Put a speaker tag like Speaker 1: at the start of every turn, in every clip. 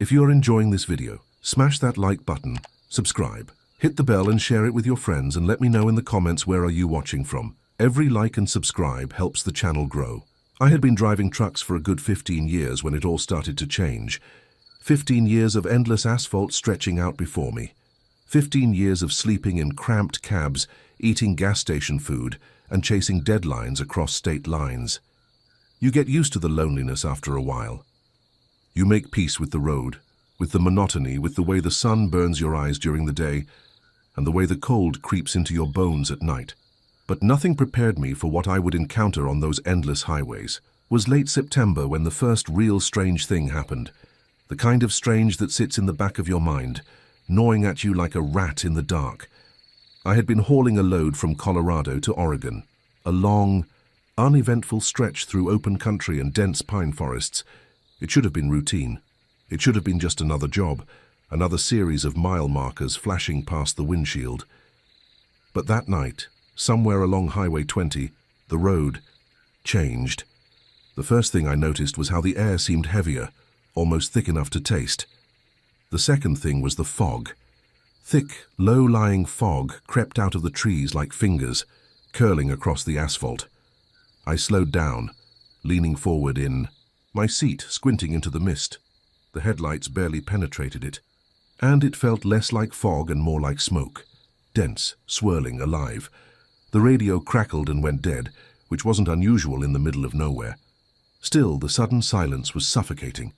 Speaker 1: If you're enjoying this video, smash that like button, subscribe, hit the bell and share it with your friends, and let me know in the comments where are you watching from. Every like and subscribe helps the channel grow. I had been driving trucks for a good 15 years when it all started to change. 15 years of endless asphalt stretching out before me. 15 years of sleeping in cramped cabs, eating gas station food, and chasing deadlines across state lines. You get used to the loneliness after a while. You make peace with the road, with the monotony, with the way the sun burns your eyes during the day, and the way the cold creeps into your bones at night. But nothing prepared me for what I would encounter on those endless highways. It was late September when the first real strange thing happened. The kind of strange that sits in the back of your mind, gnawing at you like a rat in the dark. I had been hauling a load from Colorado to Oregon, a long, uneventful stretch through open country and dense pine forests. It should have been routine. It should have been just another job, another series of mile markers flashing past the windshield. But that night, somewhere along Highway 20, the road changed. The first thing I noticed was how the air seemed heavier, almost thick enough to taste. The second thing was the fog. Thick, low-lying fog crept out of the trees like fingers, curling across the asphalt. I slowed down, leaning forward in my seat, squinting into the mist. The headlights barely penetrated it, and it felt less like fog and more like smoke. Dense, swirling, alive. The radio crackled and went dead, which wasn't unusual in the middle of nowhere. Still, the sudden silence was suffocating.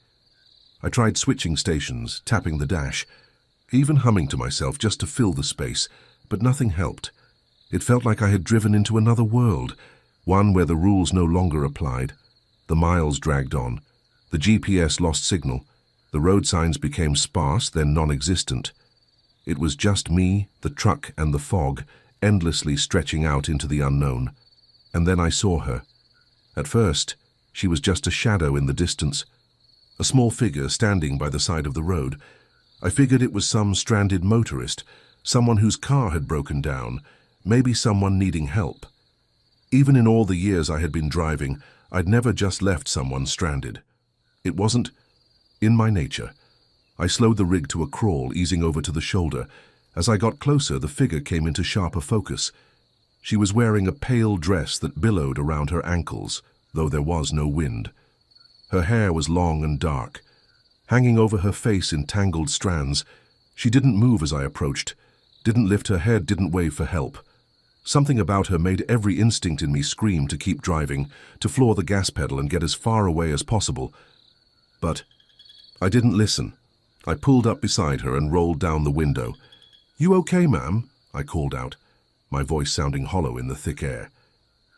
Speaker 1: I tried switching stations, tapping the dash, even humming to myself just to fill the space, but nothing helped. It felt like I had driven into another world, one where the rules no longer applied. The miles dragged on. The GPS lost signal. The road signs became sparse, then non-existent. It was just me, the truck, and the fog, endlessly stretching out into the unknown. And then I saw her. At first, she was just a shadow in the distance, a small figure standing by the side of the road. I figured it was some stranded motorist, someone whose car had broken down, maybe someone needing help. Even in all the years I had been driving, I'd never just left someone stranded. It wasn't in my nature. I slowed the rig to a crawl, easing over to the shoulder. As I got closer, the figure came into sharper focus. She was wearing a pale dress that billowed around her ankles, though there was no wind. Her hair was long and dark, hanging over her face in tangled strands. She didn't move as I approached, didn't lift her head, didn't wave for help. Something about her made every instinct in me scream to keep driving, to floor the gas pedal and get as far away as possible. But I didn't listen. I pulled up beside her and rolled down the window. "You okay, ma'am?" I called out, my voice sounding hollow in the thick air.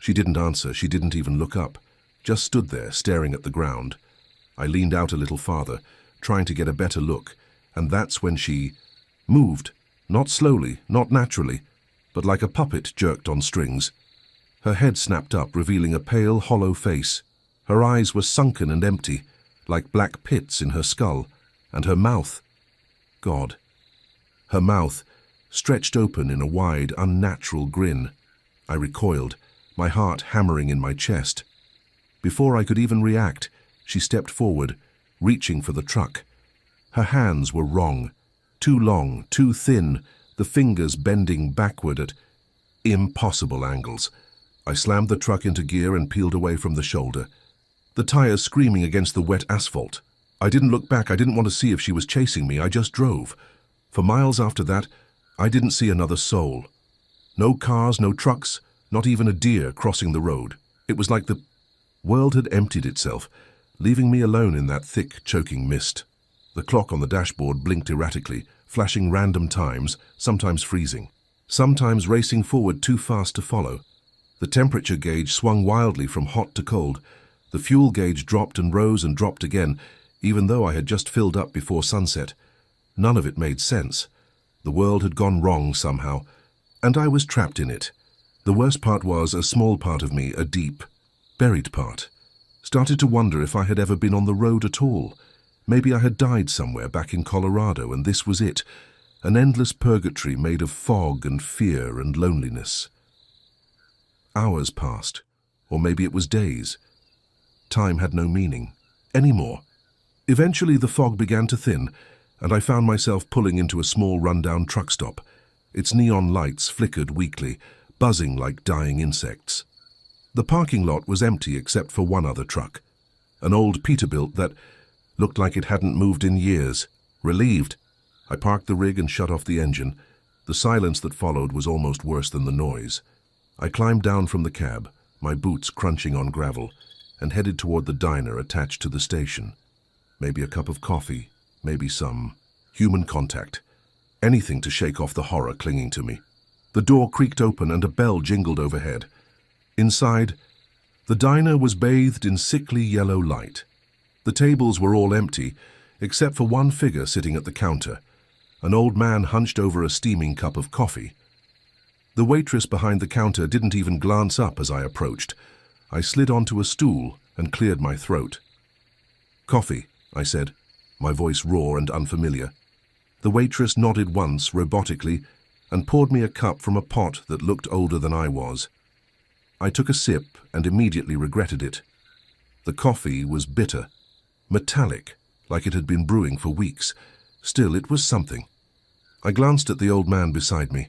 Speaker 1: She didn't answer, she didn't even look up, just stood there staring at the ground. I leaned out a little farther, trying to get a better look, and that's when she moved, not slowly, not naturally, but like a puppet jerked on strings. Her head snapped up, revealing a pale, hollow face. Her eyes were sunken and empty, like black pits in her skull, and her mouth, God, her mouth stretched open in a wide, unnatural grin. I recoiled, my heart hammering in my chest. Before I could even react, she stepped forward, reaching for the truck. Her hands were wrong, too long, too thin, the fingers bending backward at impossible angles. I slammed the truck into gear and peeled away from the shoulder, the tires screaming against the wet asphalt. I didn't look back. I didn't want to see if she was chasing me. I just drove. For miles after that, I didn't see another soul. No cars, no trucks, not even a deer crossing the road. It was like the world had emptied itself, leaving me alone in that thick, choking mist. The clock on the dashboard blinked erratically, flashing random times, sometimes freezing, sometimes racing forward too fast to follow. The temperature gauge swung wildly from hot to cold. The fuel gauge dropped and rose and dropped again, even though I had just filled up before sunset. None of it made sense. The world had gone wrong somehow, and I was trapped in it. The worst part was a small part of me, a deep, buried part, started to wonder if I had ever been on the road at all. Maybe I had died somewhere back in Colorado, and this was it, an endless purgatory made of fog and fear and loneliness. Hours passed, or maybe it was days. Time had no meaning anymore. Eventually, the fog began to thin, and I found myself pulling into a small rundown truck stop. Its neon lights flickered weakly, buzzing like dying insects. The parking lot was empty except for one other truck, an old Peterbilt that looked like it hadn't moved in years. Relieved, I parked the rig and shut off the engine. The silence that followed was almost worse than the noise. I climbed down from the cab, my boots crunching on gravel, and headed toward the diner attached to the station. Maybe a cup of coffee, maybe some human contact. Anything to shake off the horror clinging to me. The door creaked open and a bell jingled overhead. Inside, the diner was bathed in sickly yellow light. The tables were all empty, except for one figure sitting at the counter, an old man hunched over a steaming cup of coffee. The waitress behind the counter didn't even glance up as I approached. I slid onto a stool and cleared my throat. "Coffee," I said, my voice raw and unfamiliar. The waitress nodded once, robotically, and poured me a cup from a pot that looked older than I was. I took a sip and immediately regretted it. The coffee was bitter, metallic, like it had been brewing for weeks. Still, it was something. I glanced at the old man beside me.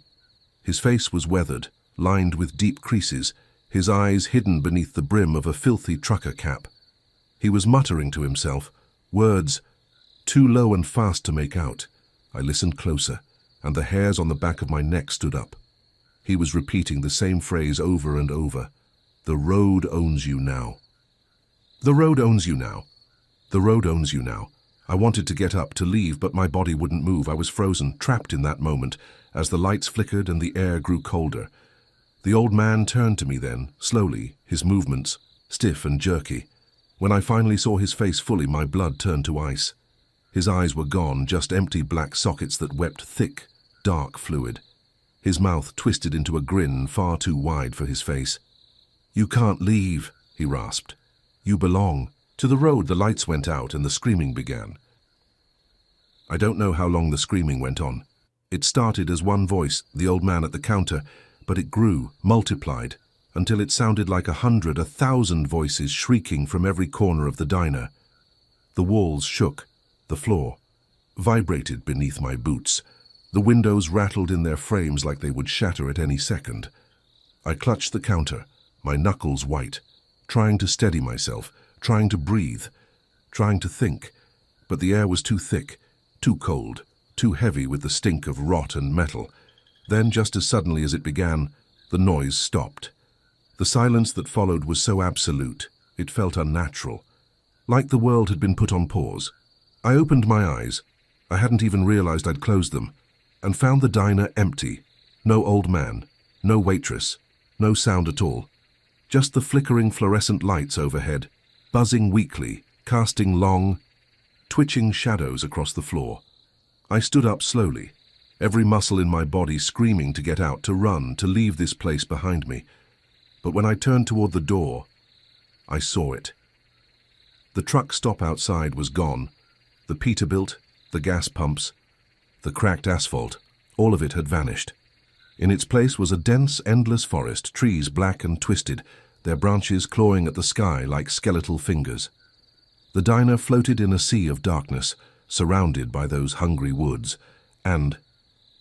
Speaker 1: His face was weathered, lined with deep creases, his eyes hidden beneath the brim of a filthy trucker cap. He was muttering to himself, words too low and fast to make out. I listened closer, and the hairs on the back of my neck stood up. He was repeating the same phrase over and over. "The road owns you now. The road owns you now. The road owns you now." I wanted to get up, to leave, but my body wouldn't move. I was frozen, trapped in that moment, as the lights flickered and the air grew colder. The old man turned to me then, slowly, his movements stiff and jerky. When I finally saw his face fully, my blood turned to ice. His eyes were gone, just empty black sockets that wept thick, dark fluid. His mouth twisted into a grin far too wide for his face. "You can't leave," he rasped. "You belong." To the road, the lights went out and the screaming began. I don't know how long the screaming went on. It started as one voice, the old man at the counter, but it grew, multiplied, until it sounded like 100, 1,000 voices shrieking from every corner of the diner. The walls shook, the floor vibrated beneath my boots. The windows rattled in their frames like they would shatter at any second. I clutched the counter, my knuckles white, trying to steady myself, trying to breathe, trying to think, but the air was too thick, too cold, too heavy with the stink of rot and metal. Then, just as suddenly as it began, the noise stopped. The silence that followed was so absolute, it felt unnatural, like the world had been put on pause. I opened my eyes, I hadn't even realized I'd closed them, and found the diner empty. No old man, no waitress, no sound at all. Just the flickering fluorescent lights overhead, buzzing weakly, casting long, twitching shadows across the floor. I stood up slowly, every muscle in my body screaming to get out, to run, to leave this place behind me. But when I turned toward the door, I saw it. The truck stop outside was gone. The Peterbilt, the gas pumps, the cracked asphalt, all of it had vanished. In its place was a dense, endless forest, trees black and twisted, their branches clawing at the sky like skeletal fingers. The diner floated in a sea of darkness, surrounded by those hungry woods, and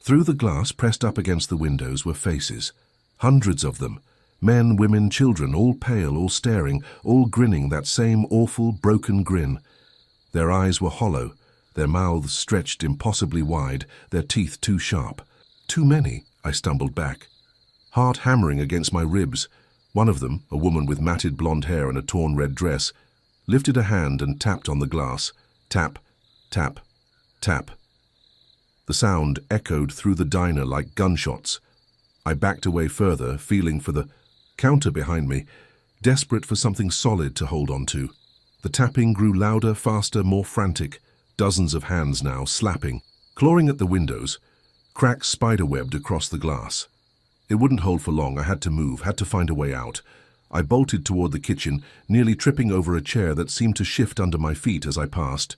Speaker 1: through the glass pressed up against the windows were faces, hundreds of them, men, women, children, all pale, all staring, all grinning that same awful, broken grin. Their eyes were hollow, their mouths stretched impossibly wide, their teeth too sharp. Too many, I stumbled back, heart hammering against my ribs. One of them, a woman with matted blonde hair and a torn red dress, lifted a hand and tapped on the glass. Tap, tap, tap. The sound echoed through the diner like gunshots. I backed away further, feeling for the counter behind me, desperate for something solid to hold on to. The tapping grew louder, faster, more frantic. Dozens of hands now, slapping, clawing at the windows. Cracks spiderwebbed across the glass. It wouldn't hold for long. I had to move, had to find a way out. I bolted toward the kitchen, nearly tripping over a chair that seemed to shift under my feet as I passed.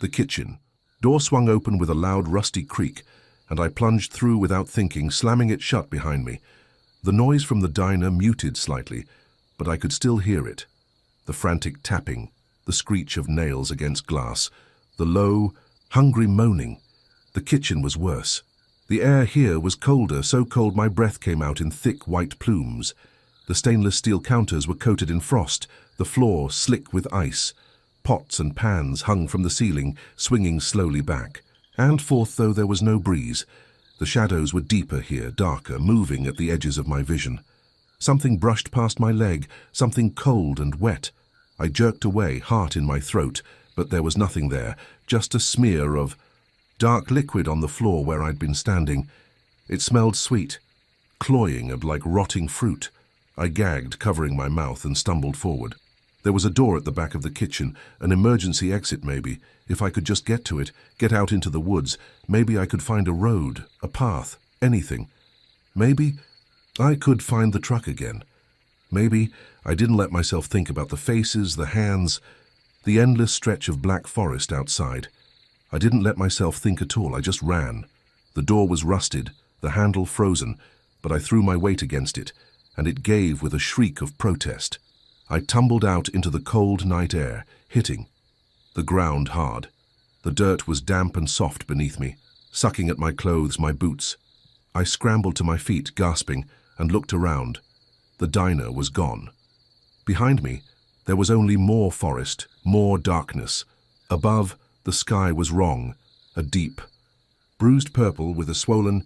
Speaker 1: The kitchen. Door swung open with a loud, rusty creak, and I plunged through without thinking, slamming it shut behind me. The noise from the diner muted slightly, but I could still hear it. The frantic tapping, the screech of nails against glass, the low, hungry moaning. The kitchen was worse. The air here was colder, so cold my breath came out in thick white plumes. The stainless steel counters were coated in frost, the floor slick with ice. Pots and pans hung from the ceiling, swinging slowly back. And forth, though there was no breeze. The shadows were deeper here, darker, moving at the edges of my vision. Something brushed past my leg, something cold and wet. I jerked away, heart in my throat, but there was nothing there, just a smear of dark liquid on the floor where I'd been standing. It smelled sweet, cloying and like rotting fruit. I gagged, covering my mouth, and stumbled forward. There was a door at the back of the kitchen, an emergency exit maybe. If I could just get to it, get out into the woods, maybe I could find a road, a path, anything. Maybe I could find the truck again. Maybe I didn't let myself think about the faces, the hands, the endless stretch of black forest outside. I didn't let myself think at all, I just ran. The door was rusted, the handle frozen, but I threw my weight against it, and it gave with a shriek of protest. I tumbled out into the cold night air, hitting the ground hard. The dirt was damp and soft beneath me, sucking at my clothes, my boots. I scrambled to my feet, gasping, and looked around. The diner was gone. Behind me, there was only more forest, more darkness. Above, the sky was wrong, a deep, bruised purple with a swollen,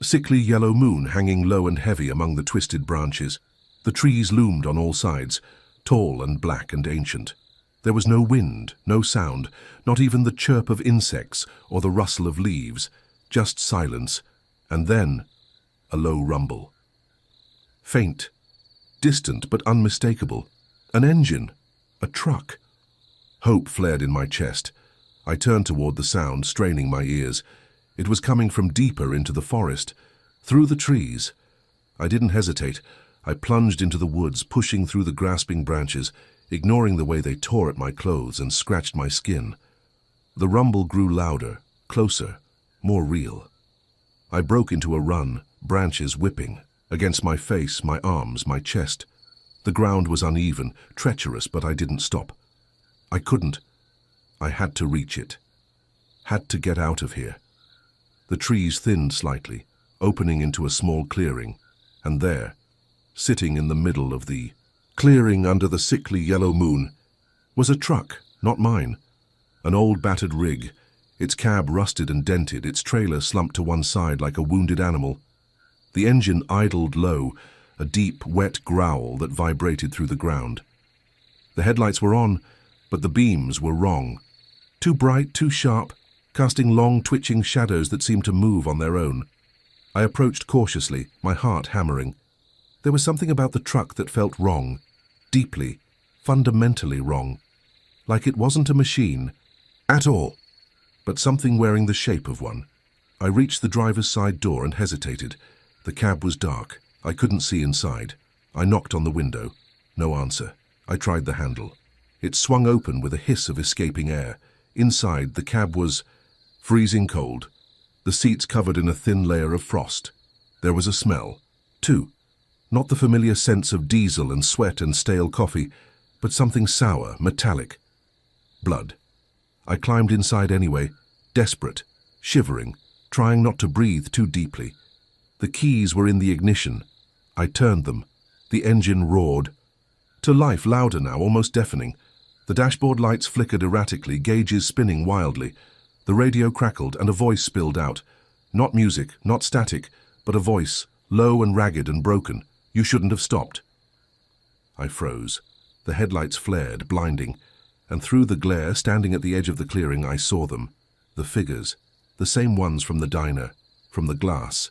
Speaker 1: sickly yellow moon hanging low and heavy among the twisted branches. The trees loomed on all sides, tall and black and ancient. There was no wind, no sound, not even the chirp of insects or the rustle of leaves, just silence, and then a low rumble. Faint, distant but unmistakable. An engine, a truck. Hope flared in my chest. I turned toward the sound, straining my ears. It was coming from deeper into the forest, through the trees. I didn't hesitate. I plunged into the woods, pushing through the grasping branches, ignoring the way they tore at my clothes and scratched my skin. The rumble grew louder, closer, more real. I broke into a run, branches whipping, against my face, my arms, my chest. The ground was uneven, treacherous, but I didn't stop. I couldn't. I had to reach it. Had to get out of here. The trees thinned slightly, opening into a small clearing, and there, sitting in the middle of the clearing under the sickly yellow moon, was a truck, not mine. An old battered rig, its cab rusted and dented, its trailer slumped to one side like a wounded animal. The engine idled low, a deep, wet growl that vibrated through the ground. The headlights were on, but the beams were wrong. Too bright, too sharp, casting long, twitching shadows that seemed to move on their own. I approached cautiously, my heart hammering. There was something about the truck that felt wrong, deeply, fundamentally wrong. Like it wasn't a machine, at all, but something wearing the shape of one. I reached the driver's side door and hesitated. The cab was dark. I couldn't see inside. I knocked on the window. No answer. I tried the handle. It swung open with a hiss of escaping air. Inside, the cab was freezing cold, the seats covered in a thin layer of frost. There was a smell, too. Not the familiar sense of diesel and sweat and stale coffee, but something sour, metallic. Blood. I climbed inside anyway, desperate, shivering, trying not to breathe too deeply. The keys were in the ignition. I turned them. The engine roared. To life, louder now, almost deafening. The dashboard lights flickered erratically, gauges spinning wildly. The radio crackled and a voice spilled out. Not music, not static, but a voice, low and ragged and broken. You shouldn't have stopped. I froze. The headlights flared, blinding, and through the glare, standing at the edge of the clearing, I saw them. The figures, the same ones from the diner, from the glass.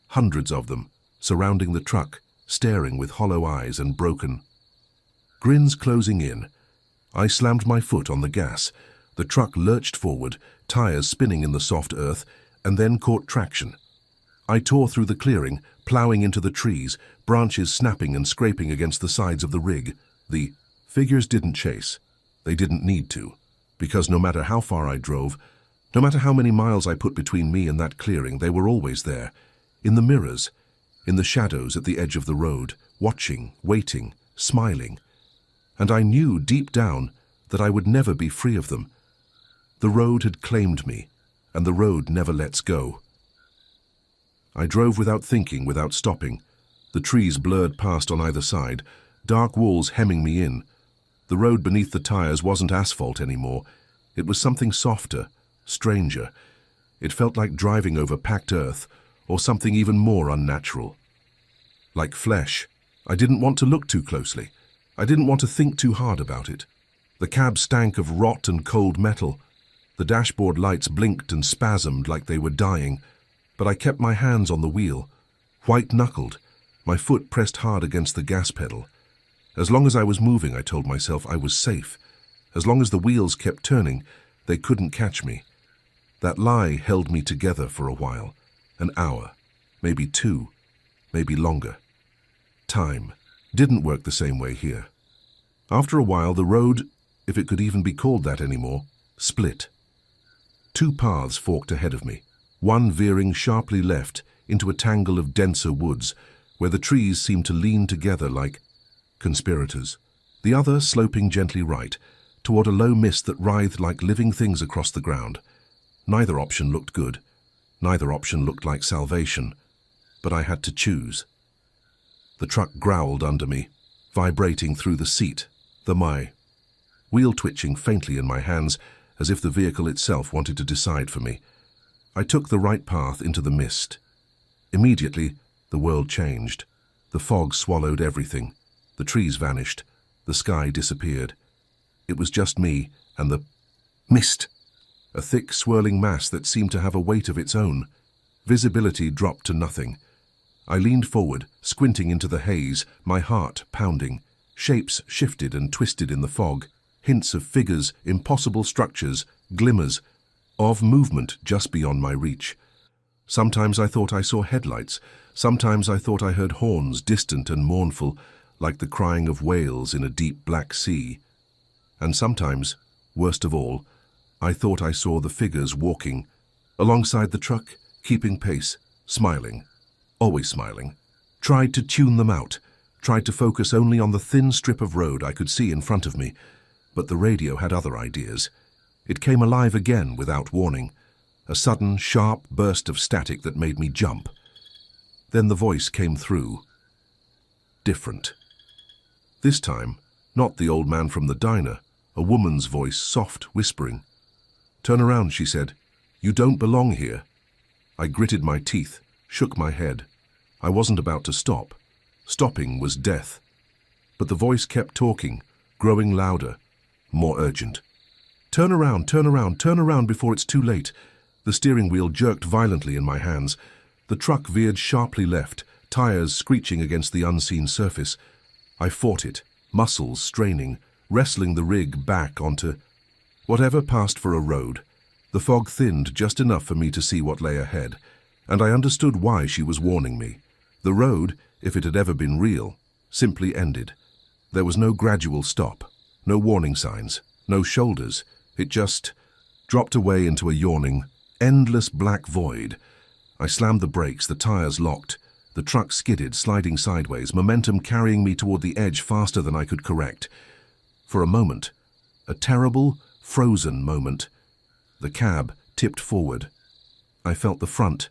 Speaker 1: Hundreds of them, surrounding the truck, staring with hollow eyes and broken. Grins closing in. I slammed my foot on the gas. The truck lurched forward, tires spinning in the soft earth, and then caught traction. I tore through the clearing, ploughing into the trees, branches snapping and scraping against the sides of the rig. The figures didn't chase. They didn't need to, because no matter how far I drove, no matter how many miles I put between me and that clearing, they were always there, in the mirrors, in the shadows at the edge of the road, watching, waiting, smiling. And I knew deep down that I would never be free of them. The road had claimed me, and the road never lets go. I drove without thinking, without stopping. The trees blurred past on either side, dark walls hemming me in. The road beneath the tires wasn't asphalt anymore. It was something softer, stranger. It felt like driving over packed earth, or something even more unnatural. Like flesh. I didn't want to look too closely. I didn't want to think too hard about it. The cab stank of rot and cold metal. The dashboard lights blinked and spasmed like they were dying, but I kept my hands on the wheel, white-knuckled, my foot pressed hard against the gas pedal. As long as I was moving, I told myself I was safe. As long as the wheels kept turning, they couldn't catch me. That lie held me together for a while, an hour, maybe 2, maybe longer. Time didn't work the same way here. After a while, the road, if it could even be called that anymore, split. 2 paths forked ahead of me, one veering sharply left into a tangle of denser woods, where the trees seemed to lean together like conspirators. The other sloping gently right, toward a low mist that writhed like living things across the ground. Neither option looked good. Neither option looked like salvation. But I had to choose. The truck growled under me, vibrating through the seat, my wheel twitching faintly in my hands, as if the vehicle itself wanted to decide for me. I took the right path into the mist. Immediately, the world changed. The fog swallowed everything. The trees vanished. The sky disappeared. It was just me and the mist, a thick, swirling mass that seemed to have a weight of its own. Visibility dropped to nothing. I leaned forward, squinting into the haze, my heart pounding. Shapes shifted and twisted in the fog. Hints of figures, impossible structures, glimmers of movement just beyond my reach. Sometimes I thought I saw headlights. Sometimes I thought I heard horns, distant and mournful, like the crying of whales in a deep black sea. And sometimes, worst of all, I thought I saw the figures walking alongside the truck, keeping pace, smiling, always smiling. Tried to tune them out, tried to focus only on the thin strip of road I could see in front of me. But the radio had other ideas. It came alive again without warning, a sudden, sharp burst of static that made me jump. Then the voice came through. Different. This time, not the old man from the diner, a woman's voice, soft, whispering. "Turn around," she said. "You don't belong here." I gritted my teeth, shook my head. I wasn't about to stop. Stopping was death. But the voice kept talking, growing louder, more urgent. "Turn around, turn around, turn around before it's too late." The steering wheel jerked violently in my hands. The truck veered sharply left, tires screeching against the unseen surface. I fought it, muscles straining, wrestling the rig back onto whatever passed for a road. The fog thinned just enough for me to see what lay ahead, and I understood why she was warning me. The road, if it had ever been real, simply ended. There was no gradual stop. No warning signs, no shoulders. It just dropped away into a yawning, endless black void. I slammed the brakes, the tires locked. The truck skidded, sliding sideways, momentum carrying me toward the edge faster than I could correct. For a moment, a terrible, frozen moment, the cab tipped forward. I felt the front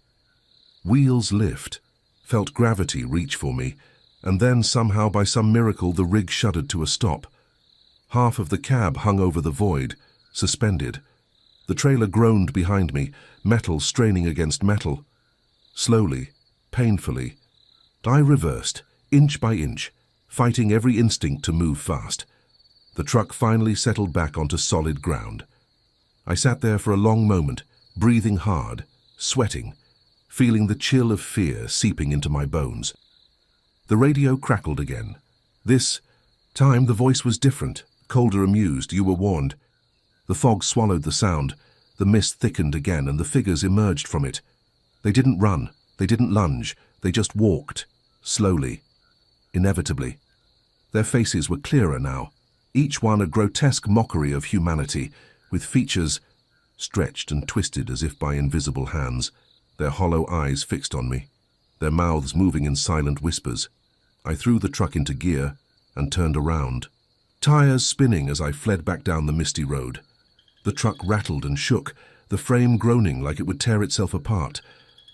Speaker 1: wheels lift, felt gravity reach for me, and then somehow, by some miracle, the rig shuddered to a stop. Half of the cab hung over the void, suspended. The trailer groaned behind me, metal straining against metal. Slowly, painfully, I reversed, inch by inch, fighting every instinct to move fast. The truck finally settled back onto solid ground. I sat there for a long moment, breathing hard, sweating, feeling the chill of fear seeping into my bones. The radio crackled again. This time the voice was different, colder, amused. "You were warned." The fog swallowed the sound. The mist thickened again, and the figures emerged from it. They didn't run. They didn't lunge. They just walked, slowly, inevitably. Their faces were clearer now, each one a grotesque mockery of humanity, with features stretched and twisted as if by invisible hands, their hollow eyes fixed on me, their mouths moving in silent whispers. I threw the truck into gear and turned around. tires spinning as I fled back down the misty road. The truck rattled and shook, the frame groaning like it would tear itself apart.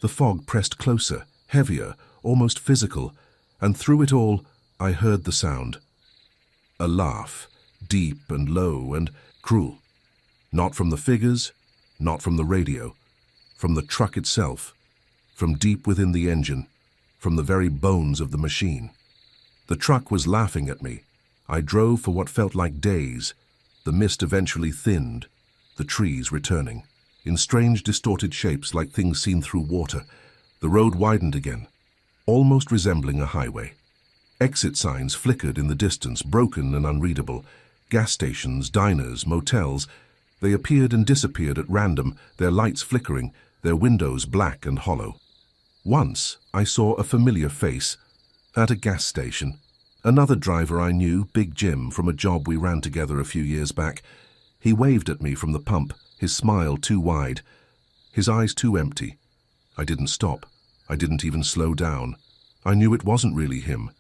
Speaker 1: The fog pressed closer, heavier, almost physical, and through it all, I heard the sound. A laugh, deep and low and cruel. Not from the figures, not from the radio, from the truck itself, from deep within the engine, from the very bones of the machine. The truck was laughing at me. I drove for what felt like days. The mist eventually thinned, the trees returning, in strange distorted shapes like things seen through water. The road widened again, almost resembling a highway. Exit signs flickered in the distance, broken and unreadable. Gas stations, diners, motels, they appeared and disappeared at random, their lights flickering, their windows black and hollow. Once, I saw a familiar face at a gas station. Another driver I knew, Big Jim, from a job we ran together a few years back. He waved at me from the pump, his smile too wide, his eyes too empty. I didn't stop. I didn't even slow down. I knew it wasn't really him.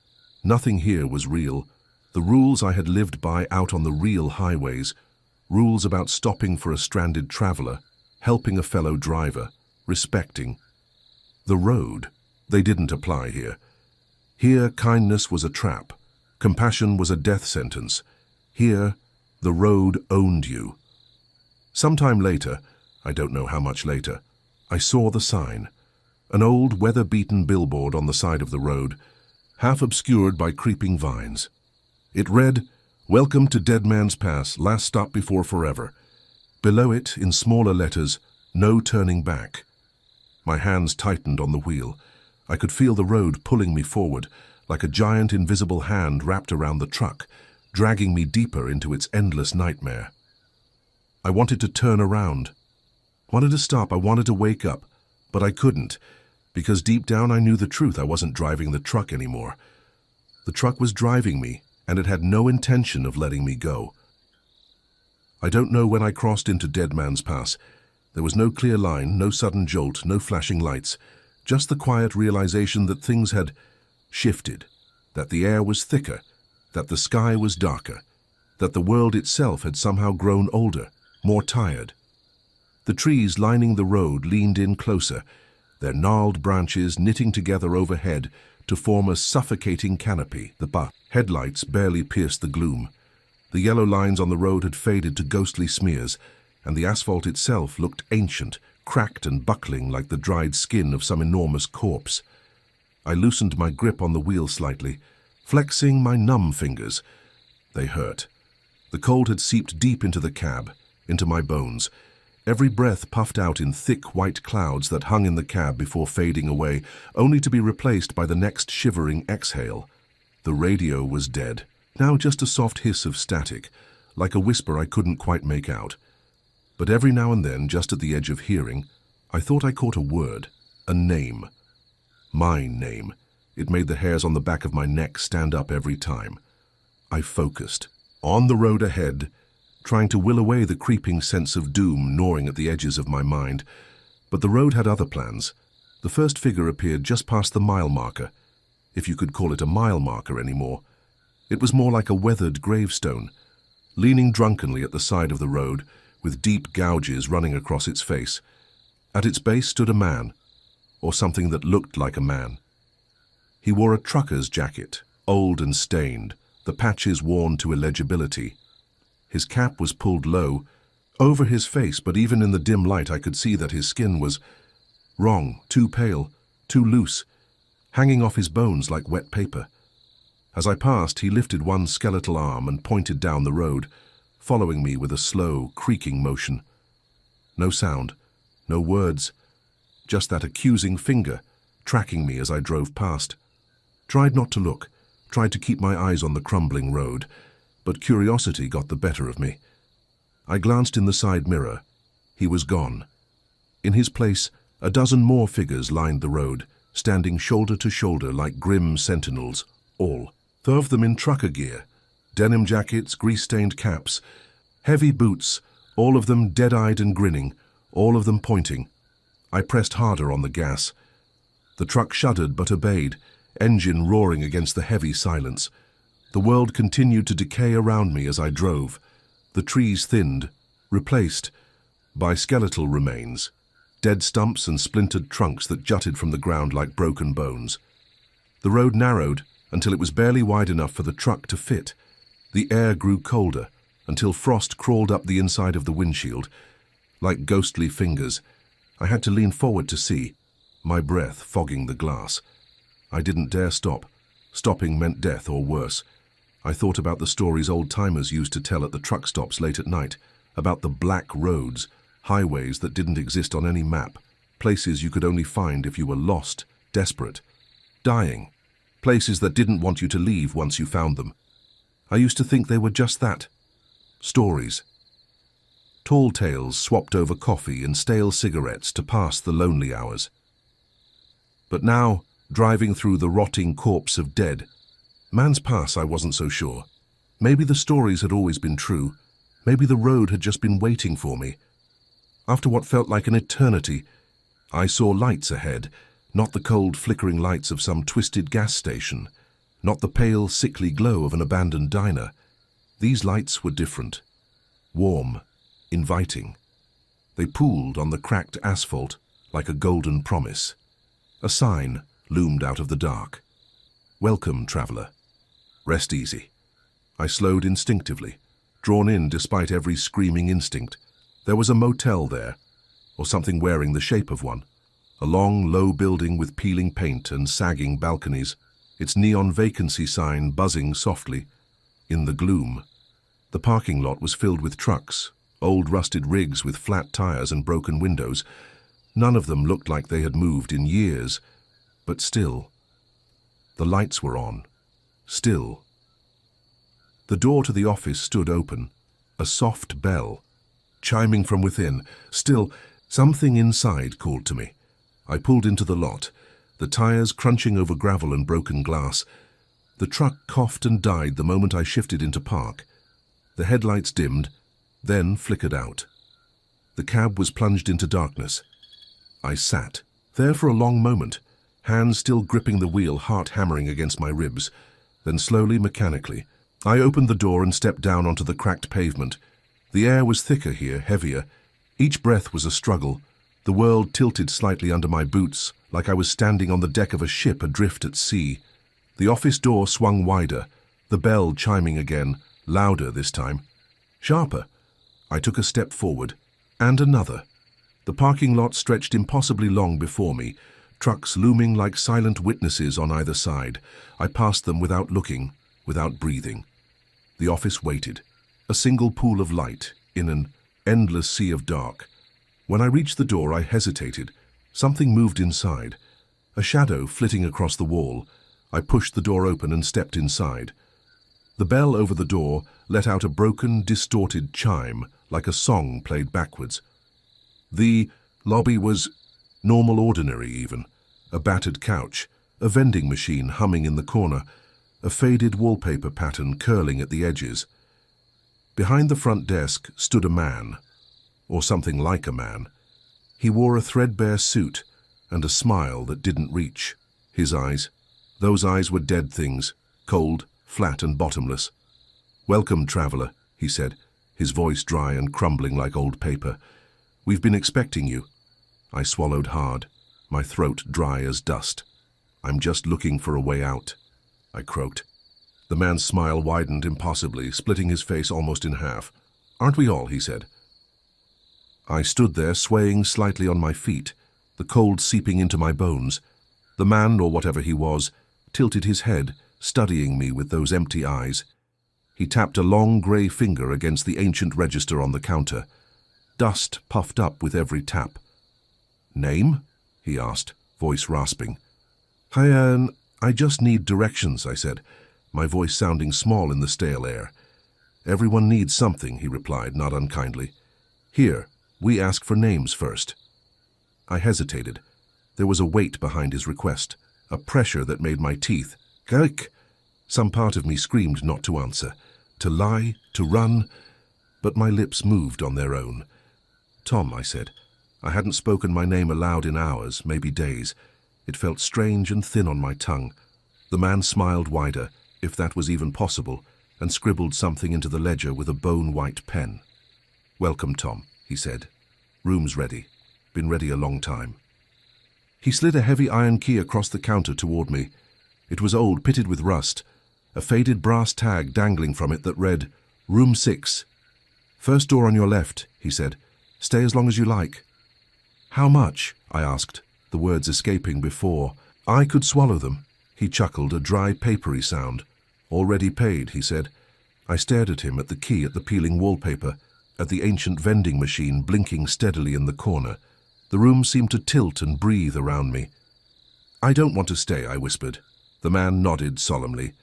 Speaker 1: Nothing here was real. The rules I had lived by out on the real highways, rules about stopping for a stranded traveler, helping a fellow driver, respecting. The road, they didn't apply here. Here, kindness was a trap. Compassion was a death sentence. Here, the road owned you. Sometime later, I don't know how much later, I saw the sign. An old, weather-beaten billboard on the side of the road, half obscured by creeping vines. It read, "Welcome to Dead Man's Pass, last stop before forever." Below it, in smaller letters, "No turning back." My hands tightened on the wheel. I could feel the road pulling me forward, like a giant invisible hand wrapped around the truck, dragging me deeper into its endless nightmare. I wanted to turn around. Wanted to stop, I wanted to wake up, but I couldn't, because deep down I knew the truth. I wasn't driving the truck anymore. The truck was driving me, and it had no intention of letting me go. I don't know when I crossed into Dead Man's Pass. There was no clear line, no sudden jolt, no flashing lights, just the quiet realization that things had shifted, that the air was thicker, that the sky was darker, that the world itself had somehow grown older, more tired. The trees lining the road leaned in closer, their gnarled branches knitting together overhead to form a suffocating canopy. The headlights barely pierced the gloom. The yellow lines on the road had faded to ghostly smears, and the asphalt itself looked ancient, cracked and buckling like the dried skin of some enormous corpse. I loosened my grip on the wheel slightly, flexing my numb fingers. They hurt. The cold had seeped deep into the cab, into my bones. Every breath puffed out in thick white clouds that hung in the cab before fading away, only to be replaced by the next shivering exhale. The radio was dead, now just a soft hiss of static, like a whisper I couldn't quite make out. But every now and then, just at the edge of hearing, I thought I caught a word, a name. My name. It made the hairs on the back of my neck stand up every time. I focused. On the road ahead, trying to will away the creeping sense of doom gnawing at the edges of my mind. But the road had other plans. The first figure appeared just past the mile marker, if you could call it a mile marker anymore. It was more like a weathered gravestone, leaning drunkenly at the side of the road, with deep gouges running across its face. At its base stood a man, or something that looked like a man. He wore a trucker's jacket, old and stained, the patches worn to illegibility. His cap was pulled low, over his face, but even in the dim light I could see that his skin was wrong, too pale, too loose, hanging off his bones like wet paper. As I passed, he lifted one skeletal arm and pointed down the road, following me with a slow, creaking motion. No sound, no words, just that accusing finger tracking me as I drove past. Tried not to look, tried to keep my eyes on the crumbling road, but curiosity got the better of me. I glanced in the side mirror. He was gone. In his place, a dozen more figures lined the road, standing shoulder to shoulder like grim sentinels, all of them in trucker gear, denim jackets, grease-stained caps, heavy boots, all of them dead-eyed and grinning, all of them pointing. I pressed harder on the gas. The truck shuddered but obeyed, engine roaring against the heavy silence. The world continued to decay around me as I drove. The trees thinned, replaced by skeletal remains, dead stumps and splintered trunks that jutted from the ground like broken bones. The road narrowed until it was barely wide enough for the truck to fit. The air grew colder until frost crawled up the inside of the windshield. Like ghostly fingers, I had to lean forward to see, my breath fogging the glass. I didn't dare stop. Stopping meant death or worse. I thought about the stories old-timers used to tell at the truck stops late at night, about the black roads, highways that didn't exist on any map, places you could only find if you were lost, desperate, dying, places that didn't want you to leave once you found them. I used to think they were just that. Stories. Tall tales swapped over coffee and stale cigarettes to pass the lonely hours. But now, driving through the rotting corpse of dead, Man's Pass, I wasn't so sure. Maybe the stories had always been true. Maybe the road had just been waiting for me. After what felt like an eternity, I saw lights ahead, not the cold flickering lights of some twisted gas station, not the pale, sickly glow of an abandoned diner. These lights were different. Warm, inviting. They pooled on the cracked asphalt like a golden promise. A sign loomed out of the dark. Welcome, traveler. Rest easy. I slowed instinctively, drawn in despite every screaming instinct. There was a motel there, or something wearing the shape of one. A long, low building with peeling paint and sagging balconies, its neon vacancy sign buzzing softly. In the gloom, the parking lot was filled with trucks, old rusted rigs with flat tires and broken windows. None of them looked like they had moved in years, but still. The lights were on. Still. The door to the office stood open, a soft bell, chiming from within. Still, something inside called to me. I pulled into the lot, the tires crunching over gravel and broken glass. The truck coughed and died the moment I shifted into park. The headlights dimmed, then flickered out. The cab was plunged into darkness. I sat, there for a long moment, hands still gripping the wheel, heart hammering against my ribs. Then slowly, mechanically, I opened the door and stepped down onto the cracked pavement. The air was thicker here, heavier. Each breath was a struggle. The world tilted slightly under my boots, like I was standing on the deck of a ship adrift at sea. The office door swung wider, the bell chiming again, louder this time. Sharper. I took a step forward, and another. The parking lot stretched impossibly long before me, trucks looming like silent witnesses on either side. I passed them without looking, without breathing. The office waited, a single pool of light in an endless sea of dark. When I reached the door, I hesitated. Something moved inside, a shadow flitting across the wall. I pushed the door open and stepped inside. The bell over the door let out a broken, distorted chime, like a song played backwards. The lobby was normal, ordinary even. A battered couch, a vending machine humming in the corner, a faded wallpaper pattern curling at the edges. Behind the front desk stood a man, or something like a man. He wore a threadbare suit and a smile that didn't reach. His eyes, those eyes were dead things, cold, flat and bottomless. "Welcome, traveler," he said, his voice dry and crumbling like old paper. "We've been expecting you." I swallowed hard, my throat dry as dust. "I'm just looking for a way out," I croaked. The man's smile widened impossibly, splitting his face almost in half. "Aren't we all?" he said. I stood there, swaying slightly on my feet, the cold seeping into my bones. The man, or whatever he was, tilted his head, studying me with those empty eyes. He tapped a long grey finger against the ancient register on the counter. Dust puffed up with every tap. "Name?" he asked, voice rasping. I just need directions," I said, my voice sounding small in the stale air. "Everyone needs something," he replied, not unkindly. "Here, we ask for names first." I hesitated. There was a weight behind his request, a pressure that made my teeth gurk. Some part of me screamed not to answer, to lie, to run, but my lips moved on their own. "Tom," I said. I hadn't spoken my name aloud in hours, maybe days. It felt strange and thin on my tongue. The man smiled wider, if that was even possible, and scribbled something into the ledger with a bone-white pen. "Welcome, Tom," he said. "Room's ready. Been ready a long time." He slid a heavy iron key across the counter toward me. It was old, pitted with rust, a faded brass tag dangling from it that read, "Room 6. First door on your left," he said. "Stay as long as you like." "How much?" I asked, the words escaping before I could swallow them. He chuckled, a dry, papery sound. "Already paid," he said. I stared at him, at the key, at the peeling wallpaper, at the ancient vending machine blinking steadily in the corner. The room seemed to tilt and breathe around me. "I don't want to stay," I whispered. The man nodded solemnly.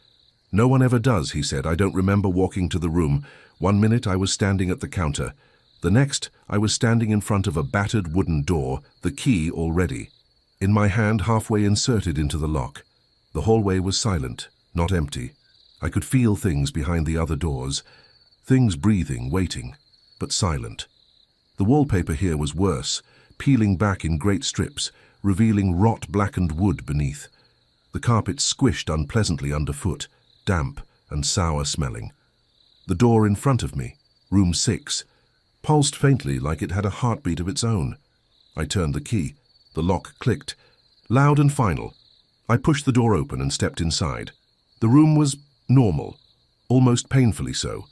Speaker 1: "No one ever does," he said. "I don't remember walking to the room. One minute I was standing at the counter. The next I was standing in front of a battered wooden door, the key already, in my hand halfway inserted into the lock. The hallway was silent, not empty. I could feel things behind the other doors, things breathing, waiting, but silent. The wallpaper here was worse, peeling back in great strips, revealing rot-blackened wood beneath. The carpet squished unpleasantly underfoot, damp and sour-smelling. The door in front of me, room 6, pulsed faintly like it had a heartbeat of its own. I turned the key. The lock clicked, loud and final. I pushed the door open and stepped inside. The room was normal, almost painfully so.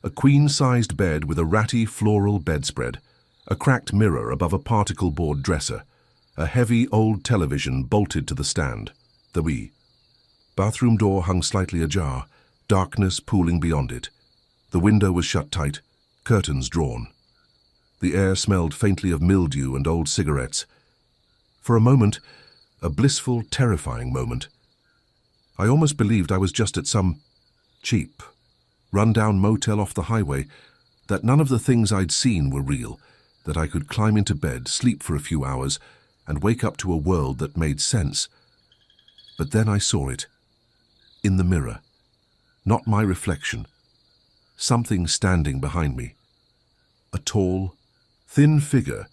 Speaker 1: A queen-sized bed with a ratty floral bedspread, a cracked mirror above a particle board dresser, a heavy old television bolted to the stand. The bathroom door hung slightly ajar, darkness pooling beyond it. The window was shut tight, curtains drawn. The air smelled faintly of mildew and old cigarettes. For a moment, a blissful, terrifying moment, I almost believed I was just at some cheap, run-down motel off the highway, that none of the things I'd seen were real, that I could climb into bed, sleep for a few hours, and wake up to a world that made sense. But then I saw it. In the mirror. Not my reflection. Something standing behind me. A tall, thin figure.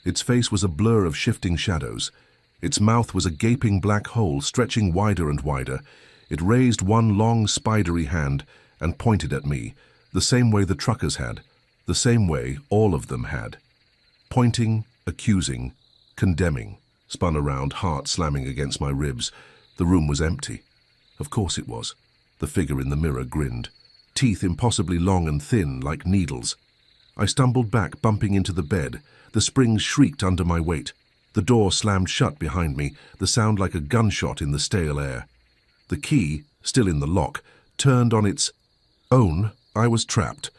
Speaker 1: Its face was a blur of shifting shadows. Its mouth was a gaping black hole stretching wider and wider. It raised one long, spidery hand and pointed at me, the same way the truckers had, the same way all of them had. Pointing, accusing, condemning. Spun around, heart slamming against my ribs. The room was empty. Of course it was. The figure in the mirror grinned. Teeth impossibly long and thin, like needles. I stumbled back, bumping into the bed. The springs shrieked under my weight. The door slammed shut behind me, the sound like a gunshot in the stale air. The key, still in the lock, turned on its own. I was trapped.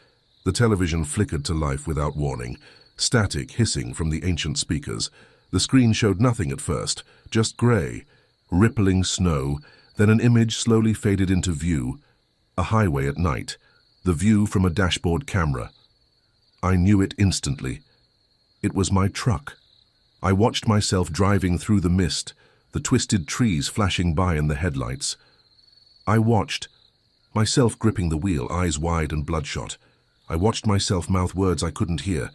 Speaker 1: The television flickered to life without warning, static hissing from the ancient speakers. The screen showed nothing at first, just grey, rippling snow, then an image slowly faded into view. A highway at night, the view from a dashboard camera. I knew it instantly. It was my truck. I watched myself driving through the mist, the twisted trees flashing by in the headlights. I watched, myself gripping the wheel, eyes wide and bloodshot. I watched myself mouth words I couldn't hear.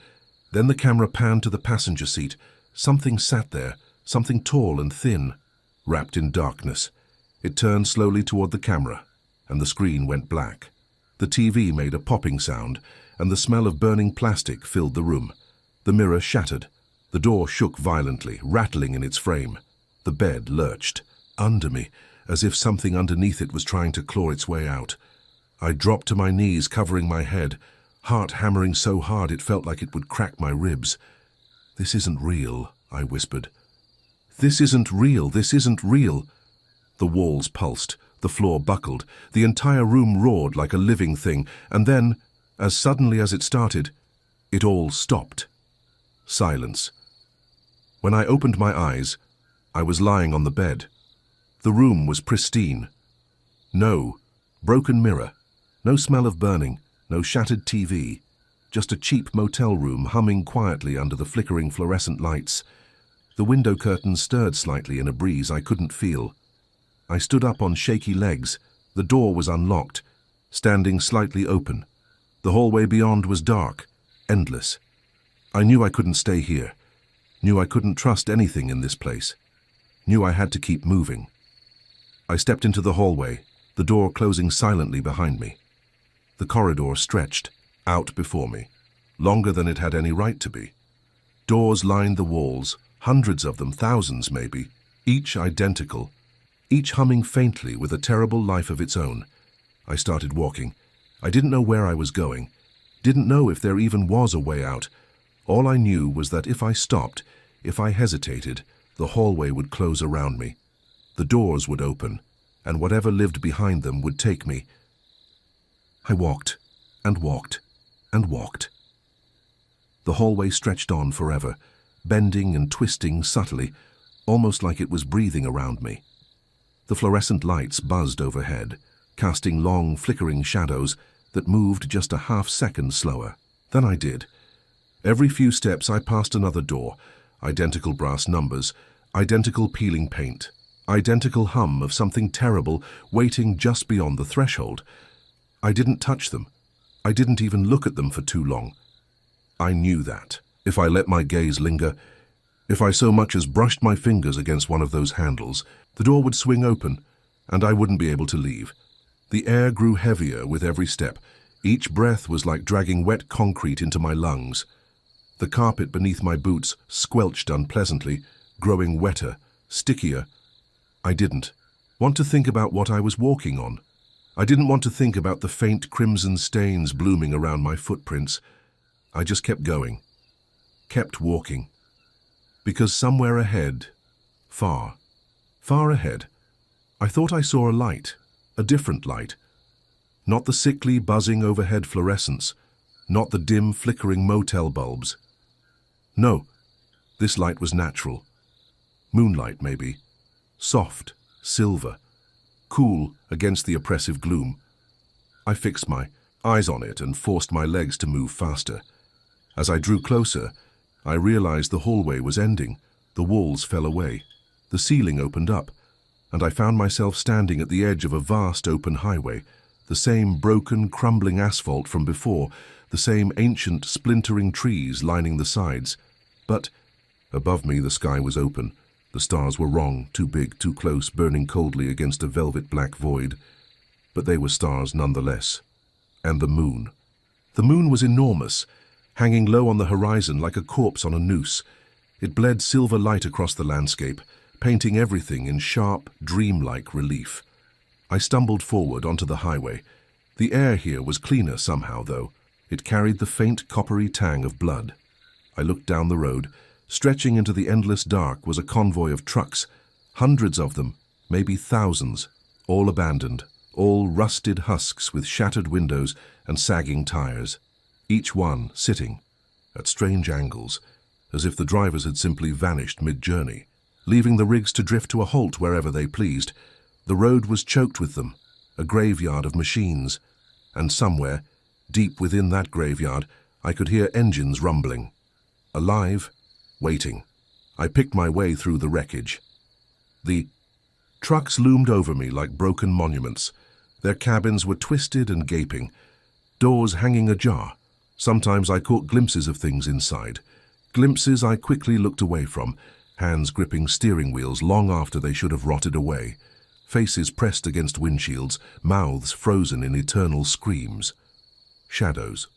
Speaker 1: Then the camera panned to the passenger seat. Something sat there, something tall and thin, wrapped in darkness. It turned slowly toward the camera, and the screen went black. The TV made a popping sound, and the smell of burning plastic filled the room. The mirror shattered. The door shook violently, rattling in its frame. The bed lurched under me, as if something underneath it was trying to claw its way out. I dropped to my knees, covering my head, heart hammering so hard it felt like it would crack my ribs. "This isn't real," I whispered. "This isn't real, this isn't real." The walls pulsed, the floor buckled, the entire room roared like a living thing, and then, as suddenly as it started, it all stopped. Silence. When I opened my eyes, I was lying on the bed. The room was pristine. No broken mirror, no smell of burning, no shattered TV, just a cheap motel room humming quietly under the flickering fluorescent lights. The window curtains stirred slightly in a breeze I couldn't feel. I stood up on shaky legs. The door was unlocked, standing slightly open. The hallway beyond was dark, endless. I knew I couldn't stay here. Knew I couldn't trust anything in this place. Knew I had to keep moving. I stepped into the hallway. the door closing silently behind me. The corridor stretched out before me, longer than it had any right to be. Doors lined the walls, hundreds of them, thousands maybe, each identical, each humming faintly with a terrible life of its own. I started walking. I didn't know where I was going, didn't know if there even was a way out. All I knew was that if I stopped, if I hesitated, the hallway would close around me. The doors would open, and whatever lived behind them would take me. I walked, and walked, and walked. The hallway stretched on forever, bending and twisting subtly, almost like it was breathing around me. The fluorescent lights buzzed overhead, casting long, flickering shadows that moved just a half-second slower than I did. Every few steps I passed another door, identical brass numbers, identical peeling paint, identical hum of something terrible waiting just beyond the threshold. I didn't touch them. I didn't even look at them for too long. I knew that, if I let my gaze linger, if I so much as brushed my fingers against one of those handles, the door would swing open, and I wouldn't be able to leave. The air grew heavier with every step. Each breath was like dragging wet concrete into my lungs. The carpet beneath my boots squelched unpleasantly, growing wetter, stickier. I didn't want to think about what I was walking on. I didn't want to think about the faint crimson stains blooming around my footprints. I just kept going, kept walking. Because somewhere ahead, far, far ahead, I thought I saw a light, a different light. Not the sickly, buzzing overhead fluorescence, not the dim, flickering motel bulbs. No, this light was natural. Moonlight, maybe. Soft, silver, cool against the oppressive gloom. I fixed my eyes on it and forced my legs to move faster. As I drew closer, I realized the hallway was ending. The walls fell away. The ceiling opened up, and I found myself standing at the edge of a vast open highway, the same broken, crumbling asphalt from before, the same ancient, splintering trees lining the sides. But above me the sky was open. The stars were wrong, too big, too close, burning coldly against a velvet black void. But they were stars nonetheless. And the moon. The moon was enormous, hanging low on the horizon like a corpse on a noose. It bled silver light across the landscape, painting everything in sharp, dreamlike relief. I stumbled forward onto the highway. The air here was cleaner somehow, though. It carried the faint coppery tang of blood. I looked down the road. Stretching into the endless dark was a convoy of trucks, hundreds of them, maybe thousands, all abandoned, all rusted husks with shattered windows and sagging tires, each one sitting at strange angles, as if the drivers had simply vanished mid-journey, leaving the rigs to drift to a halt wherever they pleased. The road was choked with them, a graveyard of machines, and somewhere, deep within that graveyard, I could hear engines rumbling. Alive, waiting. I picked my way through the wreckage. The trucks loomed over me like broken monuments. Their cabins were twisted and gaping, doors hanging ajar. Sometimes I caught glimpses of things inside, glimpses I quickly looked away from, hands gripping steering wheels long after they should have rotted away, faces pressed against windshields, mouths frozen in eternal screams. Shadows,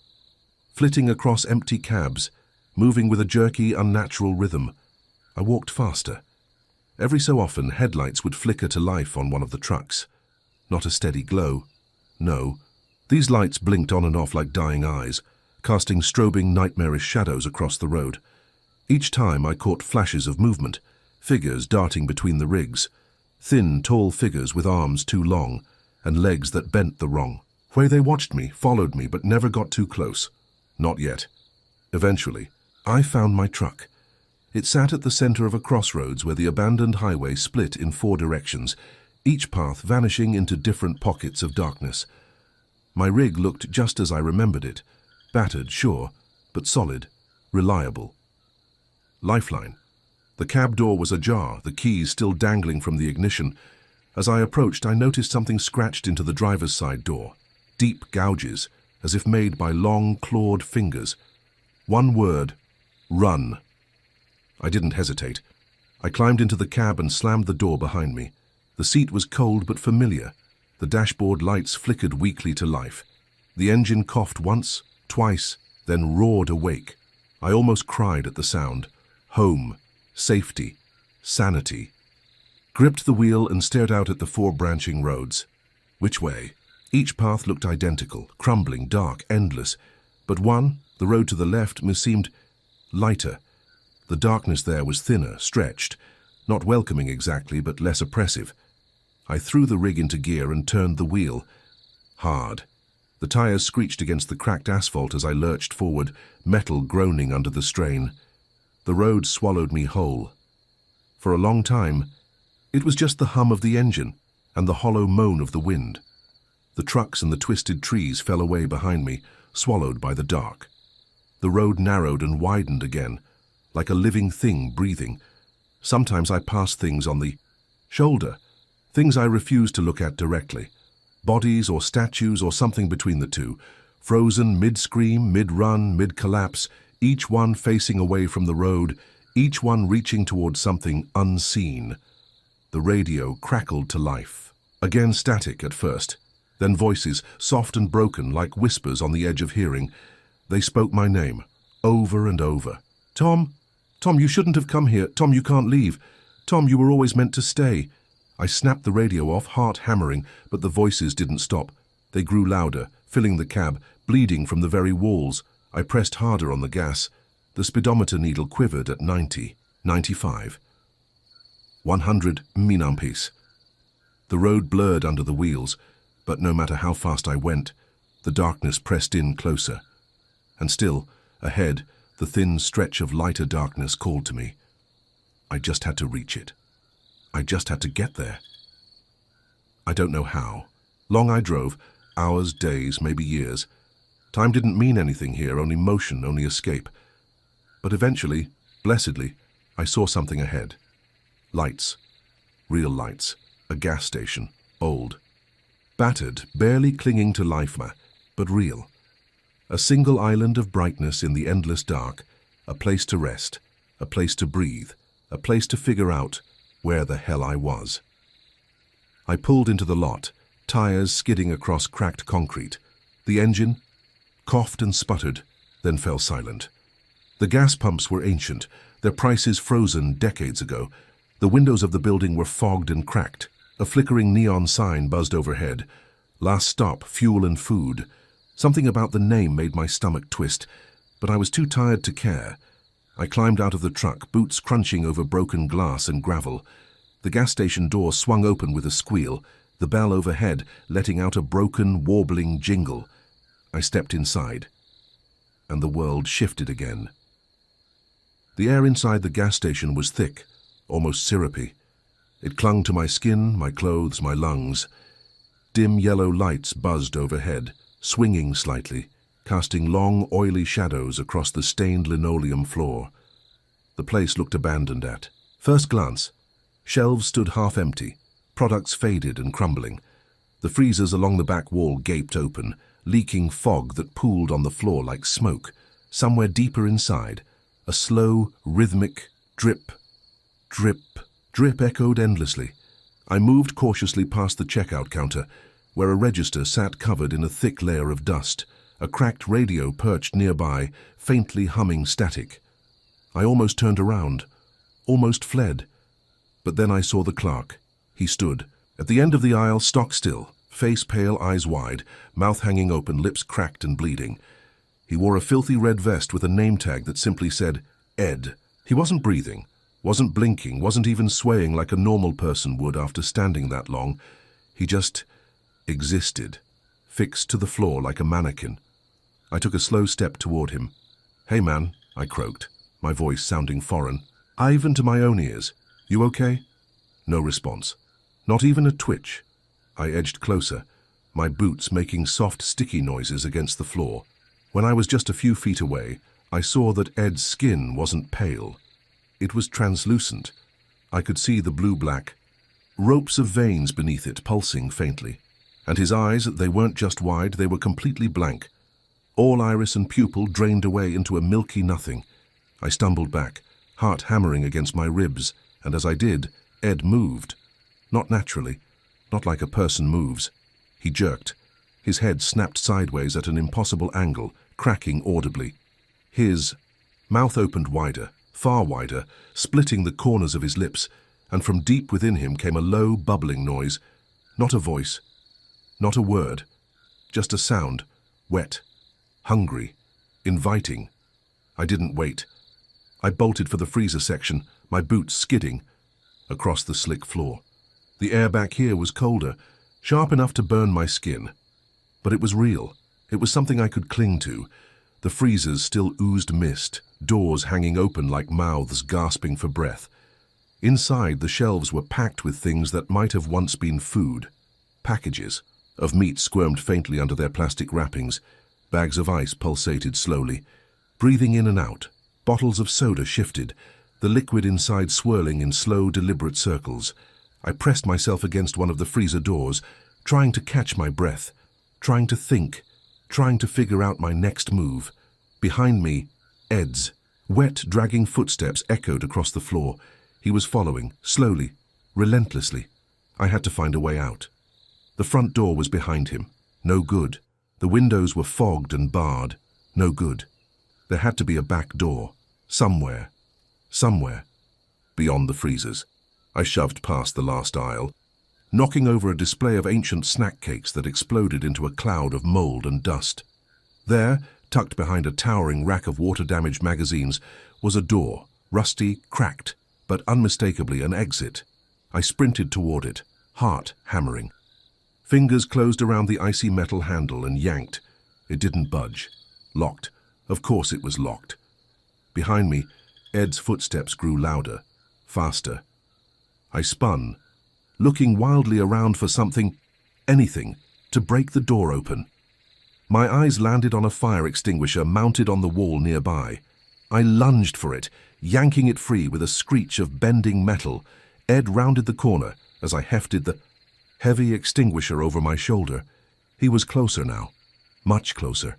Speaker 1: flitting across empty cabs, moving with a jerky, unnatural rhythm. I walked faster. Every so often, headlights would flicker to life on one of the trucks. Not a steady glow. No, these lights blinked on and off like dying eyes, casting strobing, nightmarish shadows across the road. Each time I caught flashes of movement, figures darting between the rigs, thin, tall figures with arms too long and legs that bent the wrong way. They watched me, followed me, but never got too close. Not yet. Eventually, I found my truck. It sat at the center of a crossroads where the abandoned highway split in 4 directions, each path vanishing into different pockets of darkness. My rig looked just as I remembered it, battered, sure, but solid, reliable. Lifeline. The cab door was ajar, the keys still dangling from the ignition. As I approached, I noticed something scratched into the driver's side door. Deep gouges, as if made by long, clawed fingers. One word: run. I didn't hesitate. I climbed into the cab and slammed the door behind me. The seat was cold but familiar. The dashboard lights flickered weakly to life. The engine coughed once, twice, then roared awake. I almost cried at the sound. Home, safety, sanity. Gripped the wheel and stared out at the four branching roads. Which way? Each path looked identical, crumbling, dark, endless. But one, the road to the left, seemed lighter. The darkness there was thinner, stretched, not welcoming exactly, but less oppressive. I threw the rig into gear and turned the wheel. Hard. The tires screeched against the cracked asphalt as I lurched forward, metal groaning under the strain. The road swallowed me whole. For a long time, it was just the hum of the engine and the hollow moan of the wind. The trucks and the twisted trees fell away behind me, swallowed by the dark. The road narrowed and widened again, like a living thing breathing. Sometimes I passed things on the shoulder, things I refused to look at directly. Bodies or statues or something between the two, frozen mid-scream, mid-run, mid-collapse, each one facing away from the road, each one reaching towards something unseen. The radio crackled to life. Again static at first, then voices, soft and broken like whispers on the edge of hearing. They spoke my name, over and over. Tom, Tom, you shouldn't have come here. Tom, you can't leave. Tom, you were always meant to stay. I snapped the radio off, heart hammering, but the voices didn't stop. They grew louder, filling the cab, bleeding from the very walls. I pressed harder on the gas. The speedometer needle quivered at 90, 95. 100 minampes. The road blurred under the wheels, but no matter how fast I went, the darkness pressed in closer. And still, ahead, the thin stretch of lighter darkness called to me. I just had to reach it. I just had to get there. I don't know how. Long I drove, hours, days, maybe years. Time didn't mean anything here, only motion, only escape. But eventually, blessedly, I saw something ahead. Lights. Real lights. A gas station. Old. Battered, barely clinging to life, but real. A single island of brightness in the endless dark. A place to rest. A place to breathe. A place to figure out where the hell I was. I pulled into the lot, tires skidding across cracked concrete. The engine coughed and sputtered, then fell silent. The gas pumps were ancient, their prices frozen decades ago. The windows of the building were fogged and cracked. A flickering neon sign buzzed overhead. Last stop, fuel and food. Something about the name made my stomach twist, but I was too tired to care. I climbed out of the truck, boots crunching over broken glass and gravel. The gas station door swung open with a squeal, the bell overhead letting out a broken, warbling jingle. I stepped inside, and the world shifted again. The air inside the gas station was thick, almost syrupy. It clung to my skin, my clothes, my lungs. Dim yellow lights buzzed overhead, swinging slightly, casting long, oily shadows across the stained linoleum floor. The place looked abandoned at first glance. Shelves stood half empty, products faded and crumbling. The freezers along the back wall gaped open, leaking fog that pooled on the floor like smoke. Somewhere deeper inside, a slow, rhythmic drip, drip, drip echoed endlessly. I moved cautiously past the checkout counter, where a register sat covered in a thick layer of dust. A cracked radio perched nearby, faintly humming static. I almost turned around, almost fled. But then I saw the clerk. He stood, at the end of the aisle, stock still, face pale, eyes wide, mouth hanging open, lips cracked and bleeding. He wore a filthy red vest with a name tag that simply said, Ed. He wasn't breathing, wasn't blinking, wasn't even swaying like a normal person would after standing that long. He just existed, fixed to the floor like a mannequin. I took a slow step toward him. Hey man, I croaked, my voice sounding foreign. Even to my own ears. You okay? No response. Not even a twitch. I edged closer, my boots making soft, sticky noises against the floor. When I was just a few feet away, I saw that Ed's skin wasn't pale. It was translucent. I could see the blue-black ropes of veins beneath it pulsing faintly. And his eyes, they weren't just wide, they were completely blank. All iris and pupil drained away into a milky nothing. I stumbled back, heart hammering against my ribs, and as I did, Ed moved. Not naturally, not like a person moves. He jerked. His head snapped sideways at an impossible angle, cracking audibly. His mouth opened wider, far wider, splitting the corners of his lips, and from deep within him came a low, bubbling noise. Not a voice, not a word, just a sound, wet, hungry, inviting. I didn't wait. I bolted for the freezer section, my boots skidding across the slick floor. The air back here was colder, sharp enough to burn my skin. But it was real. It was something I could cling to. The freezers still oozed mist, doors hanging open like mouths gasping for breath. Inside, the shelves were packed with things that might have once been food. Packages of meat squirmed faintly under their plastic wrappings. Bags of ice pulsated slowly, breathing in and out. Bottles of soda shifted, the liquid inside swirling in slow, deliberate circles. I pressed myself against one of the freezer doors, trying to catch my breath, trying to think, trying to figure out my next move. Behind me, Ed's wet, dragging footsteps echoed across the floor. He was following, slowly, relentlessly. I had to find a way out. The front door was behind him. No good. The windows were fogged and barred. No good. There had to be a back door. Somewhere. Somewhere. Beyond the freezers. I shoved past the last aisle, knocking over a display of ancient snack cakes that exploded into a cloud of mold and dust. There, tucked behind a towering rack of water-damaged magazines, was a door, rusty, cracked, but unmistakably an exit. I sprinted toward it, heart hammering. Fingers closed around the icy metal handle and yanked. It didn't budge. Locked. Of course it was locked. Behind me, Ed's footsteps grew louder, faster. I spun, looking wildly around for something, anything, to break the door open. My eyes landed on a fire extinguisher mounted on the wall nearby. I lunged for it, yanking it free with a screech of bending metal. Ed rounded the corner as I hefted the heavy extinguisher over my shoulder. He was closer now, much closer.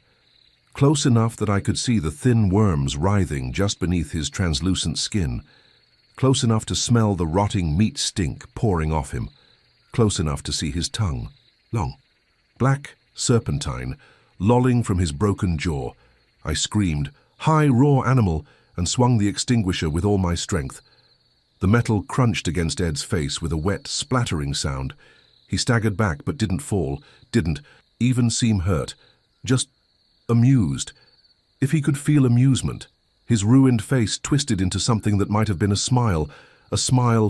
Speaker 1: Close enough that I could see the thin worms writhing just beneath his translucent skin. Close enough to smell the rotting meat stink pouring off him. Close enough to see his tongue, long, black, serpentine, lolling from his broken jaw. I screamed, "Hi, raw animal," and swung the extinguisher with all my strength. The metal crunched against Ed's face with a wet, splattering sound. He staggered back but didn't fall, didn't even seem hurt, just amused. If he could feel amusement. His ruined face twisted into something that might have been a smile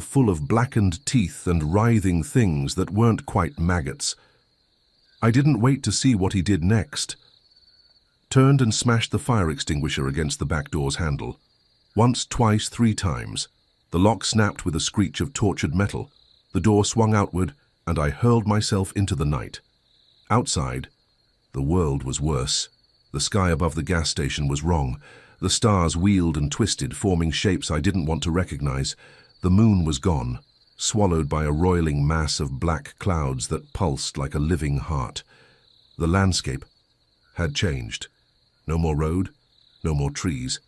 Speaker 1: full of blackened teeth and writhing things that weren't quite maggots. I didn't wait to see what he did next. Turned and smashed the fire extinguisher against the back door's handle. Once, twice, 3 times. The lock snapped with a screech of tortured metal. The door swung outward, and I hurled myself into the night. Outside, the world was worse. The sky above the gas station was wrong. The stars wheeled and twisted, forming shapes I didn't want to recognize. The moon was gone, swallowed by a roiling mass of black clouds that pulsed like a living heart. The landscape had changed. No more road, no more trees.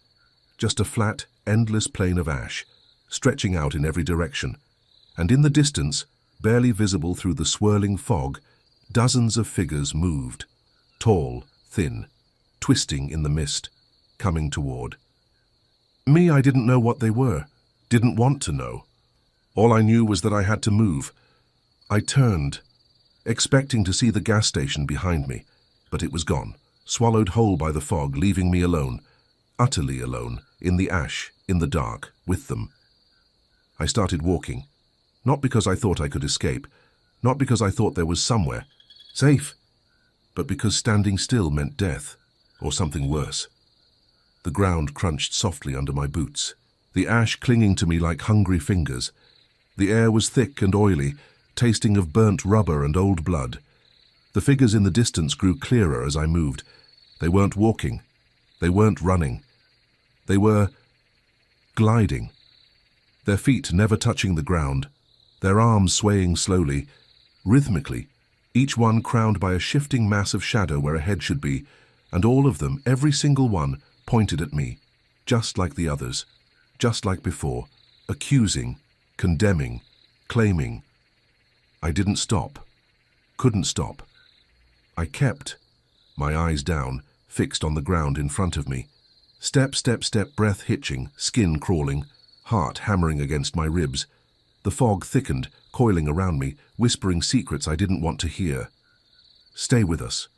Speaker 1: Just a flat, endless plain of ash, stretching out in every direction. And in the distance, barely visible through the swirling fog, dozens of figures moved. Tall, thin, twisting in the mist. Coming toward. Me, I didn't know what they were, didn't want to know. All I knew was that I had to move. I turned, expecting to see the gas station behind me, but it was gone, swallowed whole by the fog, leaving me alone, utterly alone, in the ash, in the dark, with them. I started walking, not because I thought I could escape, not because I thought there was somewhere, safe, but because standing still meant death, or something worse. The ground crunched softly under my boots, the ash clinging to me like hungry fingers. The air was thick and oily, tasting of burnt rubber and old blood. The figures in the distance grew clearer as I moved. They weren't walking. They weren't running. They were gliding. Their feet never touching the ground, their arms swaying slowly, rhythmically, each one crowned by a shifting mass of shadow where a head should be, and all of them, every single one, pointed at me, just like the others, just like before, accusing, condemning, claiming. I didn't stop, couldn't stop. I kept, my eyes down, fixed on the ground in front of me. Step, step, step, breath hitching, skin crawling, heart hammering against my ribs. The fog thickened, coiling around me, whispering secrets I didn't want to hear. Stay with us.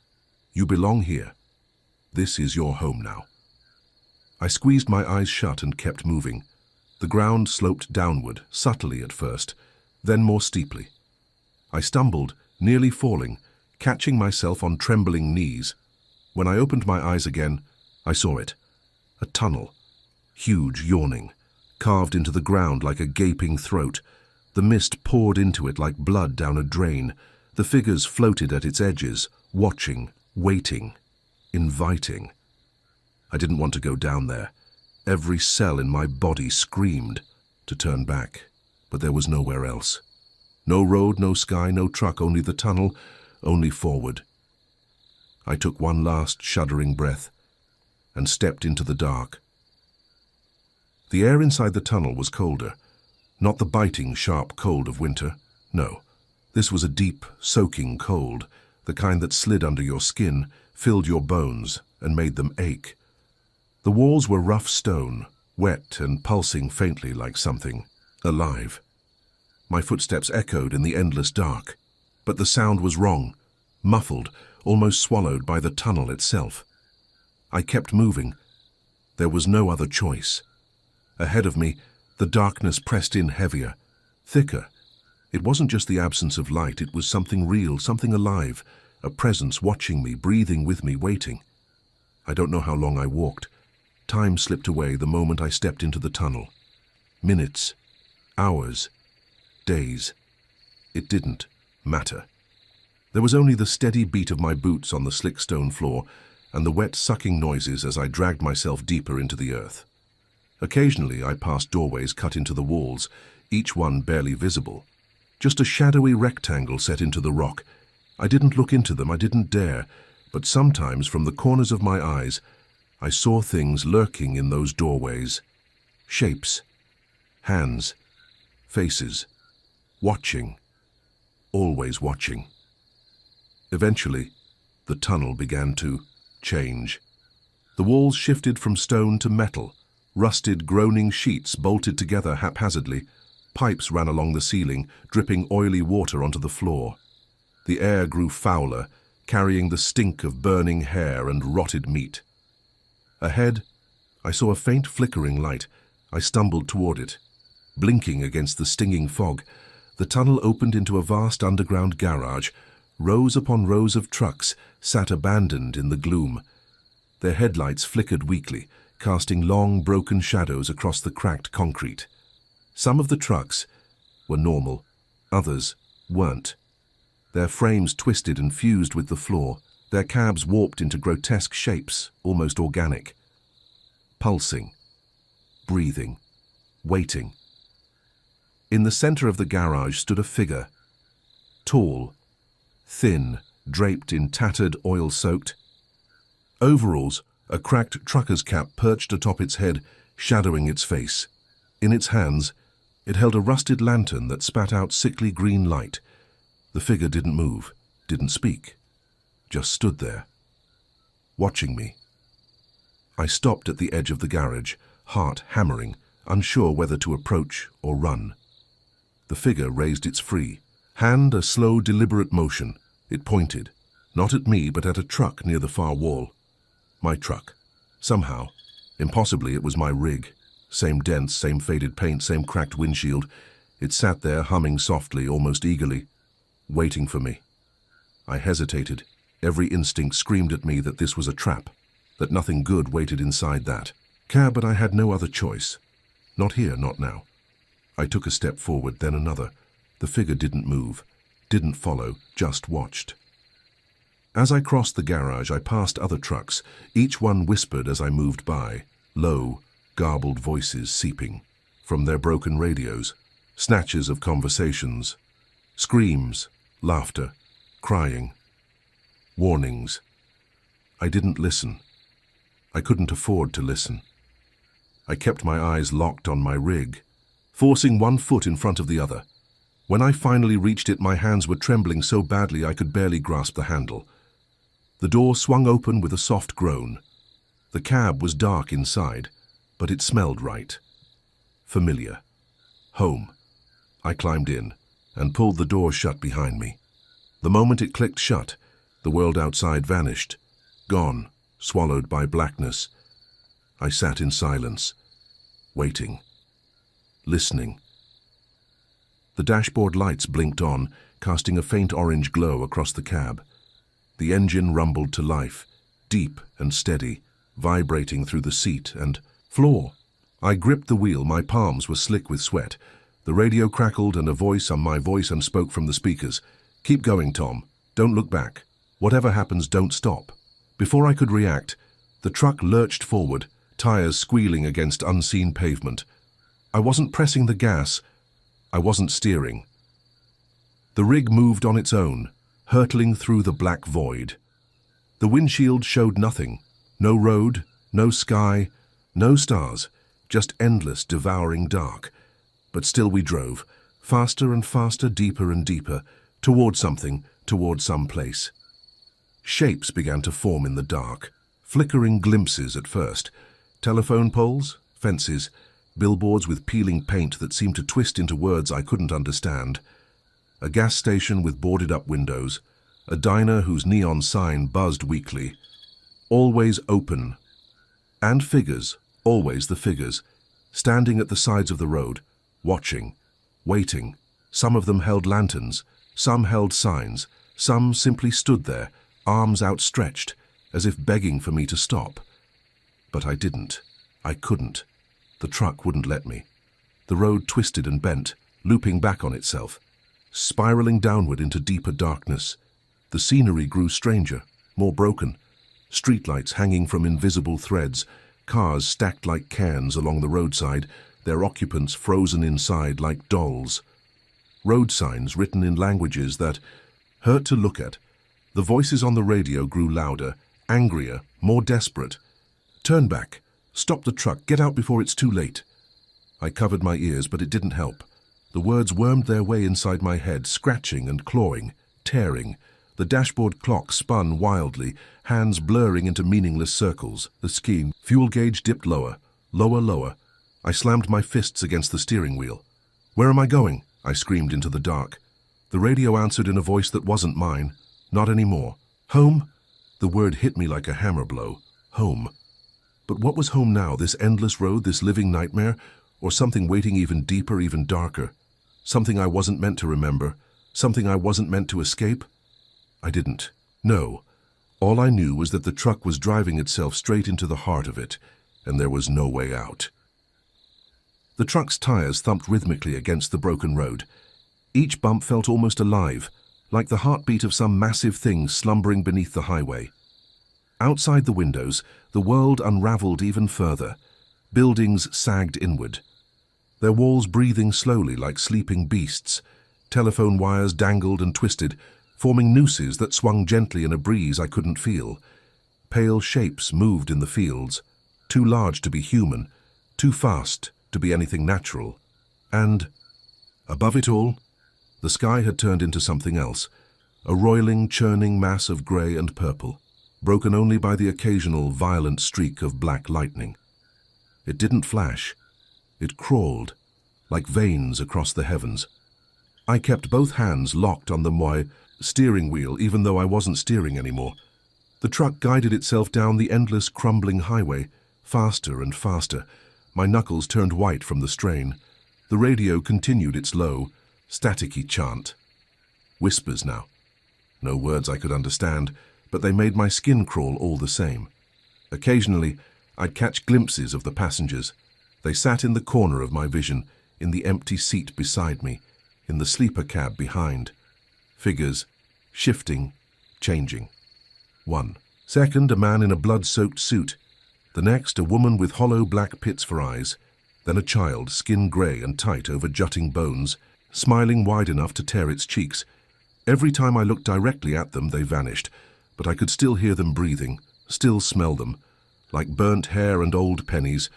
Speaker 1: You belong here. This is your home now. I squeezed my eyes shut and kept moving. The ground sloped downward, subtly at first, then more steeply. I stumbled, nearly falling, catching myself on trembling knees. When I opened my eyes again, I saw it. A tunnel, huge, yawning, carved into the ground like a gaping throat. The mist poured into it like blood down a drain. The figures floated at its edges, watching, waiting, inviting. I didn't want to go down there. Every cell in my body screamed to turn back, but there was nowhere else. No road, no sky, no truck, only the tunnel, only forward. I took one last shuddering breath and stepped into the dark. The air inside the tunnel was colder, not the biting, sharp cold of winter. No, this was a deep, soaking cold, the kind that slid under your skin, filled your bones, and made them ache. The walls were rough stone, wet and pulsing faintly like something alive. My footsteps echoed in the endless dark, but the sound was wrong, muffled, almost swallowed by the tunnel itself. I kept moving. There was no other choice. Ahead of me, the darkness pressed in heavier, thicker. It wasn't just the absence of light, it was something real, something alive, a presence watching me, breathing with me, waiting. I don't know how long I walked. Time slipped away the moment I stepped into the tunnel. Minutes, hours, days. It didn't matter. There was only the steady beat of my boots on the slick stone floor and the wet sucking noises as I dragged myself deeper into the earth. Occasionally I passed doorways cut into the walls, each one barely visible. Just a shadowy rectangle set into the rock. I didn't look into them, I didn't dare, but sometimes from the corners of my eyes I saw things lurking in those doorways. Shapes, hands, faces, watching, always watching. Eventually, the tunnel began to change. The walls shifted from stone to metal, rusted, groaning sheets bolted together haphazardly. Pipes ran along the ceiling, dripping oily water onto the floor. The air grew fouler, carrying the stink of burning hair and rotted meat. Ahead, I saw a faint flickering light. I stumbled toward it. Blinking against the stinging fog, the tunnel opened into a vast underground garage. Rows upon rows of trucks sat abandoned in the gloom. Their headlights flickered weakly, casting long, broken shadows across the cracked concrete. Some of the trucks were normal, others weren't. Their frames twisted and fused with the floor, their cabs warped into grotesque shapes, almost organic. Pulsing, breathing, waiting. In the center of the garage stood a figure, tall, thin, draped in tattered, oil-soaked overalls. A cracked trucker's cap perched atop its head, shadowing its face. In its hands, it held a rusted lantern that spat out sickly green light. The figure didn't move, didn't speak, just stood there, watching me. I stopped at the edge of the garage, heart hammering, unsure whether to approach or run. The figure raised its free hand, a slow, deliberate motion. It pointed, not at me, but at a truck near the far wall. My truck. Somehow, impossibly, it was my rig. Same dents, same faded paint, same cracked windshield. It sat there, humming softly, almost eagerly, waiting for me. I hesitated. Every instinct screamed at me that this was a trap, that nothing good waited inside that cab, but I had no other choice. Not here, not now. I took a step forward, then another. The figure didn't move, didn't follow, just watched. As I crossed the garage, I passed other trucks. Each one whispered as I moved by, low, garbled voices seeping from their broken radios, snatches of conversations, screams, laughter, crying, warnings. I didn't listen. I couldn't afford to listen. I kept my eyes locked on my rig, forcing one foot in front of the other. When I finally reached it, my hands were trembling so badly I could barely grasp the handle. The door swung open with a soft groan. The cab was dark inside, but it smelled right. Familiar. Home. I climbed in and pulled the door shut behind me. The moment it clicked shut, the world outside vanished, gone, swallowed by blackness. I sat in silence, waiting, listening. The dashboard lights blinked on, casting a faint orange glow across the cab. The engine rumbled to life, deep and steady, vibrating through the seat and floor. I gripped the wheel, my palms were slick with sweat. The radio crackled and a voice on my voice and spoke from the speakers. "Keep going, Tom. Don't look back. Whatever happens, don't stop." Before I could react, the truck lurched forward, tires squealing against unseen pavement. I wasn't pressing the gas. I wasn't steering. The rig moved on its own, hurtling through the black void. The windshield showed nothing. No road, no sky, no stars, just endless, devouring dark. But still we drove, faster and faster, deeper and deeper, toward something, toward some place. Shapes began to form in the dark, flickering glimpses at first. Telephone poles, fences, billboards with peeling paint that seemed to twist into words I couldn't understand. A gas station with boarded-up windows, a diner whose neon sign buzzed weakly. Always open. And figures, always the figures, standing at the sides of the road, watching, waiting. Some of them held lanterns, some held signs, some simply stood there, arms outstretched, as if begging for me to stop. But I didn't. I couldn't. The truck wouldn't let me. The road twisted and bent, looping back on itself, spiraling downward into deeper darkness. The scenery grew stranger, more broken. Streetlights hanging from invisible threads, cars stacked like cans along the roadside, their occupants frozen inside like dolls. Road signs written in languages that hurt to look at. The voices on the radio grew louder, angrier, more desperate. "Turn back. Stop the truck. Get out before it's too late." I covered my ears, but it didn't help. The words wormed their way inside my head, scratching and clawing, tearing. The dashboard clock spun wildly, hands blurring into meaningless circles. The ski fuel gauge dipped lower, lower, lower. I slammed my fists against the steering wheel. "Where am I going?" I screamed into the dark. The radio answered in a voice that wasn't mine. Not anymore. "Home?" The word hit me like a hammer blow. Home. But what was home now? This endless road, this living nightmare? Or something waiting even deeper, even darker? Something I wasn't meant to remember? Something I wasn't meant to escape? I didn't. No. All I knew was that the truck was driving itself straight into the heart of it, and there was no way out. The truck's tires thumped rhythmically against the broken road. Each bump felt almost alive, like the heartbeat of some massive thing slumbering beneath the highway. Outside the windows, the world unraveled even further. Buildings sagged inward, their walls breathing slowly like sleeping beasts. Telephone wires dangled and twisted, forming nooses that swung gently in a breeze I couldn't feel. Pale shapes moved in the fields, too large to be human, too fast to be anything natural. And, above it all, the sky had turned into something else, a roiling, churning mass of grey and purple, broken only by the occasional violent streak of black lightning. It didn't flash. It crawled, like veins across the heavens. I kept both hands locked on the steering wheel, even though I wasn't steering anymore. The truck guided itself down the endless, crumbling highway, faster and faster. My knuckles turned white from the strain. The radio continued its low, staticky chant. Whispers now. No words I could understand, but they made my skin crawl all the same. Occasionally, I'd catch glimpses of the passengers. They sat in the corner of my vision, in the empty seat beside me, in the sleeper cab behind. Figures, shifting, changing. 1 second, a man in a blood-soaked suit. The next, a woman with hollow black pits for eyes. Then a child, skin grey and tight over jutting bones, smiling wide enough to tear its cheeks. Every time I looked directly at them, they vanished, but I could still hear them breathing, still smell them, like burnt hair and old pennies.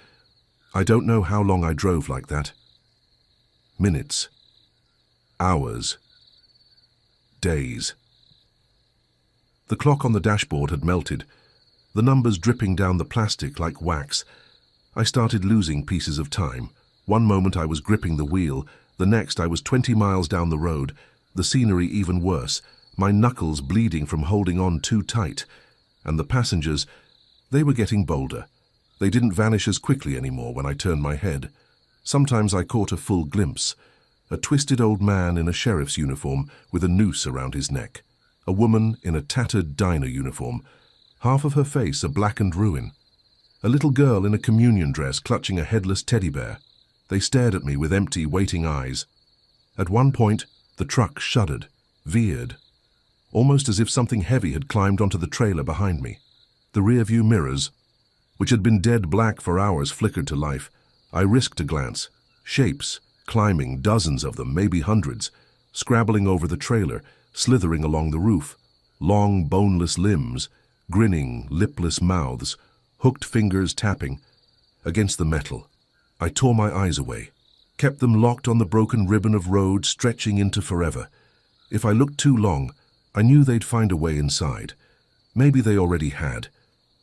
Speaker 1: I don't know how long I drove like that. Minutes. Hours. Days. The clock on the dashboard had melted, the numbers dripping down the plastic like wax. I started losing pieces of time. One moment I was gripping the wheel, the next I was 20 miles down the road, the scenery even worse, my knuckles bleeding from holding on too tight. And the passengers, they were getting bolder. They didn't vanish as quickly anymore when I turned my head. Sometimes I caught a full glimpse. A twisted old man in a sheriff's uniform with a noose around his neck. A woman in a tattered diner uniform, half of her face a blackened ruin. A little girl in a communion dress clutching a headless teddy bear. They stared at me with empty, waiting eyes. At one point, the truck shuddered, veered, almost as if something heavy had climbed onto the trailer behind me. The rear-view mirrors, which had been dead black for hours, flickered to life. I risked a glance. Shapes, climbing, dozens of them, maybe hundreds, scrabbling over the trailer, slithering along the roof. Long, boneless limbs, grinning, lipless mouths, hooked fingers tapping against the metal. I tore my eyes away, kept them locked on the broken ribbon of road stretching into forever. If I looked too long, I knew they'd find a way inside. Maybe they already had.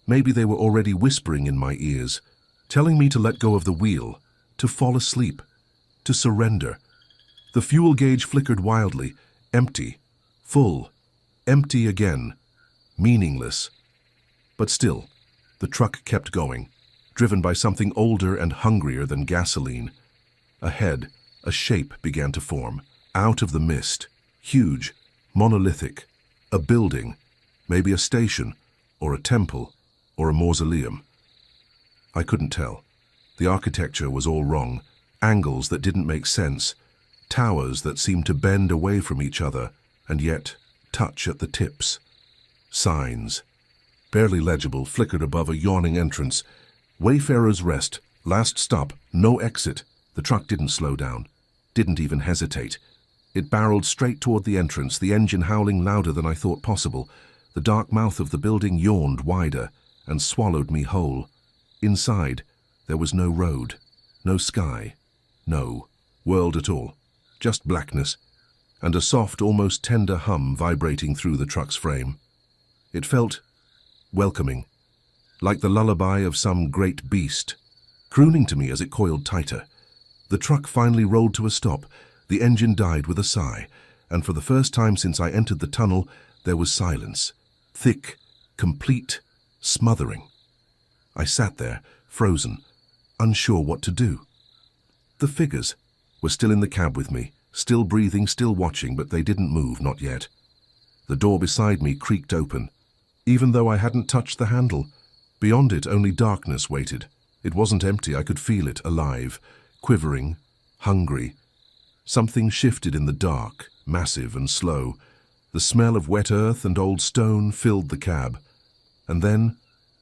Speaker 1: Maybe they were already whispering in my ears, telling me to let go of the wheel, to fall asleep, to surrender. The fuel gauge flickered wildly, empty, full, empty again, meaningless. But still, the truck kept going, driven by something older and hungrier than gasoline. Ahead, a shape began to form, out of the mist, huge, monolithic, a building, maybe a station, or a temple, or a mausoleum. I couldn't tell. The architecture was all wrong, angles that didn't make sense, towers that seemed to bend away from each other and yet touch at the tips. Signs, barely legible, flickered above a yawning entrance. Wayfarer's Rest, last stop, no exit. The truck didn't slow down, didn't even hesitate. It barreled straight toward the entrance, the engine howling louder than I thought possible. The dark mouth of the building yawned wider and swallowed me whole. Inside, there was no road, no sky, no world at all, just blackness, and a soft, almost tender hum vibrating through the truck's frame. It felt welcoming, like the lullaby of some great beast, crooning to me as it coiled tighter. The truck finally rolled to a stop. The engine died with a sigh, and for the first time since I entered the tunnel, there was silence. Thick, complete, smothering. I sat there, frozen, unsure what to do. The figures were still in the cab with me, still breathing, still watching, but they didn't move, not yet. The door beside me creaked open, even though I hadn't touched the handle. Beyond it, only darkness waited. It wasn't empty, I could feel it, alive, quivering, hungry. Something shifted in the dark, massive and slow. The smell of wet earth and old stone filled the cab. And then,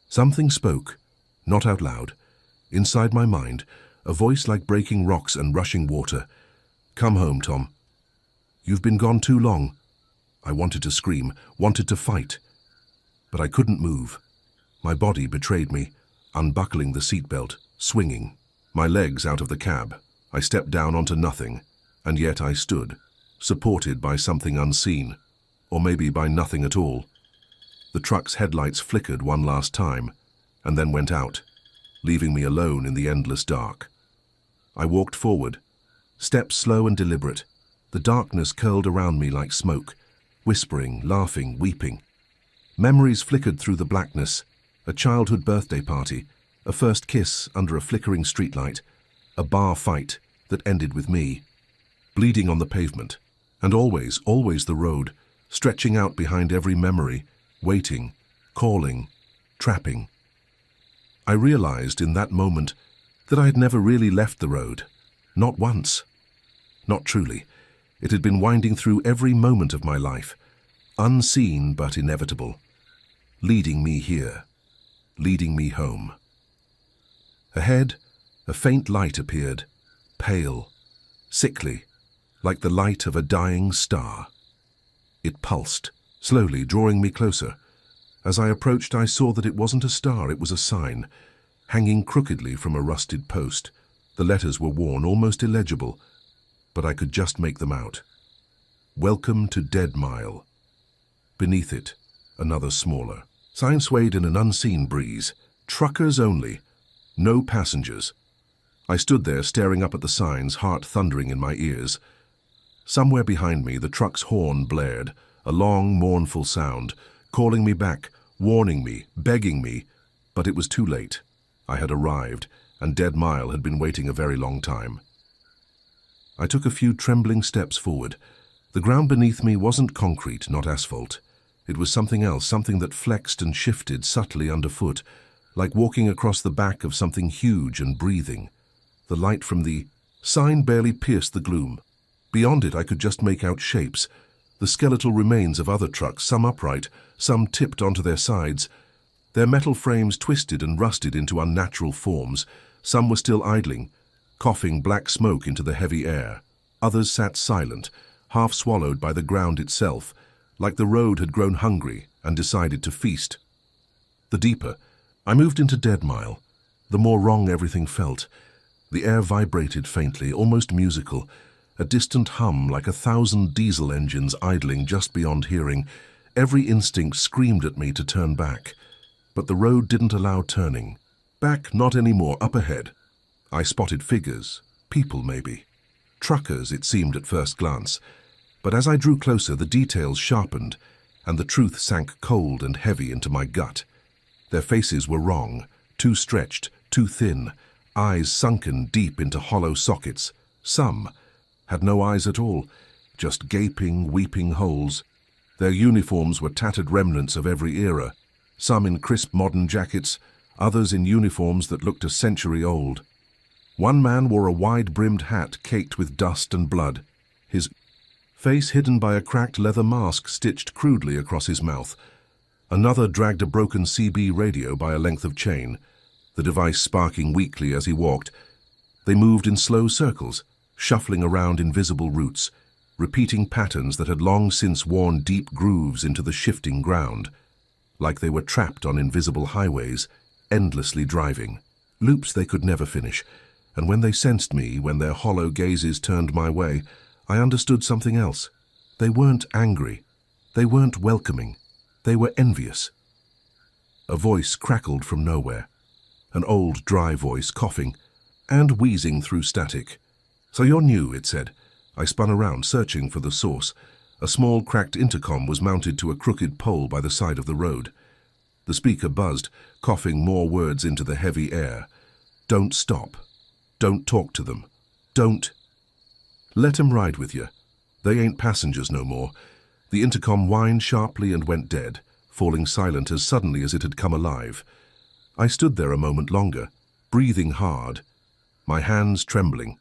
Speaker 1: something spoke, not out loud. Inside my mind, a voice like breaking rocks and rushing water. "Come home, Tom. You've been gone too long." I wanted to scream, wanted to fight. But I couldn't move. My body betrayed me, unbuckling the seatbelt, swinging. My legs out of the cab. I stepped down onto nothing, and yet I stood, supported by something unseen, or maybe by nothing at all. The truck's headlights flickered one last time, and then went out, leaving me alone in the endless dark. I walked forward, steps slow and deliberate. The darkness curled around me like smoke, whispering, laughing, weeping. Memories flickered through the blackness, a childhood birthday party, a first kiss under a flickering streetlight, a bar fight that ended with me, bleeding on the pavement, and always, always the road, stretching out behind every memory, waiting, calling, trapping. I realized in that moment that I had never really left the road, not once. Not truly. It had been winding through every moment of my life, unseen but inevitable, leading me here, leading me home. Ahead, a faint light appeared, pale, sickly, like the light of a dying star. It pulsed, slowly drawing me closer. As I approached, I saw that it wasn't a star, it was a sign, hanging crookedly from a rusted post. The letters were worn, almost illegible, but I could just make them out. "Welcome to Dead Mile." Beneath it, another smaller. Sign swayed in an unseen breeze. Truckers only. No passengers. I stood there staring up at the signs, heart thundering in my ears. Somewhere behind me, the truck's horn blared, a long, mournful sound, calling me back, warning me, begging me. But it was too late. I had arrived, and Dead Mile had been waiting a very long time. I took a few trembling steps forward. The ground beneath me wasn't concrete, not asphalt. It was something else, something that flexed and shifted subtly underfoot, like walking across the back of something huge and breathing. The light from the sign barely pierced the gloom. Beyond it, I could just make out shapes, the skeletal remains of other trucks, some upright, some tipped onto their sides. Their metal frames twisted and rusted into unnatural forms. Some were still idling, coughing black smoke into the heavy air. Others sat silent, half swallowed by the ground itself, like the road had grown hungry and decided to feast. The deeper I moved into Dead Mile, the more wrong everything felt. The air vibrated faintly, almost musical, a distant hum like 1,000 diesel engines idling just beyond hearing. Every instinct screamed at me to turn back, but the road didn't allow turning. Back, not anymore, up ahead. I spotted figures, people maybe. Truckers, it seemed at first glance. But as I drew closer, the details sharpened, and the truth sank cold and heavy into my gut. Their faces were wrong, too stretched, too thin, eyes sunken deep into hollow sockets. Some had no eyes at all, just gaping, weeping holes. Their uniforms were tattered remnants of every era, some in crisp modern jackets, others in uniforms that looked a century old. One man wore a wide-brimmed hat caked with dust and blood, his face hidden by a cracked leather mask stitched crudely across his mouth. Another dragged a broken CB radio by a length of chain, the device sparking weakly as he walked. They moved in slow circles, shuffling around invisible routes, repeating patterns that had long since worn deep grooves into the shifting ground, like they were trapped on invisible highways, endlessly driving, loops they could never finish. And when they sensed me, when their hollow gazes turned my way, I understood something else. They weren't angry. They weren't welcoming. They were envious. A voice crackled from nowhere, an old, dry voice coughing and wheezing through static. "So you're new," it said. I spun around, searching for the source. A small, cracked intercom was mounted to a crooked pole by the side of the road. The speaker buzzed, coughing more words into the heavy air. "Don't stop. Don't talk to them. Don't let 'em ride with you. They ain't passengers no more." The intercom whined sharply and went dead, falling silent as suddenly as it had come alive. I stood there a moment longer, breathing hard, my hands trembling.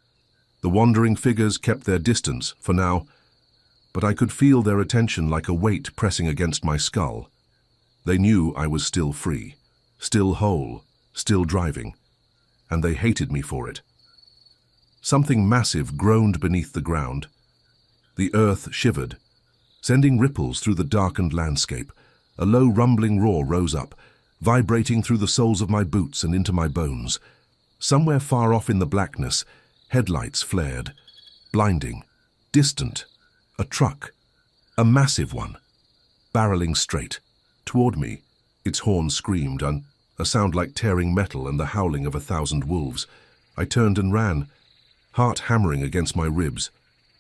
Speaker 1: The wandering figures kept their distance, for now, but I could feel their attention like a weight pressing against my skull. They knew I was still free, still whole, still driving, and they hated me for it. Something massive groaned beneath the ground. The earth shivered, sending ripples through the darkened landscape. A low rumbling roar rose up, vibrating through the soles of my boots and into my bones. Somewhere far off in the blackness, headlights flared, blinding, distant. A truck, a massive one, barreling straight toward me. Its horn screamed, a sound like tearing metal and the howling of 1,000 wolves. I turned and ran, heart hammering against my ribs.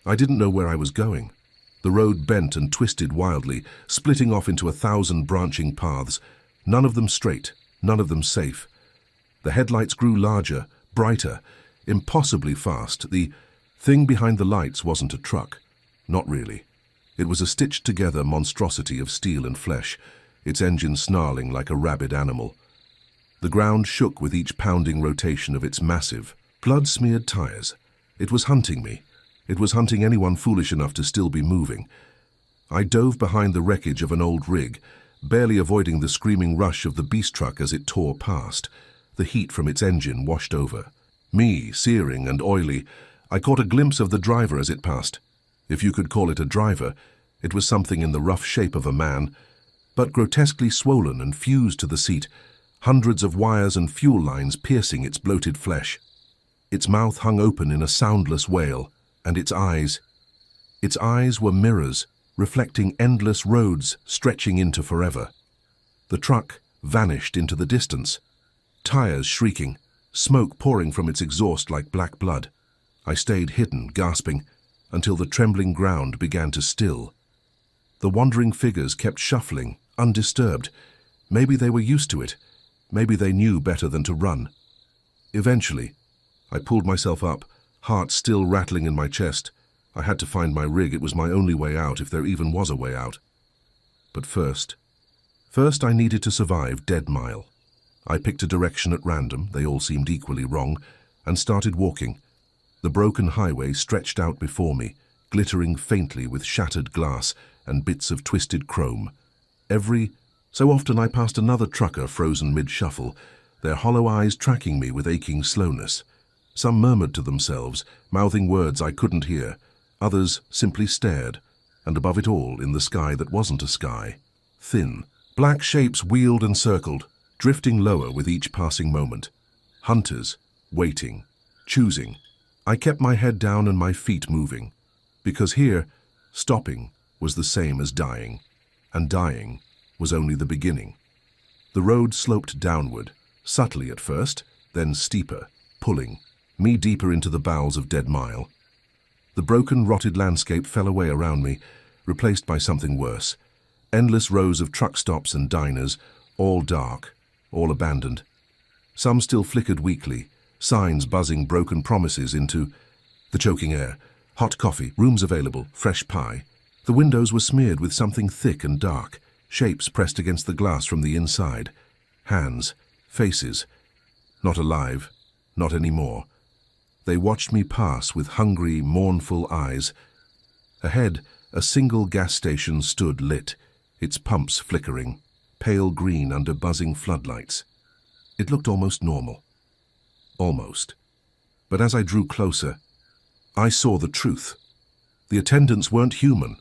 Speaker 1: I didn't know where I was going. The road bent and twisted wildly, splitting off into 1,000 branching paths, none of them straight, none of them safe. The headlights grew larger, brighter, impossibly fast. The thing behind the lights wasn't a truck. Not really. It was a stitched-together monstrosity of steel and flesh, its engine snarling like a rabid animal. The ground shook with each pounding rotation of its massive, blood-smeared tires. It was hunting me. It was hunting anyone foolish enough to still be moving. I dove behind the wreckage of an old rig, barely avoiding the screaming rush of the beast truck as it tore past. The heat from its engine washed over me, searing and oily. I caught a glimpse of the driver as it passed. If you could call it a driver, it was something in the rough shape of a man, but grotesquely swollen and fused to the seat, hundreds of wires and fuel lines piercing its bloated flesh. Its mouth hung open in a soundless wail, and its eyes were mirrors, reflecting endless roads stretching into forever. The truck vanished into the distance, tires shrieking, smoke pouring from its exhaust like black blood. I stayed hidden, gasping, until the trembling ground began to still. The wandering figures kept shuffling, undisturbed. Maybe they were used to it. Maybe they knew better than to run. Eventually, I pulled myself up, heart still rattling in my chest. I had to find my rig. It was my only way out, if there even was a way out. But first I needed to survive Dead Mile. I picked a direction at random, they all seemed equally wrong, and started walking. The broken highway stretched out before me, glittering faintly with shattered glass and bits of twisted chrome. Every so often I passed another trucker frozen mid-shuffle, their hollow eyes tracking me with aching slowness. Some murmured to themselves, mouthing words I couldn't hear. Others simply stared, and above it all, in the sky that wasn't a sky, thin, black shapes wheeled and circled, drifting lower with each passing moment. Hunters, waiting, choosing. I kept my head down and my feet moving, because here, stopping was the same as dying, and dying was only the beginning. The road sloped downward, subtly at first, then steeper, pulling me deeper into the bowels of Dead Mile. The broken, rotted landscape fell away around me, replaced by something worse. Endless rows of truck stops and diners, all dark, all abandoned. Some still flickered weakly, signs buzzing broken promises into the choking air. Hot coffee, rooms available, fresh pie. The windows were smeared with something thick and dark, shapes pressed against the glass from the inside. Hands, faces. Not alive, not anymore. They watched me pass with hungry, mournful eyes. Ahead, a single gas station stood lit, its pumps flickering, pale green under buzzing floodlights. It looked almost normal. Almost. But as I drew closer, I saw the truth. The attendants weren't human.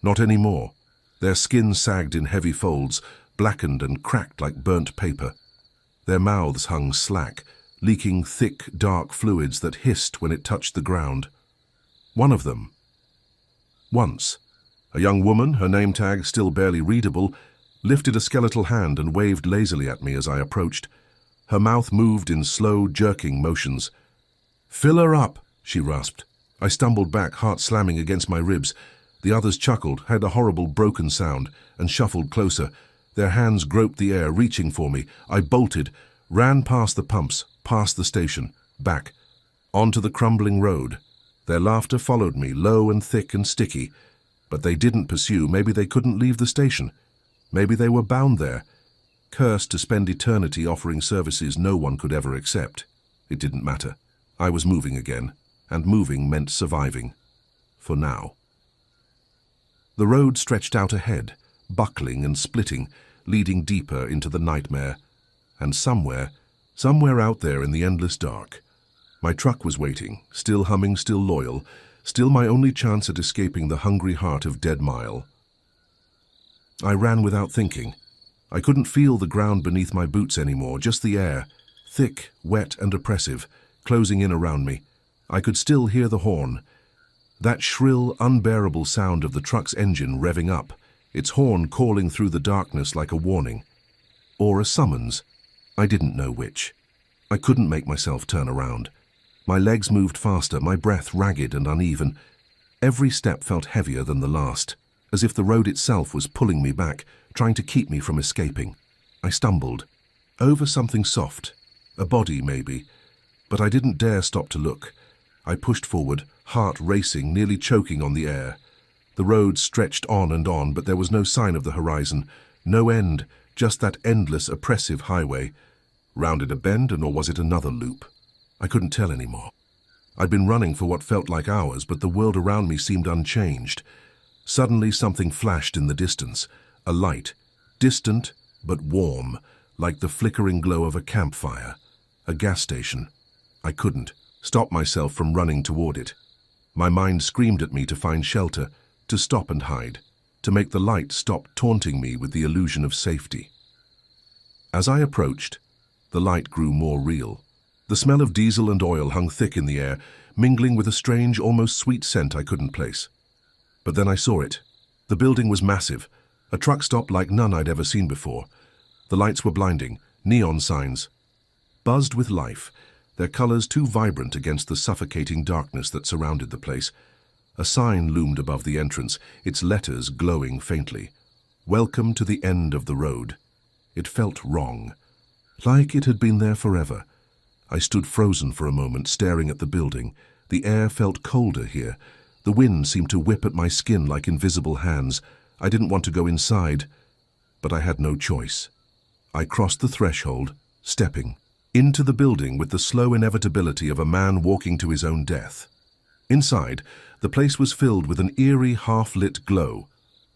Speaker 1: Not anymore. Their skin sagged in heavy folds, blackened and cracked like burnt paper. Their mouths hung slack, leaking thick, dark fluids that hissed when it touched the ground. One of them. Once, a young woman, her name tag still barely readable, lifted a skeletal hand and waved lazily at me as I approached. Her mouth moved in slow, jerking motions. "Fill her up," she rasped. I stumbled back, heart slamming against my ribs. The others chuckled, had a horrible broken sound, and shuffled closer. Their hands groped the air, reaching for me. I bolted, ran past the pumps, past the station, back, onto the crumbling road. Their laughter followed me, low and thick and sticky. But they didn't pursue. Maybe they couldn't leave the station. Maybe they were bound there, cursed to spend eternity offering services no one could ever accept. It didn't matter. I was moving again, and moving meant surviving. For now. The road stretched out ahead, buckling and splitting, leading deeper into the nightmare. And somewhere out there in the endless dark, my truck was waiting, still humming, still loyal, still my only chance at escaping the hungry heart of Dead Mile. I ran without thinking. I couldn't feel the ground beneath my boots anymore, just the air, thick, wet and oppressive, closing in around me. I could still hear the horn, that shrill, unbearable sound of the truck's engine revving up, its horn calling through the darkness like a warning. Or a summons. I didn't know which. I couldn't make myself turn around. My legs moved faster, my breath ragged and uneven. Every step felt heavier than the last, as if the road itself was pulling me back, trying to keep me from escaping. I stumbled, over something soft, a body maybe, but I didn't dare stop to look. I pushed forward, heart racing, nearly choking on the air. The road stretched on, but there was no sign of the horizon, no end, just that endless, oppressive highway. Rounded a bend, or was it another loop? I couldn't tell anymore. I'd been running for what felt like hours, but the world around me seemed unchanged. Suddenly something flashed in the distance, a light, distant but warm, like the flickering glow of a campfire, a gas station. I couldn't stop myself from running toward it. My mind screamed at me to find shelter, to stop and hide, to make the light stop taunting me with the illusion of safety. As I approached, the light grew more real. The smell of diesel and oil hung thick in the air, mingling with a strange, almost sweet scent I couldn't place. But then I saw it. The building was massive, a truck stop like none I'd ever seen before. The lights were blinding, neon signs buzzed with life, their colors too vibrant against the suffocating darkness that surrounded the place. A sign loomed above the entrance, its letters glowing faintly. Welcome to the end of the road. It felt wrong, like it had been there forever. I stood frozen for a moment, staring at the building. The air felt colder here. The wind seemed to whip at my skin like invisible hands. I didn't want to go inside, but I had no choice. I crossed the threshold, stepping into the building with the slow inevitability of a man walking to his own death. Inside, the place was filled with an eerie, half-lit glow.